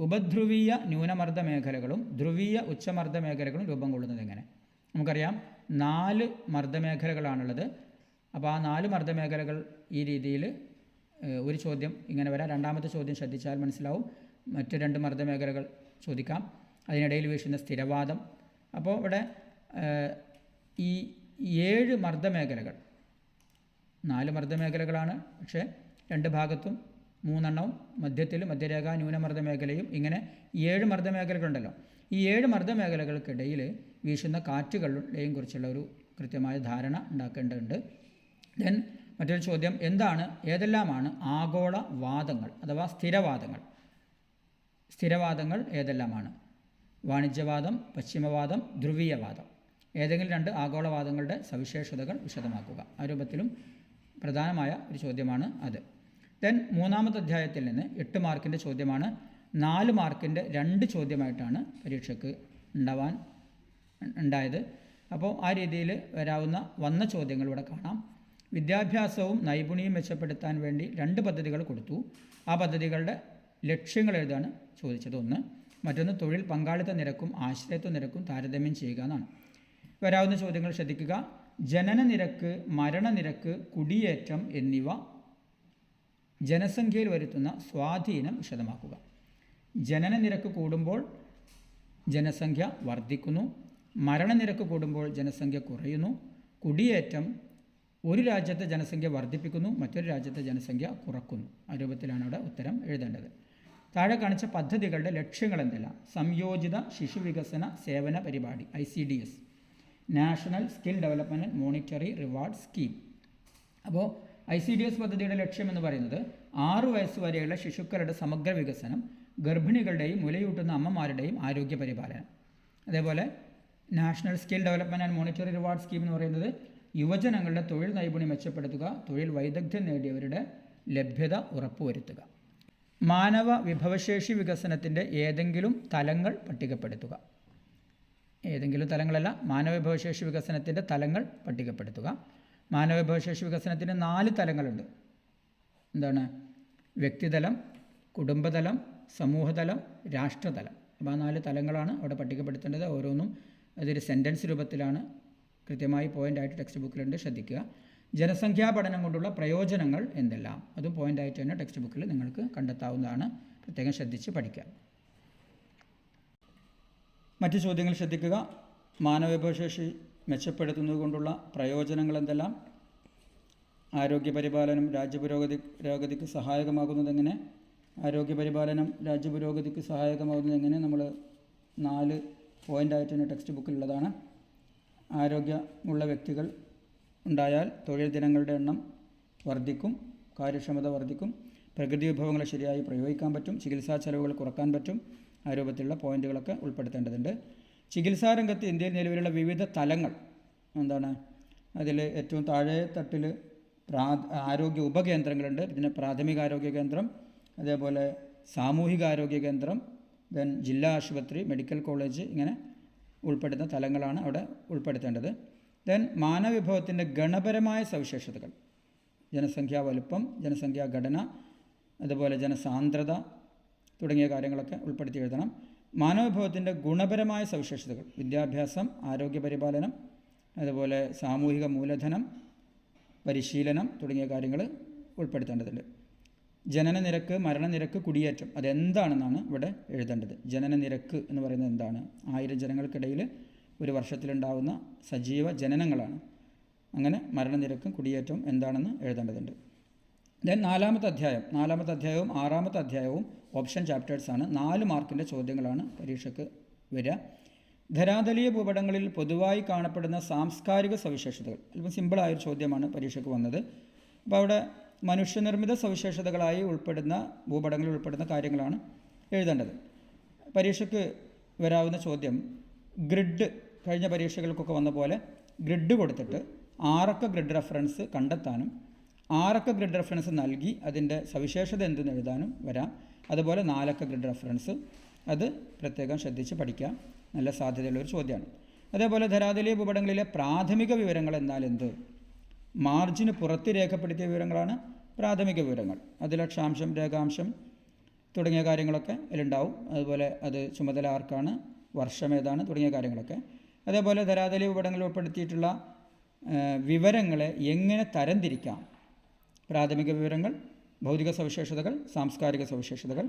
ഉപധ്രുവീയ ന്യൂനമർദ്ദ മേഖലകളും ധ്രുവീയ ഉച്ചമർദ്ദ മേഖലകളും രൂപം കൊള്ളുന്നത് എങ്ങനെ? നമുക്കറിയാം 4 മർദ്ദമേഖലകളാണുള്ളത്. അപ്പോൾ ആ 4 മർദ്ദമേഖലകൾ ഈ രീതിയിൽ ഒരു ചോദ്യം ഇങ്ങനെ വരാം. 2ാമത്തെ ചോദ്യം ശ്രദ്ധിച്ചാൽ മനസ്സിലാവും. മറ്റ് 2 മർദ്ദമേഖലകൾ ചോദിക്കാം. അതിനിടയിൽ വീശുന്ന സ്ഥിരവാദം. അപ്പോൾ ഇവിടെ ഈ 7 മർദ്ദമേഖലകൾ, 4 മർദ്ദമേഖലകളാണ്, പക്ഷേ 2 ഭാഗത്തും 3 എണ്ണവും മധ്യത്തിൽ മധ്യരേഖ ന്യൂനമർദ്ദ മേഖലയും, ഇങ്ങനെ 7 മർദ്ദമേഖലകളുണ്ടല്ലോ. ഈ 7 മർദ്ദമേഖലകൾക്കിടയിൽ വീശുന്ന കാറ്റുകളെയും കുറിച്ചുള്ള ഒരു കൃത്യമായ ധാരണ ഉണ്ടാക്കേണ്ടതുണ്ട്. ദെൻ മറ്റൊരു ചോദ്യം. ഏതെല്ലാമാണ് ആഗോള വാദങ്ങൾ അഥവാ സ്ഥിരവാദങ്ങൾ? സ്ഥിരവാദങ്ങൾ ഏതെല്ലാമാണ്? വാണിജ്യവാദം, പശ്ചിമവാദം, ധ്രുവീയവാദം. ഏതെങ്കിലും 2 ആഗോളവാദങ്ങളുടെ സവിശേഷതകൾ വിശദമാക്കുക. ആ രൂപത്തിലും പ്രധാനമായ ഒരു ചോദ്യമാണ് അത്. ദെൻ 3ാമത്തെ അധ്യായത്തിൽ നിന്ന് 8 മാർക്കിൻ്റെ ചോദ്യമാണ്. 4 മാർക്കിൻ്റെ 2 ചോദ്യമായിട്ടാണ് പരീക്ഷയ്ക്ക് ഉണ്ടായത്. അപ്പോൾ ആ രീതിയിൽ വന്ന ചോദ്യങ്ങൾ ഇവിടെ കാണാം. വിദ്യാഭ്യാസവും നൈപുണ്യവും മെച്ചപ്പെടുത്താൻ വേണ്ടി 2 പദ്ധതികൾ കൊടുത്തു. ആ പദ്ധതികളുടെ ലക്ഷ്യങ്ങൾ എഴുതാണ് ചോദിച്ചത്. ഒന്ന്. മറ്റൊന്ന് തൊഴിൽ പങ്കാളിത്ത നിരക്കും ആശ്രയത്വ നിരക്കും താരതമ്യം ചെയ്യുക എന്നാണ്. വരാവുന്ന ചോദ്യങ്ങൾ ശ്രദ്ധിക്കുക. ജനന നിരക്ക്, മരണനിരക്ക്, കുടിയേറ്റം എന്നിവ ജനസംഖ്യയിൽ വരുത്തുന്ന സ്വാധീനം വിശദമാക്കുക. ജനന നിരക്ക് കൂടുമ്പോൾ ജനസംഖ്യ വർദ്ധിക്കുന്നു, മരണനിരക്ക് കൂടുമ്പോൾ ജനസംഖ്യ കുറയുന്നു, കുടിയേറ്റം ഒരു രാജ്യത്തെ ജനസംഖ്യ വർദ്ധിപ്പിക്കുന്നു, മറ്റൊരു രാജ്യത്തെ ജനസംഖ്യ കുറക്കുന്നു. ആ രൂപത്തിലാണ് അവിടെ ഉത്തരം എഴുതേണ്ടത്. താഴെ കാണിച്ച പദ്ധതികളുടെ ലക്ഷ്യങ്ങൾ എന്തെല്ലാം? സംയോജിത ശിശുവികസന സേവന പരിപാടി ICDS, national skill development monetary reward scheme. അപ്പോൾ ICDS പദ്ധതിയുടെ ലക്ഷ്യം എന്ന് പറയുന്നത് 6 വയസ്സ് വരെയുള്ള ശിശുക്കളുടെ സമഗ്ര വികസനം, ഗർഭിണികളുടെയും മുലയൂട്ടുന്ന അമ്മമാരുടെയും ആരോഗ്യ പരിപാലനം. അതേപോലെ national skill development and monetary reward scheme എന്ന് പറയുന്നത് യുവജനങ്ങളുടെ തൊഴിൽ നൈപുണ്യം മെച്ചപ്പെടുത്തുക, തൊഴിൽ വൈദഗ്ധ്യം നേടിയവരുടെ ലഭ്യത ഉറപ്പുവരുത്തുക. മാനവ വിഭവശേഷി വികസനത്തിൻ്റെ ഏതെങ്കിലും തലങ്ങൾ പട്ടികപ്പെടുത്തുക. ഏതെങ്കിലും തലങ്ങളല്ല, മാനവ വിഭവശേഷി വികസനത്തിൻ്റെ തലങ്ങൾ പട്ടികപ്പെടുത്തുക. മാനവ വിഭവശേഷി വികസനത്തിന് 4 തലങ്ങളുണ്ട്. എന്താണ്? വ്യക്തിതലം, കുടുംബതലം, സമൂഹതലം, രാഷ്ട്രതലം. അപ്പോൾ ആ 4 തലങ്ങളാണ് അവിടെ പട്ടികപ്പെടുത്തേണ്ടത്. ഓരോന്നും അതൊരു സെൻറ്റൻസ് രൂപത്തിലാണ്, കൃത്യമായി പോയിൻ്റായിട്ട് ടെക്സ്റ്റ് ബുക്കിലുണ്ട്, ശ്രദ്ധിക്കുക. ജനസംഖ്യാ പഠനം കൊണ്ടുള്ള പ്രയോജനങ്ങൾ എന്തെല്ലാം, അതും പോയിൻ്റായിട്ട് തന്നെ ടെക്സ്റ്റ് ബുക്കിൽ നിങ്ങൾക്ക് കണ്ടെത്താവുന്നതാണ്. പ്രത്യേകം ശ്രദ്ധിച്ച് പഠിക്കുക. മറ്റ് ചോദ്യങ്ങൾ ശ്രദ്ധിക്കുക. മാനവവിഭവശേഷി മെച്ചപ്പെടുത്തുന്നത് കൊണ്ടുള്ള പ്രയോജനങ്ങൾ എന്തെല്ലാം? ആരോഗ്യപരിപാലനം രാജ്യപുരോഗതിക്ക് സഹായകമാകുന്നതെങ്ങനെ? ആരോഗ്യപരിപാലനം രാജ്യപുരോഗതിക്ക് സഹായകമാകുന്നതെങ്ങനെ? നമ്മൾ 4 പോയിൻ്റായിട്ട് തന്നെ ടെക്സ്റ്റ് ബുക്കിലുള്ളതാണ്. ആരോഗ്യമുള്ള വ്യക്തികൾ ഉണ്ടായാൽ തൊഴിൽ ദിനങ്ങളുടെ എണ്ണം വർദ്ധിക്കും, കാര്യക്ഷമത വർദ്ധിക്കും, പ്രകൃതി വിഭവങ്ങളെ ശരിയായി പ്രയോഗിക്കാൻ പറ്റും, ചികിത്സാ ചെലവുകൾ കുറക്കാൻ പറ്റും. ആ രൂപത്തിലുള്ള പോയിന്റുകളൊക്കെ ഉൾപ്പെടുത്തേണ്ടതുണ്ട്. ചികിത്സാ രംഗത്ത് ഇന്ത്യയിൽ നിലവിലുള്ള വിവിധ തലങ്ങൾ എന്താണ്? അതിൽ ഏറ്റവും താഴെ തട്ടിൽ ആരോഗ്യ ഉപകേന്ദ്രങ്ങളുണ്ട്. ഇതിന് പ്രാഥമിക ആരോഗ്യ കേന്ദ്രം, അതേപോലെ സാമൂഹിക ആരോഗ്യ കേന്ദ്രം, ദെൻ ജില്ലാ ആശുപത്രി, മെഡിക്കൽ കോളേജ്, ഇങ്ങനെ ഉൾപ്പെടുന്ന തലങ്ങളാണ് അവിടെ ഉൾപ്പെടുത്തേണ്ടത്. ദെൻ മാനവവിഭവത്തിൻ്റെ ഗണപരമായ സവിശേഷതകൾ, ജനസംഖ്യാ വലുപ്പം, ജനസംഖ്യാ ഘടന, അതുപോലെ ജനസാന്ദ്രത തുടങ്ങിയ കാര്യങ്ങളൊക്കെ ഉൾപ്പെടുത്തി എഴുതണം. മാനവവിഭവത്തിൻ്റെ ഗുണപരമായ സവിശേഷതകൾ, വിദ്യാഭ്യാസം, ആരോഗ്യപരിപാലനം, അതുപോലെ സാമൂഹിക മൂലധനം, പരിശീലനം തുടങ്ങിയ കാര്യങ്ങൾ ഉൾപ്പെടുത്തേണ്ടതുണ്ട്. ജനനനിരക്ക്, മരണനിരക്ക്, കുടിയേറ്റം അതെന്താണെന്നാണ് ഇവിടെ എഴുതേണ്ടത്. ജനനനിരക്ക് എന്ന് പറയുന്നത് എന്താണ്? 1000 ജനങ്ങൾക്കിടയിൽ ഒരു വർഷത്തിലുണ്ടാവുന്ന സജീവ ജനനങ്ങളാണ്. അങ്ങനെ മരണനിരക്കും കുടിയേറ്റവും എന്താണെന്ന് എഴുതേണ്ടതുണ്ട്. Then 4ാമത്തെ അധ്യായവും 6ാമത്തെ അധ്യായവും option ചാപ്റ്റേഴ്സാണ്. 4 മാർക്കിൻ്റെ ചോദ്യങ്ങളാണ് പരീക്ഷയ്ക്ക് വരിക. ധരാതലീയ ഭൂപടങ്ങളിൽ പൊതുവായി കാണപ്പെടുന്ന സാംസ്കാരിക സവിശേഷതകൾ, അല്പം സിമ്പിളായൊരു ചോദ്യമാണ് പരീക്ഷയ്ക്ക് വന്നത്. അപ്പോൾ അവിടെ മനുഷ്യനിർമ്മിത സവിശേഷതകളായി ഉൾപ്പെടുന്ന ഭൂപടങ്ങളിൽ ഉൾപ്പെടുന്ന കാര്യങ്ങളാണ് എഴുതേണ്ടത്. പരീക്ഷയ്ക്ക് വരാവുന്ന ചോദ്യം ഗ്രിഡ്, കഴിഞ്ഞ പരീക്ഷകൾക്കൊക്കെ വന്ന പോലെ ഗ്രിഡ് കൊടുത്തിട്ട് 6 ഗ്രിഡ് റെഫറൻസ് കണ്ടെത്താനും 6 ഗ്രിഡ് റെഫറൻസ് നൽകി അതിൻ്റെ സവിശേഷത എന്തെന്ന് എഴുതാനും വരാം. അതുപോലെ 4 ഗ്രിഡ് റെഫറൻസ്, അത് പ്രത്യേകം ശ്രദ്ധിച്ച് പഠിക്കാം. നല്ല സാധ്യതയുള്ളൊരു ചോദ്യമാണ്. അതേപോലെ ധരാതലീയ ഭൂപടങ്ങളിലെ പ്രാഥമിക വിവരങ്ങൾ എന്നാൽ എന്ത്? മാർജിന് പുറത്ത് രേഖപ്പെടുത്തിയ വിവരങ്ങളാണ് പ്രാഥമിക വിവരങ്ങൾ. അതിൽ അക്ഷാംശം, രേഖാംശം തുടങ്ങിയ കാര്യങ്ങളൊക്കെ അതിലുണ്ടാവും. അതുപോലെ അത് ചുമതല ആർക്കാണ്, വർഷം ഏതാണ് തുടങ്ങിയ കാര്യങ്ങളൊക്കെ. അതേപോലെ ധരാതലീയ ഭൂപടങ്ങളിൽ ഉൾപ്പെടുത്തിയിട്ടുള്ള വിവരങ്ങളെ എങ്ങനെ തരംതിരിക്കാം? പ്രാഥമിക വിവരങ്ങൾ, ഭൗതിക സവിശേഷതകൾ, സാംസ്കാരിക സവിശേഷതകൾ.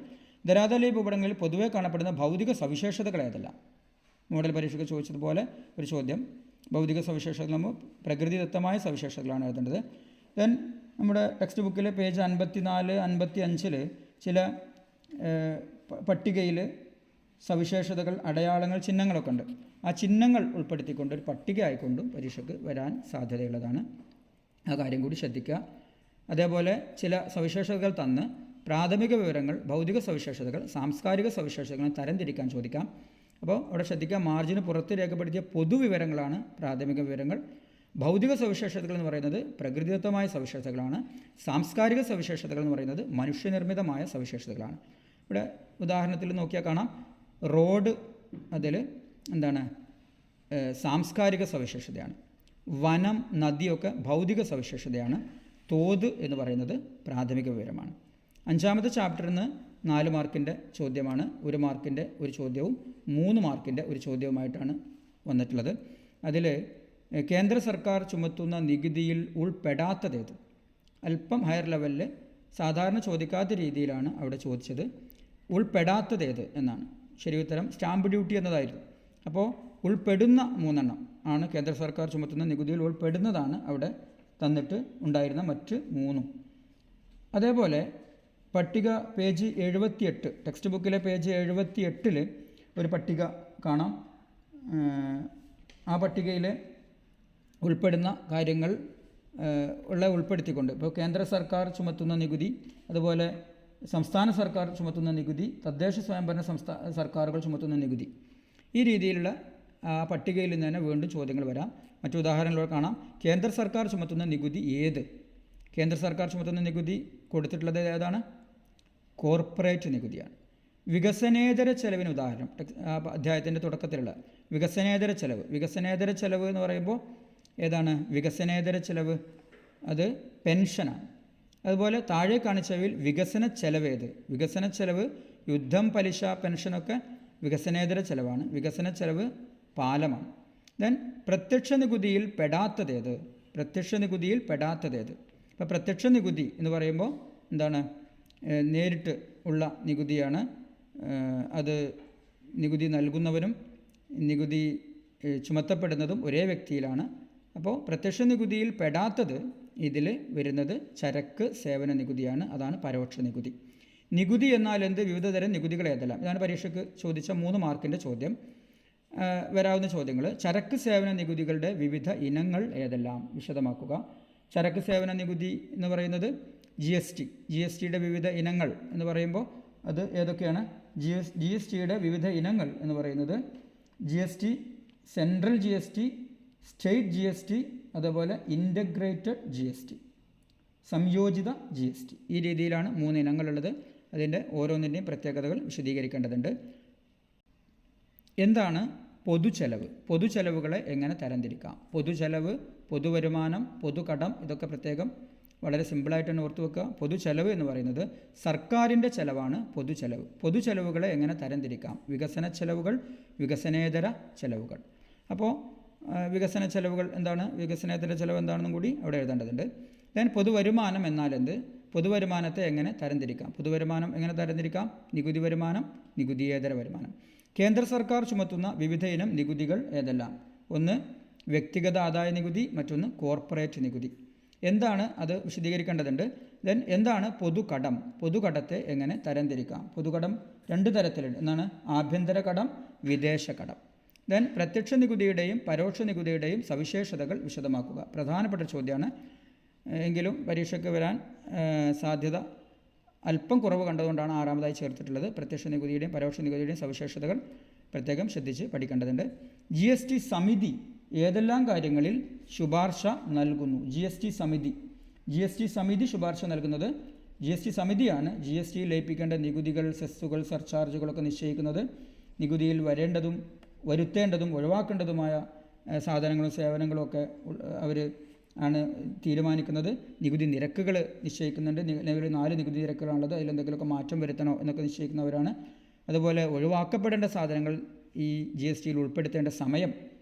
ധരാതലീയ ഭൂപടങ്ങളിൽ പൊതുവെ കാണപ്പെടുന്ന ഭൗതിക സവിശേഷതകൾ ഏതെല്ലാം? മോഡൽ പരീക്ഷയ്ക്ക് ചോദിച്ചതുപോലെ ഒരു ചോദ്യം. ഭൗതിക സവിശേഷതകൾ നമ്മൾ പ്രകൃതിദത്തമായ സവിശേഷതകളാണ് എഴുതേണ്ടത്. ദെൻ നമ്മുടെ ടെക്സ്റ്റ് ബുക്കിൽ പേജ് 54, 55 ചില പട്ടികയിൽ സവിശേഷതകൾ, അടയാളങ്ങൾ, ചിഹ്നങ്ങളൊക്കെ ഉണ്ട്. ആ ചിഹ്നങ്ങൾ ഉൾപ്പെടുത്തിക്കൊണ്ട് ഒരു പട്ടിക ആയിക്കൊണ്ടും പരീക്ഷയ്ക്ക് വരാൻ സാധ്യതയുള്ളതാണ്. ആ കാര്യം കൂടി ശ്രദ്ധിക്കുക. അതേപോലെ ചില സവിശേഷതകൾ തന്ന് പ്രാഥമിക വിവരങ്ങൾ, ഭൗതിക സവിശേഷതകൾ, സാംസ്കാരിക സവിശേഷതകൾ തരംതിരിക്കാൻ ചോദിക്കാം. അപ്പോൾ അവിടെ ശ്രദ്ധിക്കുക, മാർജിന് പുറത്ത് രേഖപ്പെടുത്തിയ പൊതുവിവരങ്ങളാണ് പ്രാഥമിക വിവരങ്ങൾ. ഭൗതിക സവിശേഷതകൾ എന്ന് പറയുന്നത് പ്രകൃതിദത്തമായ സവിശേഷതകളാണ്. സാംസ്കാരിക സവിശേഷതകൾ എന്ന് പറയുന്നത് മനുഷ്യനിർമ്മിതമായ സവിശേഷതകളാണ്. ഇവിടെ ഉദാഹരണത്തിൽ നോക്കിയാൽ കാണാം, റോഡ് അതിൽ എന്താണ്? സാംസ്കാരിക സവിശേഷതയാണ്. വനം, നദിയൊക്കെ ഭൗതിക സവിശേഷതയാണ്. തോത് എന്ന് പറയുന്നത് പ്രാഥമിക വിവരമാണ്. 5ാമത്തെ ചാപ്റ്ററിൽ നിന്ന് 4 മാർക്കിൻ്റെ ചോദ്യമാണ്. 1 മാർക്കിൻ്റെ ഒരു ചോദ്യവും 3 മാർക്കിൻ്റെ ഒരു ചോദ്യവുമായിട്ടാണ് വന്നിട്ടുള്ളത്. അതിൽ കേന്ദ്ര സർക്കാർ ചുമത്തുന്ന നികുതിയിൽ ഉൾപ്പെടാത്തതേത്? അല്പം ഹയർ ലെവലിൽ സാധാരണ ചോദിക്കാത്ത രീതിയിലാണ് അവിടെ ചോദിച്ചത്. ഉൾപ്പെടാത്തതേത് എന്നാണ്. ശരി ഉത്തരം സ്റ്റാമ്പ് ഡ്യൂട്ടി എന്നതായിരുന്നു. അപ്പോൾ ഉൾപ്പെടുന്ന 3 എണ്ണം ആണ് കേന്ദ്ര സർക്കാർ ചുമത്തുന്ന നികുതിയിൽ ഉൾപ്പെടുന്നതാണ് അവിടെ തന്നിട്ട് ഉണ്ടായിരുന്ന മറ്റ് 3. അതേപോലെ പട്ടിക പേജ് 78, ടെക്സ്റ്റ് ബുക്കിലെ പേജ് 78 ഒരു പട്ടിക കാണാം. ആ പട്ടികയിൽ ഉൾപ്പെടുന്ന കാര്യങ്ങൾ ഉൾപ്പെടുത്തിക്കൊണ്ട്, ഇപ്പോൾ കേന്ദ്ര സർക്കാർ ചുമത്തുന്ന നികുതി, അതുപോലെ സംസ്ഥാന സർക്കാർ ചുമത്തുന്ന നികുതി, തദ്ദേശ സ്വയംഭരണ സർക്കാരുകൾ ചുമത്തുന്ന നികുതി. ഈ രീതിയിലുള്ള പട്ടികയിൽ നിന്ന് തന്നെ വീണ്ടും ചോദ്യങ്ങൾ വരാം. മറ്റു ഉദാഹരണങ്ങൾ കാണാം. കേന്ദ്ര സർക്കാർ ചുമത്തുന്ന നികുതി ഏത്? കേന്ദ്ര സർക്കാർ ചുമത്തുന്ന നികുതി കൊടുത്തിട്ടുള്ളത് ഏതാണ്? കോർപ്പറേറ്റ് നികുതിയാണ്. വികസനേതര ചെലവിന് ഉദാഹരണം അധ്യായത്തിൻ്റെ തുടക്കത്തിലുള്ള വികസനേതര ചെലവ്. വികസനേതര ചെലവ് എന്ന് പറയുമ്പോൾ ഏതാണ് വികസനേതര ചെലവ്? അത് പെൻഷനാണ്. അതുപോലെ താഴെ കാണിച്ചവയിൽ വികസന ചെലവ് ഏത്? വികസന ചെലവ് യുദ്ധം, പലിശ, പെൻഷനൊക്കെ വികസനേതര ചെലവാണ്. വികസന ചെലവ് പാലമാണ്. ദെൻ പ്രത്യക്ഷ നികുതിയിൽ പെടാത്തതേത്? പ്രത്യക്ഷ നികുതിയിൽ പെടാത്തതേത്? ഇപ്പോൾ പ്രത്യക്ഷ നികുതി എന്ന് പറയുമ്പോൾ എന്താണ്? നേരിട്ട് ഉള്ള നികുതിയാണ്. അത് നികുതി നൽകുന്നവരും നികുതി ചുമത്തപ്പെടുന്നതും ഒരേ വ്യക്തിയിലാണ്. അപ്പോൾ പ്രത്യക്ഷ നികുതിയിൽ പെടാത്തത് ഇതിൽ വരുന്നത് ചരക്ക് സേവന നികുതിയാണ്. അതാണ് പരോക്ഷ നികുതി. നികുതി എന്നാൽ എന്ത്? വിവിധ തരം നികുതികൾ ഏതെല്ലാം? ഇതാണ് പരീക്ഷയ്ക്ക് ചോദിച്ച 3 മാർക്കിൻ്റെ ചോദ്യം. വരാവുന്ന ചോദ്യങ്ങൾ: ചരക്ക് സേവന നികുതികളുടെ വിവിധ ഇനങ്ങൾ ഏതെല്ലാം? വിശദമാക്കുക. ചരക്ക് സേവന നികുതി എന്ന് പറയുന്നത് ജി എസ് ടിയുടെ വിവിധ ഇനങ്ങൾ എന്ന് പറയുമ്പോൾ അത് ഏതൊക്കെയാണ്? ജി എസ് ടിയുടെ വിവിധ ഇനങ്ങൾ എന്ന് പറയുന്നത് G S T, central G S T, state G S T, അതുപോലെ ഇൻ്റഗ്രേറ്റഡ് ജി എസ് ടി, സംയോജിത ജി എസ് ടി. ഈ രീതിയിലാണ് 3 ഇനങ്ങളുള്ളത്. അതിൻ്റെ ഓരോന്നിൻ്റെയും പ്രത്യേകതകൾ വിശദീകരിക്കേണ്ടതുണ്ട്. എന്താണ് പൊതുചെലവ്? പൊതുചെലവുകളെ എങ്ങനെ തരംതിരിക്കാം? പൊതുചെലവ്, പൊതുവരുമാനം, പൊതുകടം, ഇതൊക്കെ പ്രത്യേകം വളരെ സിമ്പിളായിട്ട് തന്നെ ഓർത്തു വെക്കുക. പൊതുചെലവ് എന്ന് പറയുന്നത് സർക്കാരിൻ്റെ ചെലവാണ് പൊതുചെലവ്. പൊതുചെലവുകളെ എങ്ങനെ തരംതിരിക്കാം? വികസന ചെലവുകൾ, വികസനേതര ചെലവുകൾ. അപ്പോൾ വികസന ചെലവുകൾ എന്താണ്, വികസനേതര ചെലവ് എന്താണെന്നും കൂടി അവിടെ എഴുതേണ്ടതുണ്ട്. ദെൻ പൊതുവരുമാനം എന്നാൽ എന്ത്? പൊതുവരുമാനത്തെ എങ്ങനെ തരംതിരിക്കാം? പൊതുവരുമാനം എങ്ങനെ തരംതിരിക്കാം? നികുതി വരുമാനം, നികുതിയേതര വരുമാനം. കേന്ദ്ര സർക്കാർ ചുമത്തുന്ന വിവിധ ഇനം നികുതികൾ ഏതെല്ലാം? ഒന്ന് വ്യക്തിഗത ആദായ നികുതി, മറ്റൊന്ന് കോർപ്പറേറ്റ് നികുതി. എന്താണ് അത് വിശദീകരിക്കേണ്ടതുണ്ട്. ദെൻ എന്താണ് പൊതുകടം? പൊതുകടത്തെ എങ്ങനെ തരംതിരിക്കാം? പൊതുകടം 2 തരത്തിലുണ്ട്. എന്നാണ്? ആഭ്യന്തര കടം, വിദേശ കടം. ദെൻ പ്രത്യക്ഷ നികുതിയുടെയും പരോക്ഷ നികുതിയുടെയും സവിശേഷതകൾ വിശദമാക്കുക. പ്രധാനപ്പെട്ട ചോദ്യമാണ്, എങ്കിലും പരീക്ഷയ്ക്ക് വരാൻ സാധ്യത അല്പം കുറവ് കണ്ടതുകൊണ്ടാണ് 6ാമതായി ചേർത്തിട്ടുള്ളത്. പ്രത്യക്ഷ നികുതിയുടെയും പരോക്ഷ നികുതിയുടെയും സവിശേഷതകൾ പ്രത്യേകം ശ്രദ്ധിച്ച് പഠിക്കേണ്ടതുണ്ട്. ജി എസ് ടി സമിതി ഏതെല്ലാം കാര്യങ്ങളിൽ ശുപാർശ നൽകുന്നു? ജി എസ് ടി സമിതി ശുപാർശ നൽകുന്നത് ജി എസ് ടി സമിതിയാണ്. ജി എസ് ടിയിൽ ലയിപ്പിക്കേണ്ട നികുതികൾ, സെസ്സുകൾ, സർചാർജുകളൊക്കെ നിശ്ചയിക്കുന്നത്. നികുതിയിൽ വരുത്തേണ്ടതും ഒഴിവാക്കേണ്ടതുമായ സാധനങ്ങളും സേവനങ്ങളും ഒക്കെ അവർ ആണ് തീരുമാനിക്കുന്നത്. നികുതി നിരക്കുകൾ നിശ്ചയിക്കുന്നുണ്ട്. നിലവിൽ 4 നികുതി നിരക്കുകളാണുള്ളത്. അതിലെന്തെങ്കിലുമൊക്കെ മാറ്റം വരുത്തണോ എന്നൊക്കെ നിശ്ചയിക്കുന്നവരാണ്. അതുപോലെ ഒഴിവാക്കപ്പെടേണ്ട സാധനങ്ങൾ ഈ ജി എസ് ടിയിൽ ഉൾപ്പെടുത്തേണ്ട സമയം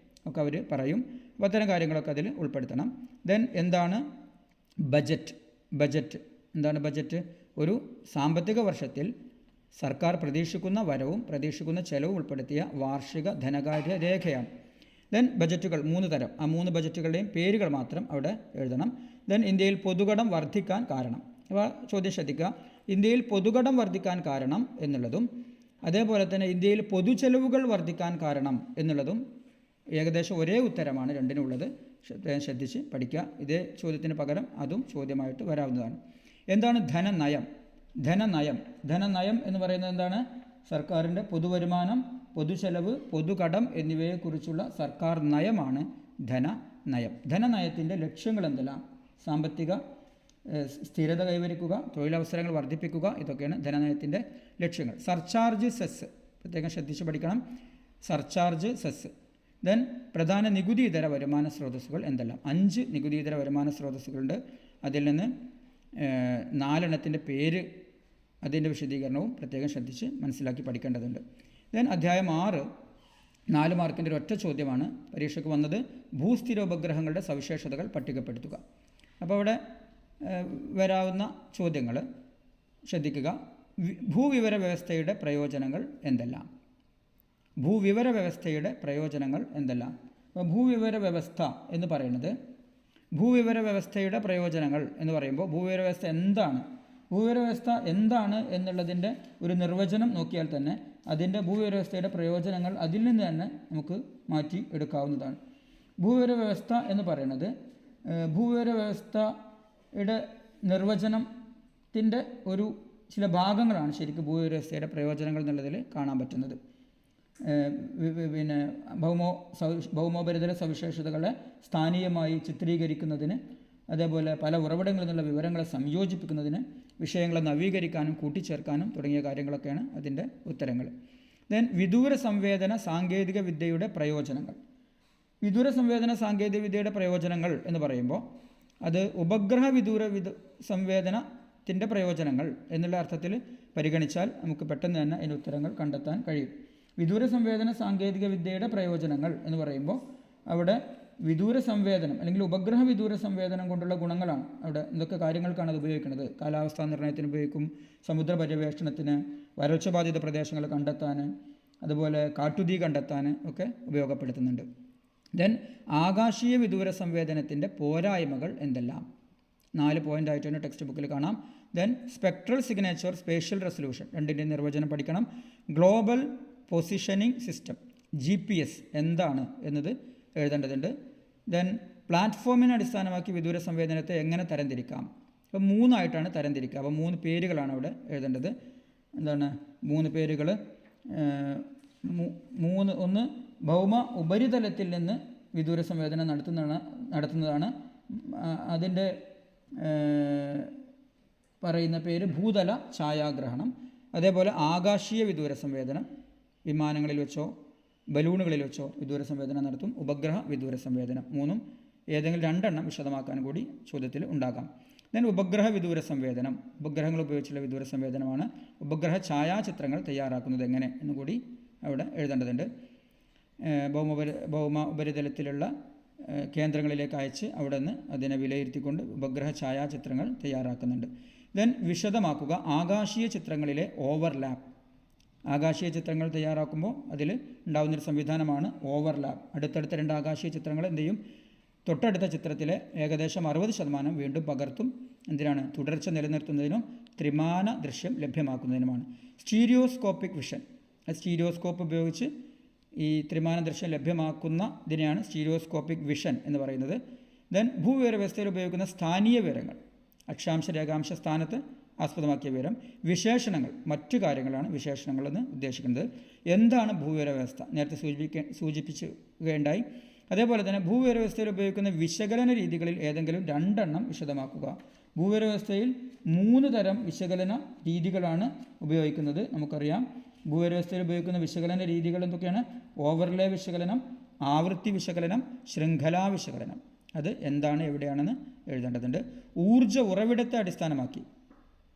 ഒക്കെ അവർ പറയും. അപ്പോൾ അത്തരം കാര്യങ്ങളൊക്കെ അതിൽ ഉൾപ്പെടുത്തണം. ദെൻ എന്താണ് ബജറ്റ്? എന്താണ് ബജറ്റ്? ഒരു സാമ്പത്തിക വർഷത്തിൽ സർക്കാർ പ്രതീക്ഷിക്കുന്ന വരവും പ്രതീക്ഷിക്കുന്ന ചെലവും ഉൾപ്പെടുത്തിയ വാർഷിക ധനകാര്യ രേഖയാണ്. ദെൻ ബജറ്റുകൾ 3 തരം. ആ 3 ബജറ്റുകളുടെയും പേരുകൾ മാത്രം അവിടെ എഴുതണം. ദെൻ ഇന്ത്യയിൽ പൊതുകടം വർദ്ധിക്കാൻ കാരണം. അപ്പോൾ ചോദ്യം ശ്രദ്ധിക്കുക. ഇന്ത്യയിൽ പൊതുകടം വർദ്ധിക്കാൻ കാരണം എന്നുള്ളതും അതേപോലെ തന്നെ ഇന്ത്യയിൽ പൊതുചെലവുകൾ വർദ്ധിക്കാൻ കാരണം എന്നുള്ളതും ഏകദേശം ഒരേ ഉത്തരമാണ് രണ്ടിനുള്ളത്. ശ്രദ്ധിച്ച് പഠിക്കുക. ഇതേ ചോദ്യത്തിന് പകരം അതും ചോദ്യമായിട്ട് വരാവുന്നതാണ്. എന്താണ് ധനനയം? ധനനയം എന്ന് പറയുന്നത് എന്താണ്? സർക്കാരിൻ്റെ പൊതുവരുമാനം, പൊതുചെലവ്, പൊതുകടം എന്നിവയെക്കുറിച്ചുള്ള സർക്കാർ നയമാണ് ധനനയം. ധനനയത്തിൻ്റെ ലക്ഷ്യങ്ങൾ എന്തെല്ലാം? സാമ്പത്തിക സ്ഥിരത കൈവരിക്കുക, തൊഴിലവസരങ്ങൾ വർദ്ധിപ്പിക്കുക, ഇതൊക്കെയാണ് ധനനയത്തിൻ്റെ ലക്ഷ്യങ്ങൾ. സർചാർജ്, സെസ് പ്രത്യേകം ശ്രദ്ധിച്ച് പഠിക്കണം. Surcharge, cess. ദെൻ പ്രധാന നികുതി ഇതര വരുമാന സ്രോതസ്സുകൾ എന്തെല്ലാം? 5 നികുതി ഇതര വരുമാന സ്രോതസ്സുകളുണ്ട്. അതിൽ നിന്ന് 4 പേര്, അതിൻ്റെ വിശദീകരണവും പ്രത്യേകം ശ്രദ്ധിച്ച് മനസ്സിലാക്കി പഠിക്കേണ്ടതുണ്ട്. ദെൻ അധ്യായം 6 4 മാർക്കിൻ്റെ ഒരൊറ്റ ചോദ്യമാണ് പരീക്ഷയ്ക്ക് വന്നത്. ഭൂസ്ഥിരോപഗ്രഹങ്ങളുടെ സവിശേഷതകൾ പട്ടികപ്പെടുത്തുക. അപ്പോൾ അവിടെ വരാവുന്ന ചോദ്യങ്ങൾ ശ്രദ്ധിക്കുക. ഭൂവിവര വ്യവസ്ഥയുടെ പ്രയോജനങ്ങൾ എന്തെല്ലാം? അപ്പോൾ ഭൂവിവര വ്യവസ്ഥ എന്ന് പറയുന്നത്, ഭൂവിവര വ്യവസ്ഥയുടെ പ്രയോജനങ്ങൾ എന്ന് പറയുമ്പോൾ ഭൂവിവര വ്യവസ്ഥ എന്താണ്? ഭൂവിവര വ്യവസ്ഥ എന്താണ് എന്നുള്ളതിൻ്റെ ഒരു നിർവചനം നോക്കിയാൽ തന്നെ അതിൻ്റെ ഭൂവിവര വ്യവസ്ഥയുടെ പ്രയോജനങ്ങൾ അതിൽ നിന്ന് തന്നെ നമുക്ക് മാറ്റി എടുക്കാവുന്നതാണ്. ഭൂവിവര വ്യവസ്ഥ എന്ന് പറയുന്നത് ഭൂവിവര വ്യവസ്ഥയുടെ നിർവചനത്തിൻ്റെ ഒരു ചില ഭാഗങ്ങളാണ് ശരിക്കും ഭൂവിവരവ്യവസ്ഥയുടെ പ്രയോജനങ്ങൾ എന്നുള്ളതിൽ കാണാൻ പറ്റുന്നത്. പിന്നെ ഭൗമോപരിതല സവിശേഷതകളെ സ്ഥാനീയമായി ചിത്രീകരിക്കുന്നതിന്, അതേപോലെ പല ഉറവിടങ്ങളിൽ നിന്നുള്ള വിവരങ്ങളെ സംയോജിപ്പിക്കുന്നതിന്, വിഷയങ്ങളെ നവീകരിക്കാനും കൂട്ടിച്ചേർക്കാനും തുടങ്ങിയ കാര്യങ്ങളൊക്കെയാണ് അതിൻ്റെ ഉത്തരങ്ങൾ. ദെൻ വിദൂര സംവേദന സാങ്കേതിക വിദ്യയുടെ പ്രയോജനങ്ങൾ. വിദൂര സംവേദന സാങ്കേതിക വിദ്യയുടെ പ്രയോജനങ്ങൾ എന്ന് പറയുമ്പോൾ അത് ഉപഗ്രഹ വിദൂര സംവേദനത്തിൻ്റെ പ്രയോജനങ്ങൾ എന്നുള്ള അർത്ഥത്തിൽ പരിഗണിച്ചാൽ നമുക്ക് പെട്ടെന്ന് തന്നെ അതിൻ്റെ ഉത്തരങ്ങൾ കണ്ടെത്താൻ കഴിയും. വിദൂര സംവേദന സാങ്കേതിക വിദ്യയുടെ പ്രയോജനങ്ങൾ എന്ന് പറയുമ്പോൾ അവിടെ വിദൂര സംവേദനം അല്ലെങ്കിൽ ഉപഗ്രഹ വിദൂര സംവേദനം കൊണ്ടുള്ള ഗുണങ്ങളാണ്. അവിടെ എന്തൊക്കെ കാര്യങ്ങൾക്കാണ് അത് ഉപയോഗിക്കുന്നത്? കാലാവസ്ഥാ നിർണ്ണയത്തിന് ഉപയോഗിക്കും, സമുദ്ര പര്യവേഷണത്തിന്, വരൾച്ച ബാധിത പ്രദേശങ്ങൾ കണ്ടെത്താൻ, അതുപോലെ കാട്ടുതീ കണ്ടെത്താൻ ഒക്കെ ഉപയോഗപ്പെടുത്തുന്നുണ്ട്. ദെൻ ആകാശീയ വിദൂര സംവേദനത്തിൻ്റെ പോരായ്മകൾ എന്തെല്ലാം? 4 പോയിൻ്റായിട്ട് തന്നെ ടെക്സ്റ്റ് ബുക്കിൽ കാണാം. Then spectral signature, spatial resolution, രണ്ടിൻ്റെ നിർവചനം പഠിക്കണം. ഗ്ലോബൽ പൊസിഷനിങ് സിസ്റ്റം GPS എന്താണ് എന്നത് എഴുതേണ്ടതുണ്ട്. ദെൻ പ്ലാറ്റ്ഫോമിനെ അടിസ്ഥാനമാക്കി വിദൂര സംവേദനത്തെ എങ്ങനെ തരംതിരിക്കാം? അപ്പോൾ 3 തരംതിരിക്കുക. അപ്പോൾ 3 പേരുകളാണ് അവിടെ എഴുതേണ്ടത്. എന്താണ് 3 പേരുകൾ? 3 ഒന്ന് ഭൗമ ഉപരിതലത്തിൽ നിന്ന് വിദൂര സംവേദനം നടത്തുന്നതാണ്. അതിൻ്റെ പറയുന്ന പേര് ഭൂതല ഛായാഗ്രഹണം. അതേപോലെ ആകാശീയ വിദൂര സംവേദനം, വിമാനങ്ങളിൽ വെച്ചോ ബലൂണുകളിൽ വെച്ചോ വിദൂര സംവേദനം നടത്തും. ഉപഗ്രഹ വിദൂര സംവേദനം. 3 ഏതെങ്കിലും 2 വിശദമാക്കാൻ കൂടി ചോദ്യത്തിൽ ഉണ്ടാകാം. ദെൻ ഉപഗ്രഹ വിദൂര സംവേദനം, ഉപഗ്രഹങ്ങൾ ഉപയോഗിച്ചുള്ള വിദൂര സംവേദനമാണ്. ഉപഗ്രഹ ഛായാചിത്രങ്ങൾ തയ്യാറാക്കുന്നത് എങ്ങനെ എന്ന് കൂടി അവിടെ എഴുതേണ്ടതുണ്ട്. ഭൗമ ഉപരിതലത്തിലുള്ള കേന്ദ്രങ്ങളിലേക്ക് അയച്ച് അവിടെ നിന്ന് അതിനെ വിലയിരുത്തിക്കൊണ്ട് ഉപഗ്രഹ ഛായാചിത്രങ്ങൾ തയ്യാറാക്കുന്നുണ്ട്. ദെൻ വിശദമാക്കുക ആകാശീയ ചിത്രങ്ങളിലെ ഓവർലാപ്പ്. ആകാശീയ ചിത്രങ്ങൾ തയ്യാറാക്കുമ്പോൾ അതിൽ ഉണ്ടാകുന്നൊരു സംവിധാനമാണ് ഓവർലാപ്പ്. അടുത്തടുത്ത 2 ആകാശീയ ചിത്രങ്ങൾ എന്ത് ചെയ്യും? തൊട്ടടുത്ത ചിത്രത്തിലെ ഏകദേശം 60% വീണ്ടും പകർത്തും. എന്തിനാണ്? തുടർച്ച നിലനിർത്തുന്നതിനും ത്രിമാന ദൃശ്യം ലഭ്യമാക്കുന്നതിനുമാണ്. സ്റ്റീരിയോസ്കോപ്പിക് വിഷൻ, സ്റ്റീരിയോസ്കോപ്പ് ഉപയോഗിച്ച് ഈ ത്രിമാന ദൃശ്യം ലഭ്യമാക്കുന്ന ഇതിനെയാണ് സ്റ്റീരിയോസ്കോപ്പിക് വിഷൻ എന്ന് പറയുന്നത്. ദെൻ ഭൂവിവരവ്യവസ്ഥയിൽ ഉപയോഗിക്കുന്ന സ്ഥാനീയ വിവരങ്ങൾ, അക്ഷാംശ രേഖാംശ സ്ഥാനത്ത് ആസ്പദമാക്കിയ വിവരം. വിശേഷണങ്ങൾ, മറ്റു കാര്യങ്ങളാണ് വിശേഷണങ്ങളെന്ന് ഉദ്ദേശിക്കുന്നത്. എന്താണ് ഭൂവിവരവ്യവസ്ഥ? നേരത്തെ സൂചിപ്പിക്കുകയുണ്ടായി. അതേപോലെ തന്നെ ഭൂവിവരവ്യവസ്ഥയിൽ ഉപയോഗിക്കുന്ന വിശകലന രീതികളിൽ ഏതെങ്കിലും 2 വിശദമാക്കുക. ഭൂവിവരവ്യവസ്ഥയിൽ 3 തരം വിശകലന രീതികളാണ് ഉപയോഗിക്കുന്നത്. നമുക്കറിയാം ഭൂവിവരവ്യവസ്ഥയിൽ ഉപയോഗിക്കുന്ന വിശകലന രീതികൾ എന്തൊക്കെയാണ്? ഓവർലേ വിശകലനം, ആവൃത്തി വിശകലനം, ശൃംഖലാ വിശകലനം. അത് എന്താണ്, എവിടെയാണെന്ന് എഴുതേണ്ടതുണ്ട്. ഊർജ്ജ ഉറവിടത്തെ അടിസ്ഥാനമാക്കി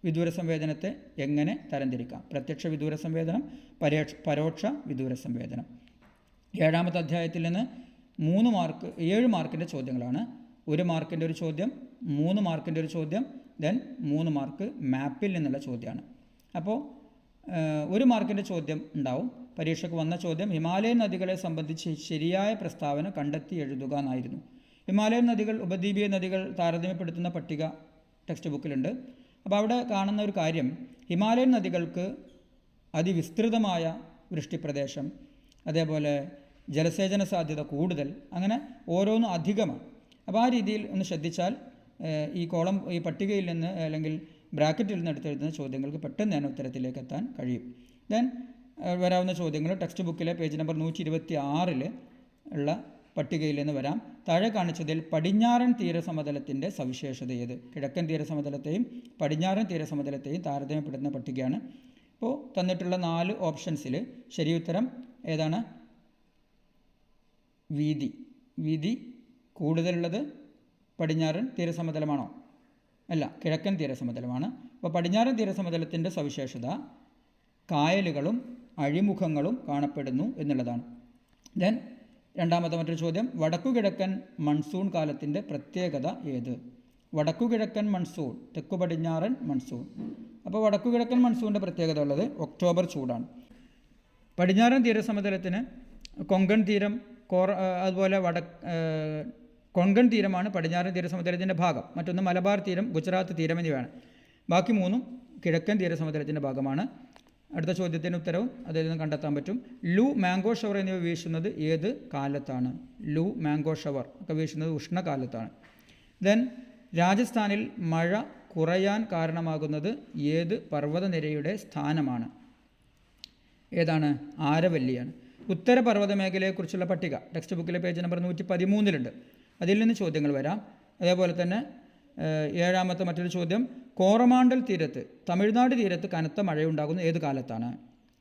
വിദൂര സംവേദനത്തെ എങ്ങനെ തരംതിരിക്കാം? പ്രത്യക്ഷ വിദൂര സംവേദനം, പരോക്ഷ വിദൂര സംവേദനം. 7ാമത്തെ അധ്യായത്തിൽ നിന്ന് 7 മാർക്കിൻ്റെ ചോദ്യങ്ങളാണ്. 1 മാർക്കിൻ്റെ ഒരു ചോദ്യം, 3 മാർക്കിൻ്റെ ഒരു ചോദ്യം, ദെൻ 3 മാർക്ക് മാപ്പിൽ നിന്നുള്ള ചോദ്യമാണ്. അപ്പോൾ 1 മാർക്കിൻ്റെ ചോദ്യം ഉണ്ടാവും. പരീക്ഷയ്ക്ക് വന്ന ചോദ്യം ഹിമാലയൻ നദികളെ സംബന്ധിച്ച് ശരിയായ പ്രസ്താവന കണ്ടെത്തി എഴുതുക എന്നായിരുന്നു. ഹിമാലയൻ നദികൾ, ഉപദ്വീപീയ നദികൾ താരതമ്യപ്പെടുത്തുന്ന പട്ടിക ടെക്സ്റ്റ് ബുക്കിലുണ്ട്. അപ്പോൾ അവിടെ കാണുന്ന ഒരു കാര്യം, ഹിമാലയൻ നദികൾക്ക് അതിവിസ്തൃതമായ വൃഷ്ടിപ്രദേശം, അതേപോലെ ജലസേചന സാധ്യത കൂടുതൽ, അങ്ങനെ ഓരോന്നും അധികമാണ്. അപ്പോൾ ആ രീതിയിൽ ഒന്ന് ശ്രദ്ധിച്ചാൽ ഈ പട്ടികയിൽ നിന്ന് അല്ലെങ്കിൽ ബ്രാക്കറ്റിൽ നിന്ന് എടുത്തെഴുതുന്ന ചോദ്യങ്ങൾക്ക് പെട്ടെന്ന് തന്നെ ഉത്തരത്തിലേക്ക് എത്താൻ കഴിയും. ദെൻ വരാവുന്ന ചോദ്യങ്ങൾ ടെക്സ്റ്റ് ബുക്കിലെ പേജ് നമ്പർ 126 ഉള്ള പട്ടികയിൽ നിന്ന് വരാം. താഴെ കാണിച്ചതിൽ പടിഞ്ഞാറൻ തീരസമതലത്തിൻ്റെ സവിശേഷത ഏത്? കിഴക്കൻ തീരസമതലത്തെയും പടിഞ്ഞാറൻ തീരസമതലത്തെയും താരതമ്യപ്പെടുത്തുന്ന പട്ടികയാണ്. ഇപ്പോൾ തന്നിട്ടുള്ള 4 ഓപ്ഷൻസിൽ ശരിയുത്തരം ഏതാണ്? വീതി കൂടുതലുള്ളത് പടിഞ്ഞാറൻ തീരസമതലമാണോ? അല്ല, കിഴക്കൻ തീരസമതലമാണ്. അപ്പോൾ പടിഞ്ഞാറൻ തീരസമതലത്തിൻ്റെ സവിശേഷത കായലുകളും അഴിമുഖങ്ങളും കാണപ്പെടുന്നു എന്നുള്ളതാണ്. ദെൻ രണ്ടാമത്തെ മറ്റൊരു ചോദ്യം, വടക്കുകിഴക്കൻ മൺസൂൺ കാലത്തിൻ്റെ പ്രത്യേകത ഏത്? വടക്കുകിഴക്കൻ മൺസൂൺ, തെക്കു പടിഞ്ഞാറൻ മൺസൂൺ. അപ്പോൾ വടക്കുകിഴക്കൻ മൺസൂണിൻ്റെ പ്രത്യേകത ഉള്ളത് ഒക്ടോബർ ചൂടാണ്. പടിഞ്ഞാറൻ തീരസമതലത്തിന് കൊങ്കൺ തീരം, അതുപോലെ കൊങ്കൺ തീരമാണ് പടിഞ്ഞാറൻ തീരസമുദ്രത്തിൻ്റെ ഭാഗം. മറ്റൊന്ന് മലബാർ തീരം, ഗുജറാത്ത് തീരം എന്നിവയാണ്. ബാക്കി 3 കിഴക്കൻ തീരസമുദ്രത്തിൻ്റെ ഭാഗമാണ്. അടുത്ത ചോദ്യത്തിന് ഉത്തരവും അതിൽ നിന്ന് കണ്ടെത്താൻ പറ്റും. മാംഗോ ഷവർ എന്നിവ വീശുന്നത് ഏത് കാലത്താണ്? മാംഗോ ഷവർ ഒക്കെ വീശുന്നത് ഉഷ്ണകാലത്താണ്. ദെൻ രാജസ്ഥാനിൽ മഴ കുറയാൻ കാരണമാകുന്നത് ഏത് പർവ്വതനിരയുടെ സ്ഥാനമാണ്? ഏതാണ്? ആരവല്ലിയാണ്. ഉത്തര പർവ്വത മേഖലയെക്കുറിച്ചുള്ള പട്ടിക ടെക്സ്റ്റ് ബുക്കിലെ പേജ് നമ്പർ 113 അതിൽ നിന്ന് ചോദ്യങ്ങൾ വരാം. അതേപോലെ തന്നെ ഏഴാമത്തെ മറ്റൊരു ചോദ്യം, കോറമാണ്ടൽ തീരത്ത്, തമിഴ്നാട് തീരത്ത് കനത്ത മഴയുണ്ടാകുന്ന ഏത് കാലത്താണ്?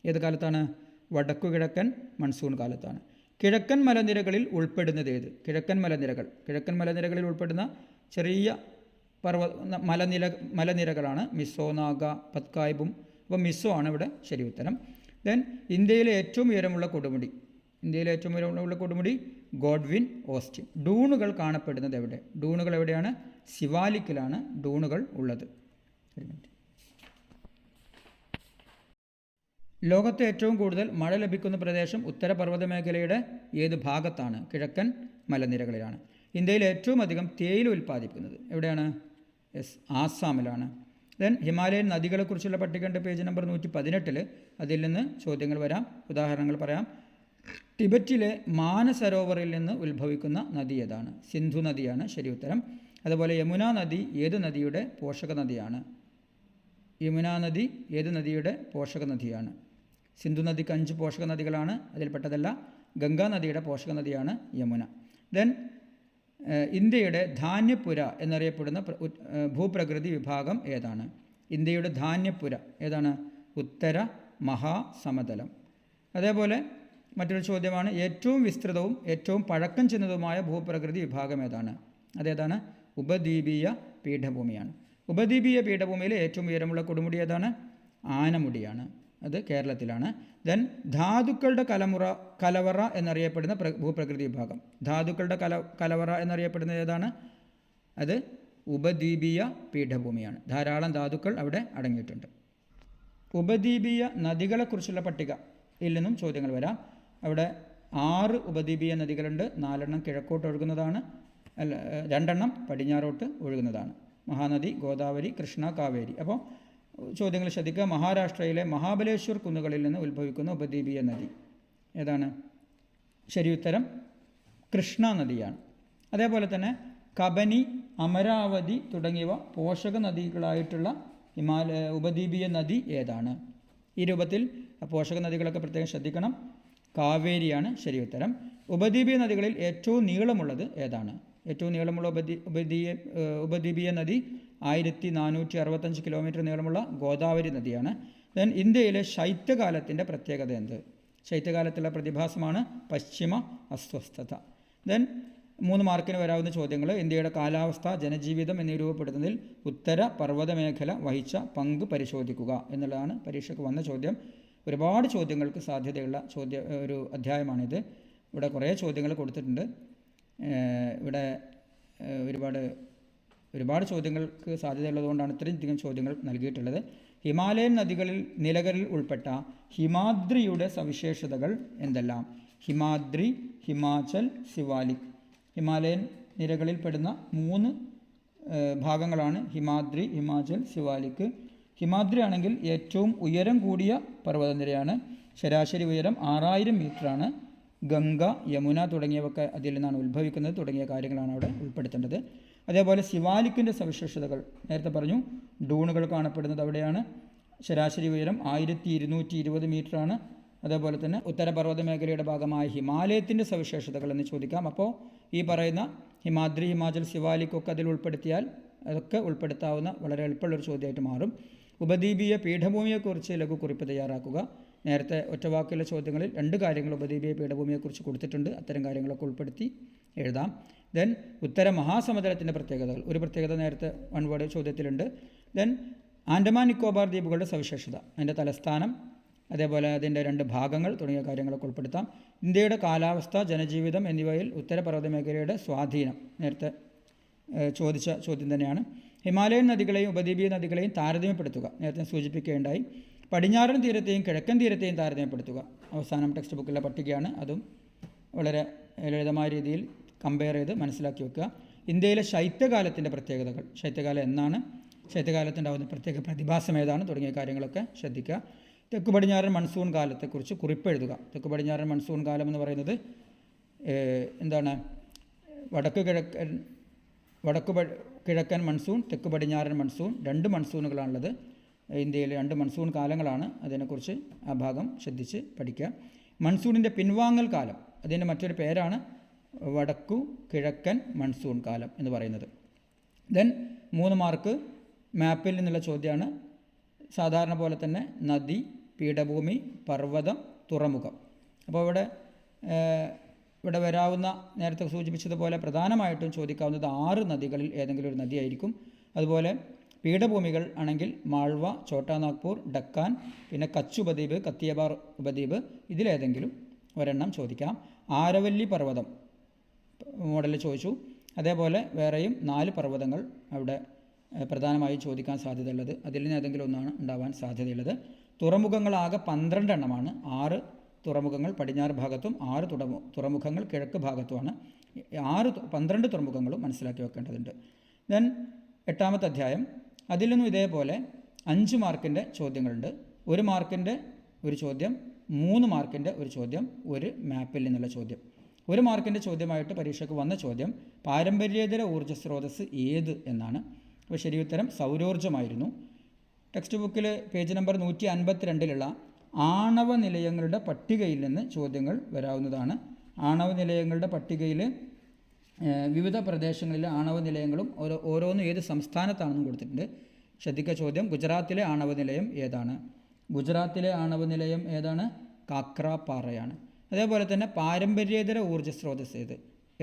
ഏത് കാലത്താണ്? വടക്കു കിഴക്കൻ മൺസൂൺ കാലത്താണ്. കിഴക്കൻ മലനിരകളിൽ ഉൾപ്പെടുന്നത് ഏത്? കിഴക്കൻ മലനിരകളിൽ ഉൾപ്പെടുന്ന ചെറിയ മലനിരകളാണ് മിസോ, നാഗ, പത്കായ്ബും. അപ്പോൾ മിസോ ആണ് ഇവിടെ ശരി ഉത്തരം. ദെൻ ഇന്ത്യയിലെ ഏറ്റവും ഉയരമുള്ള കൊടുമുടി ഗോഡ്വിൻ ഓസ്റ്റിൻ. ഡൂണുകൾ കാണപ്പെടുന്നത് എവിടെ? ഡൂണുകൾ എവിടെയാണ്? സിവാലിക്കിലാണ് ഡൂണുകൾ ഉള്ളത്. ലോകത്തെ ഏറ്റവും കൂടുതൽ മഴ ലഭിക്കുന്ന പ്രദേശം ഉത്തര പർവ്വത മേഖലയുടെ ഏത് ഭാഗത്താണ്? കിഴക്കൻ മലനിരകളിലാണ്. ഇന്ത്യയിൽ ഏറ്റവും അധികം തേയില ഉൽപ്പാദിപ്പിക്കുന്നത് എവിടെയാണ്? ആസാമിലാണ്. ദെൻ ഹിമാലയൻ നദികളെക്കുറിച്ചുള്ള പട്ടികയുടെ പേജ് നമ്പർ 118 അതിൽ നിന്ന് ചോദ്യങ്ങൾ വരാം. ഉദാഹരണങ്ങൾ പറയാം. ടിബറ്റിലെ മാനസരോവറിൽ നിന്ന് ഉത്ഭവിക്കുന്ന നദി ഏതാണ്? സിന്ധു നദിയാണ് ശരി ഉത്തരം. അതുപോലെ യമുന നദി ഏത് നദിയുടെ പോഷക നദിയാണ്? സിന്ധു നദിക്ക് 5 പോഷക നദികളാണ്, അതിൽപ്പെട്ടതല്ല. ഗംഗാ നദിയുടെ പോഷക നദിയാണ് യമുന. ദെൻ ഇന്ത്യയുടെ ധാന്യപ്പുര എന്നറിയപ്പെടുന്ന ഭൂപ്രകൃതി വിഭാഗം ഏതാണ്? ഇന്ത്യയുടെ ധാന്യപ്പുര ഏതാണ്? ഉത്തര മഹാസമതലം. അതേപോലെ മറ്റൊരു ചോദ്യമാണ്, ഏറ്റവും വിസ്തൃതവും ഏറ്റവും പഴക്കം ചെന്നതുമായ ഭൂപ്രകൃതി വിഭാഗം ഏതാണ്? അതേതാണ്? ഉപദ്വീപീയ പീഠഭൂമിയാണ്. ഉപദ്വീപീയ പീഠഭൂമിയിലെ ഏറ്റവും ഉയരമുള്ള കൊടുമുടി ഏതാണ്? ആനമുടിയാണ്. അത് കേരളത്തിലാണ്. ദെൻ ധാതുക്കളുടെ കലവറ എന്നറിയപ്പെടുന്ന ഭൂപ്രകൃതി വിഭാഗം. ധാതുക്കളുടെ കലവറ എന്നറിയപ്പെടുന്നത് ഏതാണ്? അത് ഉപദ്വീപീയ പീഠഭൂമിയാണ്. ധാരാളം ധാതുക്കൾ അവിടെ അടങ്ങിയിട്ടുണ്ട്. ഉപദ്വീപീയ നദികളെക്കുറിച്ചുള്ള പട്ടികയിൽ നിന്നും ചോദ്യങ്ങൾ വരാം. അവിടെ 6 ഉപദ്വീപീയ നദികളുണ്ട്. 4 കിഴക്കോട്ട് ഒഴുകുന്നതാണ്, 2 പടിഞ്ഞാറോട്ട് ഒഴുകുന്നതാണ്. മഹാനദി, ഗോദാവരി, കൃഷ്ണ, കാവേരി. അപ്പോൾ ചോദ്യങ്ങൾ ശ്രദ്ധിക്കുക. മഹാരാഷ്ട്രയിലെ മഹാബലേശ്വർ കുന്നുകളിൽ നിന്ന് ഉത്ഭവിക്കുന്ന ഉപദ്വീപീയ നദി ഏതാണ്? ശരി ഉത്തരം കൃഷ്ണ നദിയാണ്. അതേപോലെ തന്നെ കബനി, അമരാവതി തുടങ്ങിയവ പോഷക നദികളായിട്ടുള്ള ഉപദ്വീപീയ നദി ഏതാണ്? ഈ രൂപത്തിൽ പോഷക നദികളൊക്കെ പ്രത്യേകം ശ്രദ്ധിക്കണം. കാവേരിയാണ് ശരി ഉത്തരം. ഉപദ്വീപീയ നദികളിൽ ഏറ്റവും നീളമുള്ളത് ഏതാണ്? ഏറ്റവും നീളമുള്ള ഉപദ്വീപീയ നദി 1465 കിലോമീറ്റർ നീളമുള്ള ഗോദാവരി നദിയാണ്. ദെൻ ഇന്ത്യയിലെ ശൈത്യകാലത്തിൻ്റെ പ്രത്യേകത എന്ത്? ശൈത്യകാലത്തുള്ള പ്രതിഭാസമാണ് പശ്ചിമ അസ്വസ്ഥത. ദെൻ 3 മാർക്കിന് വരാവുന്ന ചോദ്യങ്ങൾ, ഇന്ത്യയുടെ കാലാവസ്ഥ, ജനജീവിതം എന്നിവ രൂപപ്പെടുന്നതിൽ ഉത്തര പർവ്വത മേഖല വഹിച്ച പങ്ക് പരിശോധിക്കുക എന്നുള്ളതാണ് പരീക്ഷയ്ക്ക് വന്ന ചോദ്യം. ഒരുപാട് ചോദ്യങ്ങൾക്ക് സാധ്യതയുള്ള ഒരു അധ്യായമാണിത്. ഇവിടെ കുറേ ചോദ്യങ്ങൾ കൊടുത്തിട്ടുണ്ട്. ഇവിടെ ഒരുപാട് ചോദ്യങ്ങൾക്ക് സാധ്യതയുള്ളതുകൊണ്ടാണ് ഇത്രയധികം ചോദ്യങ്ങൾ നൽകിയിട്ടുള്ളത്. ഹിമാലയൻ നിലകളിൽ ഉൾപ്പെട്ട ഹിമാദ്രിയുടെ സവിശേഷതകൾ എന്തെല്ലാം? ഹിമാദ്രി, ഹിമാചൽ, സിവാലിക്. ഹിമാലയൻ നിരകളിൽ പെടുന്ന 3 ഭാഗങ്ങളാണ് ഹിമാദ്രി, ഹിമാചൽ, സിവാലിക്. ഹിമാദ്രി ആണെങ്കിൽ ഏറ്റവും ഉയരം കൂടിയ പർവ്വതനിരയാണ്. ശരാശരി ഉയരം 6000 മീറ്ററാണ്. ഗംഗ, യമുന തുടങ്ങിയവയൊക്കെ അതിൽ നിന്നാണ് ഉത്ഭവിക്കുന്നത് തുടങ്ങിയ കാര്യങ്ങളാണ് അവിടെ ഉൾപ്പെടുത്തേണ്ടത്. അതേപോലെ സിവാലിക്കിൻ്റെ സവിശേഷതകൾ നേരത്തെ പറഞ്ഞു. ഡൂണുകൾ കാണപ്പെടുന്നത് അവിടെയാണ്. ശരാശരി ഉയരം 1220 മീറ്ററാണ്. അതേപോലെ തന്നെ ഉത്തരപർവ്വത മേഖലയുടെ ഭാഗമായ ഹിമാലയത്തിൻ്റെ സവിശേഷതകൾ എന്ന് ചോദിക്കാം. അപ്പോൾ ഈ പറയുന്ന ഹിമാദ്രി, ഹിമാചൽ, സിവാലിക്കൊക്കെ അതിൽ ഉൾപ്പെടുത്തിയാൽ അതൊക്കെ ഉൾപ്പെടുത്താവുന്ന വളരെ എളുപ്പമുള്ളൊരു ചോദ്യമായിട്ട് മാറും. ഉപദ്വീപീയ പീഠഭൂമിയെക്കുറിച്ച് ലഘുക്കുറിപ്പ് തയ്യാറാക്കുക. നേരത്തെ ഒറ്റവാക്കിയുള്ള ചോദ്യങ്ങളിൽ 2 കാര്യങ്ങൾ ഉപദ്വീപീയ പീഠഭൂമിയെക്കുറിച്ച് കൊടുത്തിട്ടുണ്ട്. അത്തരം കാര്യങ്ങളൊക്കെ ഉൾപ്പെടുത്തി എഴുതാം. ദെൻ ഉത്തര മഹാസമുദ്രത്തിൻ്റെ പ്രത്യേകതകൾ, ഒരു പ്രത്യേകത നേരത്തെ 1 വേർഡ് ചോദ്യത്തിലുണ്ട്. ദെൻ ആൻഡമാൻ നിക്കോബാർ ദ്വീപുകളുടെ സവിശേഷത, അതിൻ്റെ തലസ്ഥാനം, അതേപോലെ അതിൻ്റെ 2 ഭാഗങ്ങൾ തുടങ്ങിയ കാര്യങ്ങളൊക്കെ ഉൾപ്പെടുത്താം. ഇന്ത്യയുടെ കാലാവസ്ഥ, ജനജീവിതം എന്നിവയിൽ ഉത്തരപർവ്വത മേഖലയുടെ സ്വാധീനം നേരത്തെ ചോദിച്ച ചോദ്യം തന്നെയാണ്. ഹിമാലയൻ നദികളെയും ഉപദ്വീപീയ നദികളെയും താരതമ്യപ്പെടുത്തുക, നേരത്തെ സൂചിപ്പിക്കുകയുണ്ടായി. പടിഞ്ഞാറൻ തീരത്തെയും കിഴക്കൻ തീരത്തെയും താരതമ്യപ്പെടുത്തുക അവസാനം ടെക്സ്റ്റ് ബുക്കിലെ പട്ടികയാണ്. അതും വളരെ ലളിതമായ രീതിയിൽ കമ്പയർ ചെയ്ത് മനസ്സിലാക്കി വെക്കുക. ഇന്ത്യയിലെ ശൈത്യകാലത്തിൻ്റെ പ്രത്യേകതകൾ, ശൈത്യകാലം എന്നാണ്, ശൈത്യകാലത്തുണ്ടാകുന്ന പ്രത്യേക പ്രതിഭാസം ഏതാണ് തുടങ്ങിയ കാര്യങ്ങളൊക്കെ ശ്രദ്ധിക്കുക. തെക്ക് പടിഞ്ഞാറൻ മൺസൂൺ കാലത്തെക്കുറിച്ച് കുറിപ്പെഴുതുക. തെക്ക് പടിഞ്ഞാറൻ മൺസൂൺ കാലം എന്ന് പറയുന്നത് എന്താണ്? കിഴക്കൻ മൺസൂൺ, തെക്ക് പടിഞ്ഞാറൻ മൺസൂൺ, 2 മൺസൂണുകളാണുള്ളത്. ഇന്ത്യയിൽ 2 മൺസൂൺ കാലങ്ങളാണ്. അതിനെക്കുറിച്ച് ആ ഭാഗം ശ്രദ്ധിച്ച് പഠിക്കുക. മൺസൂണിൻ്റെ പിൻവാങ്ങൽ കാലം, അതിൻ്റെ മറ്റൊരു പേരാണ് വടക്കു കിഴക്കൻ മൺസൂൺ കാലം എന്ന് പറയുന്നത്. ദെൻ 3 മാർക്ക് മാപ്പിൽ നിന്നുള്ള ചോദ്യമാണ്. സാധാരണ പോലെ തന്നെ നദി, പീഠഭൂമി, പർവ്വതം, തുറമുഖം. അപ്പോൾ ഇവിടെ വരാവുന്ന, നേരത്തെ സൂചിപ്പിച്ചതുപോലെ പ്രധാനമായിട്ടും ചോദിക്കാവുന്നത് 6 നദികളിൽ ഏതെങ്കിലും ഒരു നദിയായിരിക്കും. അതുപോലെ പീഠഭൂമികൾ ആണെങ്കിൽ മാൾവ, ഛോട്ടാ നാഗ്പൂർ, ഡക്കാൻ, പിന്നെ കച്ച് ഉപദ്വീപ്, കത്തിയവാർ ഉപദ്വീപ്, ഇതിലേതെങ്കിലും ഒരെണ്ണം ചോദിക്കാം. ആരവല്ലി പർവ്വതം മോഡലിൽ ചോദിച്ചു. അതേപോലെ വേറെയും 4 പർവ്വതങ്ങൾ അവിടെ പ്രധാനമായും ചോദിക്കാൻ സാധ്യതയുള്ളത്. അതിൽ നിന്ന് ഏതെങ്കിലും ഒന്നാണ് ഉണ്ടാവാൻ സാധ്യതയുള്ളത്. തുറമുഖങ്ങളാകെ 12 എണ്ണമാണ്. 6 തുറമുഖങ്ങൾ പടിഞ്ഞാറ് ഭാഗത്തും 6 തുറമുഖങ്ങൾ കിഴക്ക് ഭാഗത്തുമാണ്. 12 തുറമുഖങ്ങളും മനസ്സിലാക്കി വെക്കേണ്ടതുണ്ട്. ദെൻ 8ാമത്തെ അധ്യായം, അതിൽ നിന്നും ഇതേപോലെ 5 മാർക്കിൻ്റെ ചോദ്യങ്ങളുണ്ട്. 1 മാർക്കിൻ്റെ ഒരു ചോദ്യം, 3 മാർക്കിൻ്റെ ഒരു ചോദ്യം, ഒരു മാപ്പിൽ നിന്നുള്ള ചോദ്യം. 1 മാർക്കിൻ്റെ ചോദ്യമായിട്ട് പരീക്ഷയ്ക്ക് വന്ന ചോദ്യം പാരമ്പര്യേതര ഊർജ്ജ സ്രോതസ്സ് ഏത് എന്നാണ്. അപ്പോൾ ശരിയുത്തരം സൗരോർജ്ജമായിരുന്നു. ടെക്സ്റ്റ് ബുക്കിൽ പേജ് നമ്പർ 152 ആണവ നിലയങ്ങളുടെ പട്ടികയിൽ നിന്ന് ചോദ്യങ്ങൾ വരാവുന്നതാണ്. ആണവ നിലയങ്ങളുടെ പട്ടികയിൽ വിവിധ പ്രദേശങ്ങളിലെ ആണവ നിലയങ്ങളും ഓരോന്നും ഏത് സംസ്ഥാനത്താണെന്നും കൊടുത്തിട്ടുണ്ട്. ശ്രദ്ധിക്കുക ചോദ്യം, ഗുജറാത്തിലെ ആണവ നിലയം ഏതാണ്? ഗുജറാത്തിലെ ആണവ നിലയം ഏതാണ്? കാക്രാപാറയാണ്. അതേപോലെ തന്നെ പാരമ്പര്യേതര ഊർജ്ജ സ്രോതസ് ഏത്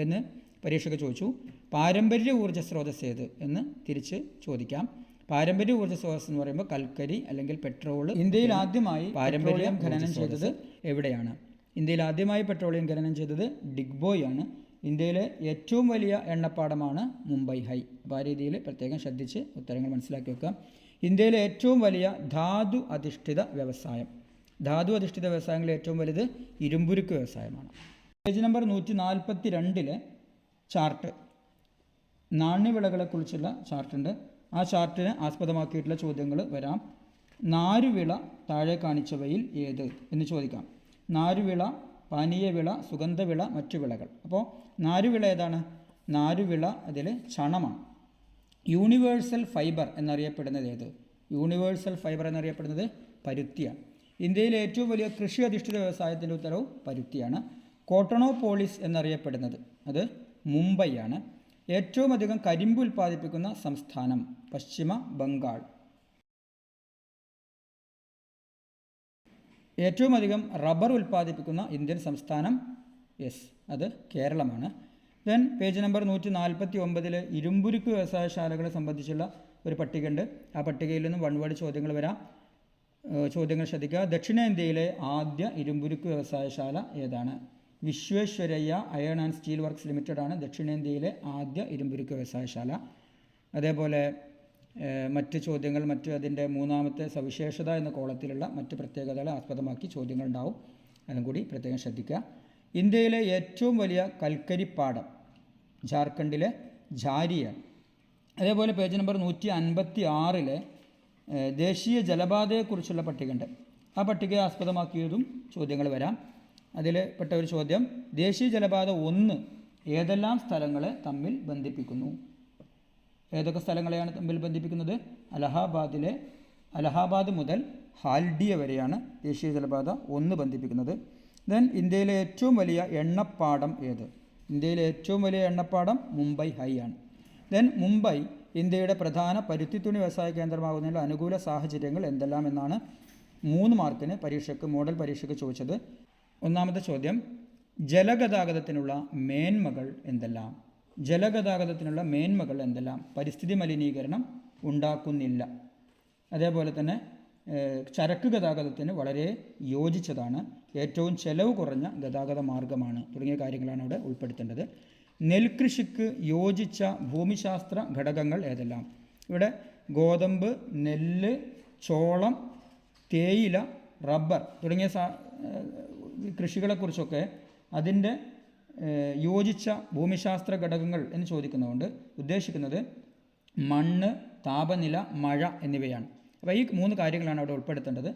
എന്ന് പരീക്ഷയ്ക്ക് ചോദിച്ചു. പാരമ്പര്യ ഊർജ്ജ സ്രോതസ് ഏത് എന്ന് തിരിച്ച് ചോദിക്കാം. പാരമ്പര്യ ഊർജ്ജ സ്രോതസ് എന്ന് പറയുമ്പോൾ കൽക്കരി അല്ലെങ്കിൽ പെട്രോൾ. ഇന്ത്യയിൽ ആദ്യമായി പാരമ്പര്യം ഖനനം ചെയ്തത് എവിടെയാണ്? ഇന്ത്യയിൽ ആദ്യമായി പെട്രോളിയം ഖനനം ചെയ്തത് ഡിഗ്ബോയ് ആണ്. ഇന്ത്യയിലെ ഏറ്റവും വലിയ എണ്ണപ്പാടമാണ് മുംബൈ ഹൈ. അപ്പോൾ ആ രീതിയിൽ പ്രത്യേകം ശ്രദ്ധിച്ച് ഉത്തരങ്ങൾ മനസ്സിലാക്കി വെക്കാം. ഇന്ത്യയിലെ ഏറ്റവും വലിയ ധാതു അധിഷ്ഠിത വ്യവസായം, ധാതു അധിഷ്ഠിത വ്യവസായങ്ങളിൽ ഏറ്റവും വലുത് ഇരുമ്പുരുക്ക് വ്യവസായമാണ്. പേജ് നമ്പർ 142 ചാർട്ട്, നാണ്യവിളകളെക്കുറിച്ചുള്ള ചാർട്ടുണ്ട്. ആ ചാർട്ടിനെ ആസ്പദമാക്കിയിട്ടുള്ള ചോദ്യങ്ങൾ വരാം. നാരുവിള താഴെ കാണിച്ചവയിൽ ഏത് എന്ന് ചോദിക്കാം. നാരുവിള, പാനീയവിള, സുഗന്ധവിള, മറ്റു വിളകൾ. അപ്പോൾ നാരുവിള ഏതാണ്? നാരുവിള അതിൽ ചണമാണ്. യൂണിവേഴ്സൽ ഫൈബർ എന്നറിയപ്പെടുന്നത് ഏത്? യൂണിവേഴ്സൽ ഫൈബർ എന്നറിയപ്പെടുന്നത് പരുത്തിയാണ്. ഇന്ത്യയിലെ ഏറ്റവും വലിയ കൃഷി അധിഷ്ഠിത വ്യവസായത്തിൻ്റെ ഉത്തരവും പരുത്തിയാണ്. കോട്ടണോപോളിസ് എന്നറിയപ്പെടുന്നത് അത് മുംബൈയാണ്. ഏറ്റവും അധികം കരിമ്പ് ഉൽപ്പാദിപ്പിക്കുന്ന സംസ്ഥാനം പശ്ചിമ ബംഗാൾ. ഏറ്റവും അധികം റബ്ബർ ഉൽപ്പാദിപ്പിക്കുന്ന ഇന്ത്യൻ സംസ്ഥാനം അത് കേരളമാണ്. ദെൻ പേജ് നമ്പർ 149 ഇരുമ്പുരുക്ക് വ്യവസായശാലകളെ സംബന്ധിച്ചുള്ള ഒരു പട്ടികയുണ്ട്. ആ പട്ടികയിൽ നിന്നും 1 വേർഡ് ചോദ്യങ്ങൾ വരാം. ചോദ്യങ്ങൾ ശ്രദ്ധിക്കുക. ദക്ഷിണേന്ത്യയിലെ ആദ്യ ഇരുമ്പുരുക്ക് വ്യവസായശാല ഏതാണ്? Visvesvaraya iron and steel works limited ആണ് ദക്ഷിണേന്ത്യയിലെ ആദ്യ ഇരുമ്പുരുക്ക് വ്യവസായശാല. അതേപോലെ മറ്റ് ചോദ്യങ്ങൾ, അതിൻ്റെ 3ാമത്തെ സവിശേഷത എന്ന കോളത്തിലുള്ള മറ്റ് പ്രത്യേകതകളെ ആസ്പദമാക്കി ചോദ്യങ്ങൾ ഉണ്ടാവും. അതും കൂടി പ്രത്യേകം ശ്രദ്ധിക്കുക. ഇന്ത്യയിലെ ഏറ്റവും വലിയ കൽക്കരിപ്പാടം ജാർഖണ്ഡിലെ ഝാരിയാണ്. അതേപോലെ പേജ് നമ്പർ 156 ദേശീയ ജലപാതയെക്കുറിച്ചുള്ള പട്ടികയുണ്ട്. ആ പട്ടികയെ ആസ്പദമാക്കിയതും ചോദ്യങ്ങൾ വരാം. അതിൽ പെട്ട ഒരു ചോദ്യം, ദേശീയ ജലപാത 1 ഏതെല്ലാം സ്ഥലങ്ങളെ തമ്മിൽ ബന്ധിപ്പിക്കുന്നു? ഏതൊക്കെ സ്ഥലങ്ങളെയാണ് തമ്മിൽ ബന്ധിപ്പിക്കുന്നത്? അലഹാബാദ് മുതൽ ഹാൽഡിയ വരെയാണ് ദേശീയ ജലപാത 1 ബന്ധിപ്പിക്കുന്നത്. ദെൻ ഇന്ത്യയിലെ ഏറ്റവും വലിയ എണ്ണപ്പാടം ഏത്? ഇന്ത്യയിലെ ഏറ്റവും വലിയ എണ്ണപ്പാടം മുംബൈ ഹൈ ആണ്. ദെൻ മുംബൈ ഇന്ത്യയുടെ പ്രധാന പരുത്തിത്തുണി വ്യവസായ കേന്ദ്രമാകുന്നതിനുള്ള അനുകൂല സാഹചര്യങ്ങൾ എന്തെല്ലാം എന്നാണ് 3 മാർക്കിന് മോഡൽ പരീക്ഷയ്ക്ക് ചോദിച്ചത്. 1ാമത്തെ ചോദ്യം, ജലഗതാഗതത്തിനുള്ള മേന്മകൾ എന്തെല്ലാം? ജലഗതാഗതത്തിനുള്ള മേന്മകൾ എന്തെല്ലാം? പരിസ്ഥിതി മലിനീകരണം ഉണ്ടാക്കുന്നില്ല. അതേപോലെ തന്നെ ചരക്ക് ഗതാഗതത്തിന് വളരെ യോജിച്ചതാണ്, ഏറ്റവും ചെലവ് കുറഞ്ഞ ഗതാഗത മാർഗമാണ് തുടങ്ങിയ കാര്യങ്ങളാണ് അവിടെ ഉൾപ്പെടുത്തേണ്ടത്. നെൽകൃഷിക്ക് യോജിച്ച ഭൂമിശാസ്ത്ര ഘടകങ്ങൾ ഏതെല്ലാം? ഇവിടെ ഗോതമ്പ്, നെല്ല്, ചോളം, തേയില, റബ്ബർ തുടങ്ങിയ കൃഷികളെക്കുറിച്ചൊക്കെ അതിൻ്റെ യോജിച്ച ഭൂമിശാസ്ത്ര ഘടകങ്ങൾ എന്ന് ചോദിക്കുന്നതുകൊണ്ട് ഉദ്ദേശിക്കുന്നത് മണ്ണ്, താപനില, മഴ എന്നിവയാണ്. അപ്പോൾ ഈ 3 കാര്യങ്ങളാണ് അവിടെ ഉൾപ്പെടുത്തേണ്ടത്.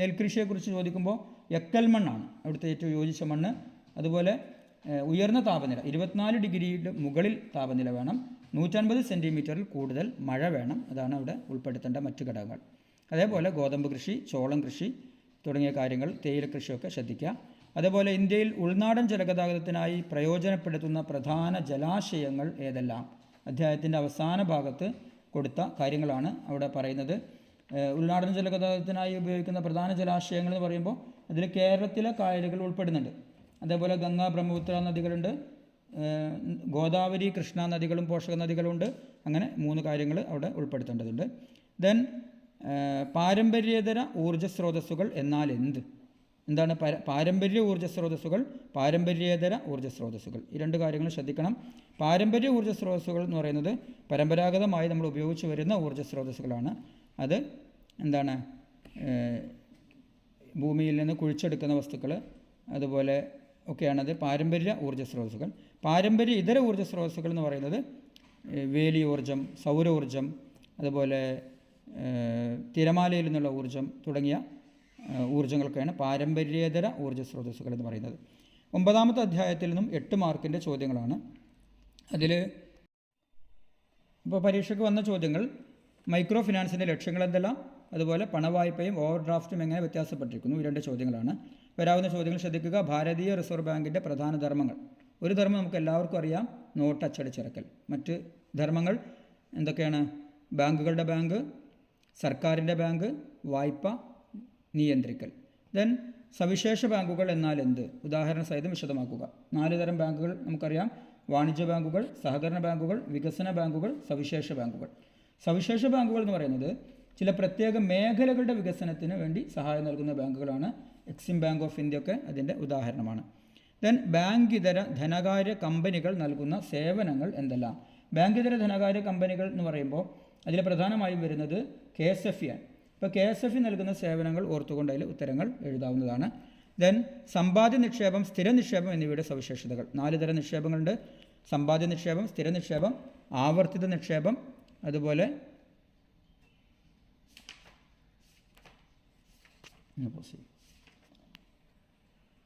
നെൽകൃഷിയെക്കുറിച്ച് ചോദിക്കുമ്പോൾ എക്കൽ മണ്ണാണ് അവിടുത്തെ ഏറ്റവും യോജിച്ച മണ്ണ്. അതുപോലെ ഉയർന്ന താപനില 24 ഡിഗ്രിയുടെ മുകളിൽ താപനില വേണം, 150 സെൻറ്റിമീറ്ററിൽ കൂടുതൽ മഴ വേണം. അതാണ് അവിടെ ഉൾപ്പെടുത്തേണ്ട മറ്റു ഘടകങ്ങൾ. അതേപോലെ ഗോതമ്പ് കൃഷി, ചോളം കൃഷി തുടങ്ങിയ കാര്യങ്ങൾ, തേയില കൃഷിയൊക്കെ ശ്രദ്ധിക്കുക. അതേപോലെ ഇന്ത്യയിൽ ഉൾനാടൻ ജലഗതാഗതത്തിനായി പ്രയോജനപ്പെടുത്തുന്ന പ്രധാന ജലാശയങ്ങൾ ഏതെല്ലാം? അധ്യായത്തിൻ്റെ അവസാന ഭാഗത്ത് കൊടുത്ത കാര്യങ്ങളാണ് അവിടെ പറയുന്നത്. ഉൾനാടൻ ജലഗതാഗതത്തിനായി ഉപയോഗിക്കുന്ന പ്രധാന ജലാശയങ്ങൾ എന്ന് പറയുമ്പോൾ അതിൽ കേരളത്തിലെ കായലുകൾ ഉൾപ്പെടുന്നുണ്ട്. അതേപോലെ ഗംഗ, ബ്രഹ്മപുത്ര നദികളുണ്ട്, ഗോദാവരി, കൃഷ്ണ നദികളും പോഷക നദികളുണ്ട്. അങ്ങനെ 3 കാര്യങ്ങൾ അവിടെ ഉൾപ്പെടുത്തേണ്ടതുണ്ട്. ദെൻ പാരമ്പര്യേതര ഊർജ്ജ സ്രോതസ്സുകൾ എന്നാൽ എന്താണ് പാരമ്പര്യ ഊർജ്ജ സ്രോതസ്സുകൾ, പാരമ്പര്യേതര ഊർജ്ജ സ്രോതസ്സുകൾ, ഈ 2 കാര്യങ്ങൾ ശ്രദ്ധിക്കണം. പാരമ്പര്യ ഊർജ്ജ സ്രോതസ്സുകൾ എന്ന് പറയുന്നത് പരമ്പരാഗതമായി നമ്മൾ ഉപയോഗിച്ച് വരുന്ന ഊർജ്ജ സ്രോതസ്സുകളാണ്. അത് എന്താണ്? ഭൂമിയിൽ നിന്ന് കുഴിച്ചെടുക്കുന്ന വസ്തുക്കൾ അതുപോലെ ഒക്കെയാണത് പാരമ്പര്യ ഊർജ്ജ സ്രോതസ്സുകൾ. പാരമ്പര്യ ഇതര ഊർജ്ജ സ്രോതസ്സുകൾ എന്ന് പറയുന്നത് വേലി ഊർജ്ജം, സൗര ഊർജ്ജം, അതുപോലെ തിരമാലയിൽ നിന്നുള്ള ഊർജ്ജം തുടങ്ങിയ ഊർജ്ജങ്ങളൊക്കെയാണ് പാരമ്പര്യേതര ഊർജ്ജ സ്രോതസ്സുകൾ എന്ന് പറയുന്നത്. 9ാമത്തെ അധ്യായത്തിൽ നിന്നും 8 മാർക്കിൻ്റെ ചോദ്യങ്ങളാണ്. അതിൽ ഇപ്പോൾ പരീക്ഷയ്ക്ക് വന്ന ചോദ്യങ്ങൾ മൈക്രോ ഫിനാൻസിൻ്റെ ലക്ഷ്യങ്ങൾ എന്തെല്ലാം, അതുപോലെ പണവായ്പയും ഓവർ ഡ്രാഫ്റ്റും എങ്ങനെ വ്യത്യാസപ്പെട്ടിരിക്കുന്നു, ഈ 2 ചോദ്യങ്ങളാണ്. വരാവുന്ന ചോദ്യങ്ങൾ ശ്രദ്ധിക്കുക. ഭാരതീയ റിസർവ് ബാങ്കിൻ്റെ പ്രധാന ധർമ്മങ്ങൾ. ഒരു ധർമ്മം നമുക്ക് എല്ലാവർക്കും അറിയാം, നോട്ട് അച്ചടിച്ചിറക്കൽ. മറ്റ് ധർമ്മങ്ങൾ എന്തൊക്കെയാണ്? ബാങ്കുകളുടെ ബാങ്ക്, സർക്കാരിൻ്റെ ബാങ്ക്, വായ്പ നിയന്ത്രിക്കൽ. ദെൻ സവിശേഷ ബാങ്കുകൾ എന്നാൽ എന്ത്? ഉദാഹരണ സഹിതം വിശദമാക്കുക. 4 തരം ബാങ്കുകൾ നമുക്കറിയാം: വാണിജ്യ ബാങ്കുകൾ, സഹകരണ ബാങ്കുകൾ, വികസന ബാങ്കുകൾ, സവിശേഷ ബാങ്കുകൾ. സവിശേഷ ബാങ്കുകൾ എന്ന് പറയുന്നത് ചില പ്രത്യേക മേഖലകളുടെ വികസനത്തിന് വേണ്ടി സഹായം നൽകുന്ന ബാങ്കുകളാണ്. എക്സിം ബാങ്ക് ഓഫ് ഇന്ത്യ ഒക്കെ അതിൻ്റെ ഉദാഹരണമാണ്. ദെൻ ബാങ്ക് ഇതര ധനകാര്യ കമ്പനികൾ നൽകുന്ന സേവനങ്ങൾ എന്തെല്ലാം? ബാങ്ക് ഇതര ധനകാര്യ കമ്പനികൾ എന്ന് പറയുമ്പോൾ അതിൽ പ്രധാനമായും വരുന്നത് KSFE ആണ്. ഇപ്പോൾ KSFE നൽകുന്ന സേവനങ്ങൾ ഓർത്തുകൊണ്ട് അതിൽ ഉത്തരങ്ങൾ എഴുതാവുന്നതാണ്. ദെൻ സമ്പാദ്യ നിക്ഷേപം, സ്ഥിര നിക്ഷേപം എന്നിവയുടെ സവിശേഷതകൾ. 4 തരം നിക്ഷേപങ്ങളുണ്ട്: സമ്പാദ്യ നിക്ഷേപം, സ്ഥിര നിക്ഷേപം, ആവർത്തിത നിക്ഷേപം, അതുപോലെ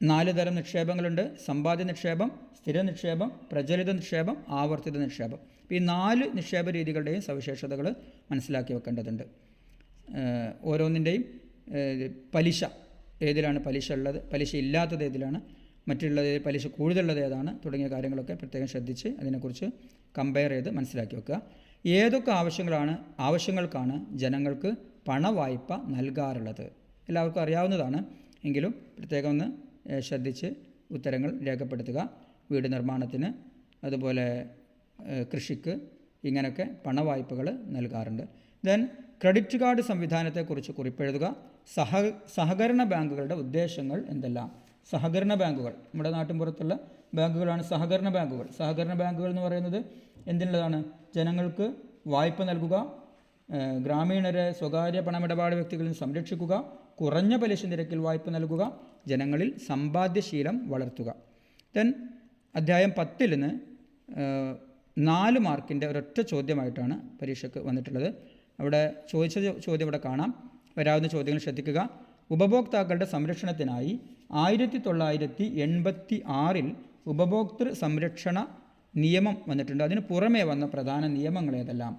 4 തരം നിക്ഷേപങ്ങളുണ്ട്: സമ്പാദ്യ നിക്ഷേപം, സ്ഥിര നിക്ഷേപം, പ്രചലിത നിക്ഷേപം, ആവർത്തിത നിക്ഷേപം. ഈ 4 നിക്ഷേപ രീതികളുടെയും സവിശേഷതകൾ മനസ്സിലാക്കി വെക്കേണ്ടതുണ്ട്. ഓരോന്നിൻ്റെയും പലിശ ഏതിലാണ് പലിശ ഉള്ളത്, പലിശ ഇല്ലാത്തത് ഏതിലാണ്, മറ്റുള്ളത് പലിശ കൂടുതലുള്ളത് ഏതാണ് തുടങ്ങിയ കാര്യങ്ങളൊക്കെ പ്രത്യേകം ശ്രദ്ധിച്ച് അതിനെക്കുറിച്ച് കമ്പയർ ചെയ്ത് മനസ്സിലാക്കി വെക്കുക. ഏതൊക്കെ ആവശ്യങ്ങൾക്കാണ് ജനങ്ങൾക്ക് പണവായ്പ നൽകാറുള്ളത്? എല്ലാവർക്കും അറിയാവുന്നതാണ്, എങ്കിലും പ്രത്യേകം ഒന്ന് ശ്രദ്ധിച്ച് ഉത്തരങ്ങൾ രേഖപ്പെടുത്തുക. വീട് നിർമ്മാണത്തിന്, അതുപോലെ കൃഷിക്ക്, ഇങ്ങനെയൊക്കെ പണവായ്പകൾ നൽകാറുണ്ട്. ദെൻ ക്രെഡിറ്റ് കാർഡ് സംവിധാനത്തെക്കുറിച്ച് കുറിപ്പെഴുതുക. സഹകരണ ബാങ്കുകളുടെ ഉദ്ദേശങ്ങൾ എന്തെല്ലാം? സഹകരണ ബാങ്കുകൾ നമ്മുടെ നാട്ടിൻപുറത്തുള്ള ബാങ്കുകളാണ് സഹകരണ ബാങ്കുകൾ. സഹകരണ ബാങ്കുകൾ എന്ന് പറയുന്നത് എന്തിനുള്ളതാണ്? ജനങ്ങൾക്ക് വായ്പ നൽകുക, ഗ്രാമീണരെ സ്വകാര്യ പണമിടപാട് വ്യക്തികളിൽ നിന്ന് സംരക്ഷിക്കുക, കുറഞ്ഞ പലിശ നിരക്കിൽ വായ്പ നൽകുക, ജനങ്ങളിൽ സമ്പാദ്യശീലം വളർത്തുക. ദെൻ അധ്യായം 10 നിന്ന് 4 മാർക്കിൻ്റെ ഒരൊറ്റ ചോദ്യമായിട്ടാണ് പരീക്ഷയ്ക്ക് വന്നിട്ടുള്ളത്. അവിടെ ചോദിച്ച ചോദ്യം ഇവിടെ കാണാം. വരാവുന്ന ചോദ്യങ്ങൾ ശ്രദ്ധിക്കുക. ഉപഭോക്താക്കളുടെ സംരക്ഷണത്തിനായി 1986 ഉപഭോക്തൃ സംരക്ഷണ നിയമം വന്നിട്ടുണ്ട്. അതിന് പുറമേ വന്ന പ്രധാന നിയമങ്ങൾ ഏതെല്ലാം?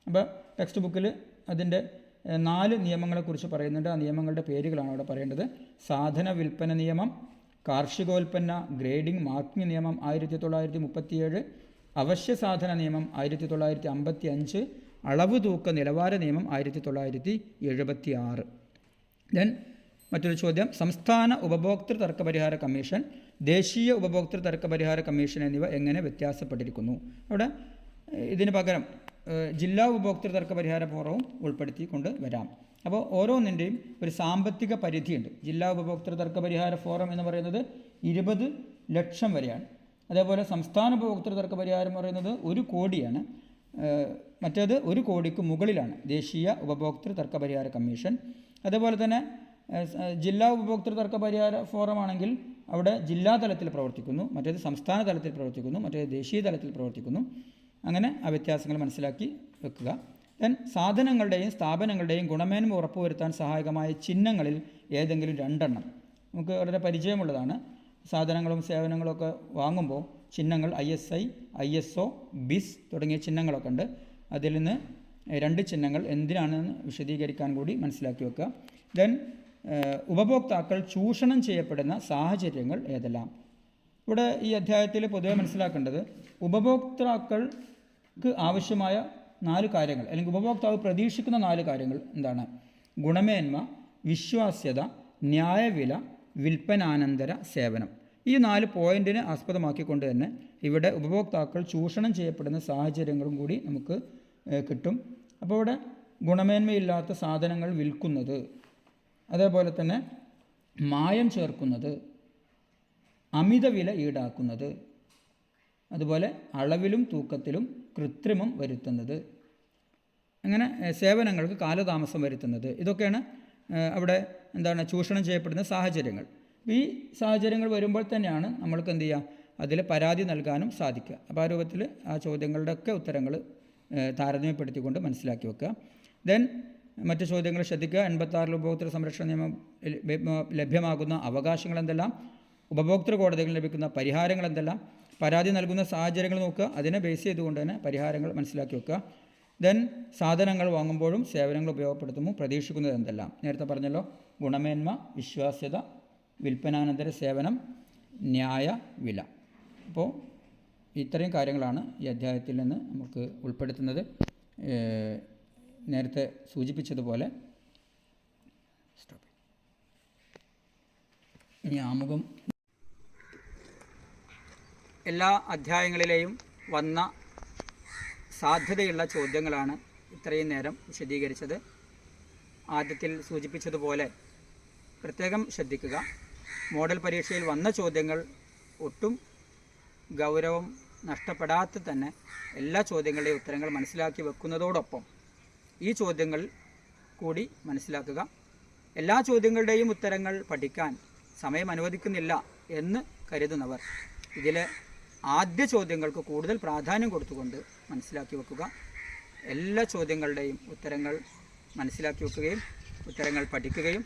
അപ്പോൾ ടെക്സ്റ്റ് ബുക്കിൽ അതിൻ്റെ 4 നിയമങ്ങളെക്കുറിച്ച് പറയുന്നുണ്ട്. ആ നിയമങ്ങളുടെ പേരുകളാണ് അവിടെ പറയേണ്ടത്. സാധന വിൽപ്പന നിയമം, കാർഷികോൽപ്പന്ന ഗ്രേഡിംഗ് മാർക്കിംഗ് നിയമം 1937, അവശ്യ സാധന നിയമം 1955, അളവ് തൂക്ക നിലവാര നിയമം 1976. ദെൻ മറ്റൊരു ചോദ്യം: സംസ്ഥാന ഉപഭോക്തൃ തർക്ക പരിഹാര കമ്മീഷൻ, ദേശീയ ഉപഭോക്തൃ തർക്ക പരിഹാര കമ്മീഷൻ എന്നിവ എങ്ങനെ വ്യത്യാസപ്പെട്ടിരിക്കുന്നു? അവിടെ ഇതിന് പകരം ജില്ലാ ഉപഭോക്തൃ തർക്ക പരിഹാര ഫോറവും ഉൾപ്പെടുത്തിക്കൊണ്ട് വരാം. അപ്പോൾ ഓരോന്നിൻ്റെയും ഒരു സാമ്പത്തിക പരിധിയുണ്ട്. ജില്ലാ ഉപഭോക്തൃ തർക്ക പരിഹാര ഫോറം എന്ന് പറയുന്നത് 20 ലക്ഷം വരെയാണ്. അതേപോലെ സംസ്ഥാന ഉപഭോക്തൃ തർക്ക പരിഹാരം പറയുന്നത് 1 കോടിയാണ്. മറ്റേത് 1 കോടിക്ക് മുകളിലാണ് ദേശീയ ഉപഭോക്തൃ തർക്ക പരിഹാര കമ്മീഷൻ. അതേപോലെ തന്നെ ജില്ലാ ഉപഭോക്തൃ തർക്ക പരിഹാര ഫോറമാണെങ്കിൽ അവിടെ ജില്ലാ തലത്തിൽ പ്രവർത്തിക്കുന്നു, മറ്റേത് സംസ്ഥാന തലത്തിൽ പ്രവർത്തിക്കുന്നു, മറ്റേത് ദേശീയ തലത്തിൽ പ്രവർത്തിക്കുന്നു. അങ്ങനെ ആ വ്യത്യാസങ്ങൾ മനസ്സിലാക്കി വെക്കുക. ദെൻ സാധനങ്ങളുടെയും സ്ഥാപനങ്ങളുടെയും ഗുണമേന്മ ഉറപ്പുവരുത്താൻ സഹായകമായ ചിഹ്നങ്ങളിൽ ഏതെങ്കിലും 2 നമുക്ക് വളരെ പരിചയമുള്ളതാണ്. സാധനങ്ങളും സേവനങ്ങളൊക്കെ വാങ്ങുമ്പോൾ ചിഹ്നങ്ങൾ ISI, ISO, BIS തുടങ്ങിയ ചിഹ്നങ്ങളൊക്കെ ഉണ്ട്. അതിൽ നിന്ന് 2 ചിഹ്നങ്ങൾ എന്തിനാണെന്ന് വിശദീകരിക്കാൻ കൂടി മനസ്സിലാക്കി വെക്കുക. ദെൻ ഉപഭോക്താക്കൾ ചൂഷണം ചെയ്യപ്പെടുന്ന സാഹചര്യങ്ങൾ ഏതെല്ലാം? ഇവിടെ ഈ അധ്യായത്തിൽ പൊതുവെ മനസ്സിലാക്കേണ്ടത് ഉപഭോക്താക്കൾക്ക് ആവശ്യമായ 4 കാര്യങ്ങൾ, അല്ലെങ്കിൽ ഉപഭോക്താവ് പ്രതീക്ഷിക്കുന്ന 4 കാര്യങ്ങൾ എന്താണ്? ഗുണമേന്മ, വിശ്വാസ്യത, ന്യായവില, വിൽപ്പനാനന്തര സേവനം. ഈ 4 പോയിന്റിനെ ആസ്പദമാക്കിക്കൊണ്ട് തന്നെ ഇവിടെ ഉപഭോക്താക്കൾ ചൂഷണം ചെയ്യപ്പെടുന്ന സാഹചര്യങ്ങളും കൂടി നമുക്ക് കിട്ടും. അപ്പോൾ ഇവിടെ ഗുണമേന്മയില്ലാത്ത സാധനങ്ങൾ വിൽക്കുന്നത്, അതേപോലെ തന്നെ മായം ചേർക്കുന്നത്, അമിത വില ഈടാക്കുന്നത്, അതുപോലെ അളവിലും തൂക്കത്തിലും കൃത്രിമം വരുത്തുന്നത്, അങ്ങനെ സേവനങ്ങൾക്ക് കാലതാമസം വരുത്തുന്നത്, ഇതൊക്കെയാണ് അവിടെ എന്താണ് ചൂഷണം ചെയ്യപ്പെടുന്ന സാഹചര്യങ്ങൾ. ഈ സാഹചര്യങ്ങൾ വരുമ്പോൾ തന്നെയാണ് നമ്മൾക്ക് എന്ത് ചെയ്യുക, അതിൽ പരാതി നൽകാനും സാധിക്കുക. അപ്പോൾ ആ രൂപത്തിൽ ആ ചോദ്യങ്ങളുടെയൊക്കെ ഉത്തരങ്ങൾ താരതമ്യപ്പെടുത്തിക്കൊണ്ട് മനസ്സിലാക്കി വെക്കുക. ദെൻ മറ്റ് ചോദ്യങ്ങൾ ശ്രദ്ധിക്കുക. 86 ഉപഭോക്തൃ സംരക്ഷണ നിയമം ലഭ്യമാകുന്ന അവകാശങ്ങൾ എന്തെല്ലാം? ഉപഭോക്തൃ കോടതികളിൽ ലഭിക്കുന്ന പരിഹാരങ്ങൾ എന്തെല്ലാം? പരാതി നൽകുന്ന സാഹചര്യങ്ങൾ നോക്കുക, അതിനെ ബേസ് ചെയ്തുകൊണ്ട് തന്നെ പരിഹാരങ്ങൾ മനസ്സിലാക്കി വെക്കുക. ദെൻ സാധനങ്ങൾ വാങ്ങുമ്പോഴും സേവനങ്ങൾ ഉപയോഗപ്പെടുത്തുമ്പോൾ പ്രതീക്ഷിക്കുന്നത് എന്തെല്ലാം? നേരത്തെ പറഞ്ഞല്ലോ, ഗുണമേന്മ, വിശ്വാസ്യത, വിൽപ്പനാനന്തര സേവനം, ന്യായ വില. അപ്പോൾ ഇത്രയും കാര്യങ്ങളാണ് ഈ അധ്യായത്തിൽ നിന്ന് നമുക്ക് ഉൾപ്പെടുത്തുന്നത്. നേരത്തെ സൂചിപ്പിച്ചതുപോലെ ഇനി ആമുഖം. എല്ലാ അധ്യായങ്ങളിലെയും വന്ന സാധ്യതയുള്ള ചോദ്യങ്ങളാണ് ഇത്രയും നേരം വിശദീകരിച്ചത്. ആദ്യത്തിൽ സൂചിപ്പിച്ചതുപോലെ പ്രത്യേകം ശ്രദ്ധിക്കുക, മോഡൽ പരീക്ഷയിൽ വന്ന ചോദ്യങ്ങൾ ഒട്ടും ഗൗരവം നഷ്ടപ്പെടാതെ തന്നെ എല്ലാ ചോദ്യങ്ങളുടെയും ഉത്തരങ്ങൾ മനസ്സിലാക്കി വെക്കുന്നതോടൊപ്പം ഈ ചോദ്യങ്ങൾ കൂടി മനസ്സിലാക്കുക. എല്ലാ ചോദ്യങ്ങളുടെയും ഉത്തരങ്ങൾ പഠിക്കാൻ സമയം അനുവദിക്കുന്നില്ല എന്ന് കരുതുന്നവർ ഇതിലെ ആദ്യ ചോദ്യങ്ങൾക്ക് കൂടുതൽ പ്രാധാന്യം കൊടുത്തുകൊണ്ട് മനസ്സിലാക്കി വെക്കുക. എല്ലാ ചോദ്യങ്ങളുടെയും ഉത്തരങ്ങൾ മനസ്സിലാക്കി വെക്കുകയും ഉത്തരങ്ങൾ പഠിക്കുകയും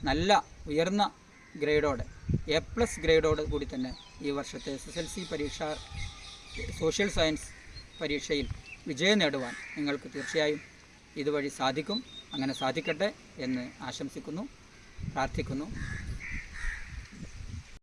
നല്ല ഉയർന്ന ഗ്രേഡോടെ A+ ഗ്രേഡോട് കൂടി തന്നെ ഈ വർഷത്തെ SSLC പരീക്ഷ സോഷ്യൽ സയൻസ് പരീക്ഷയിൽ വിജയം നേടുവാൻ നിങ്ങൾക്ക് തീർച്ചയായും ഇതുവഴി സാധിക്കും. അങ്ങനെ സാധിക്കട്ടെ എന്ന് ആശംസിക്കുന്നു, പ്രാർത്ഥിക്കുന്നു.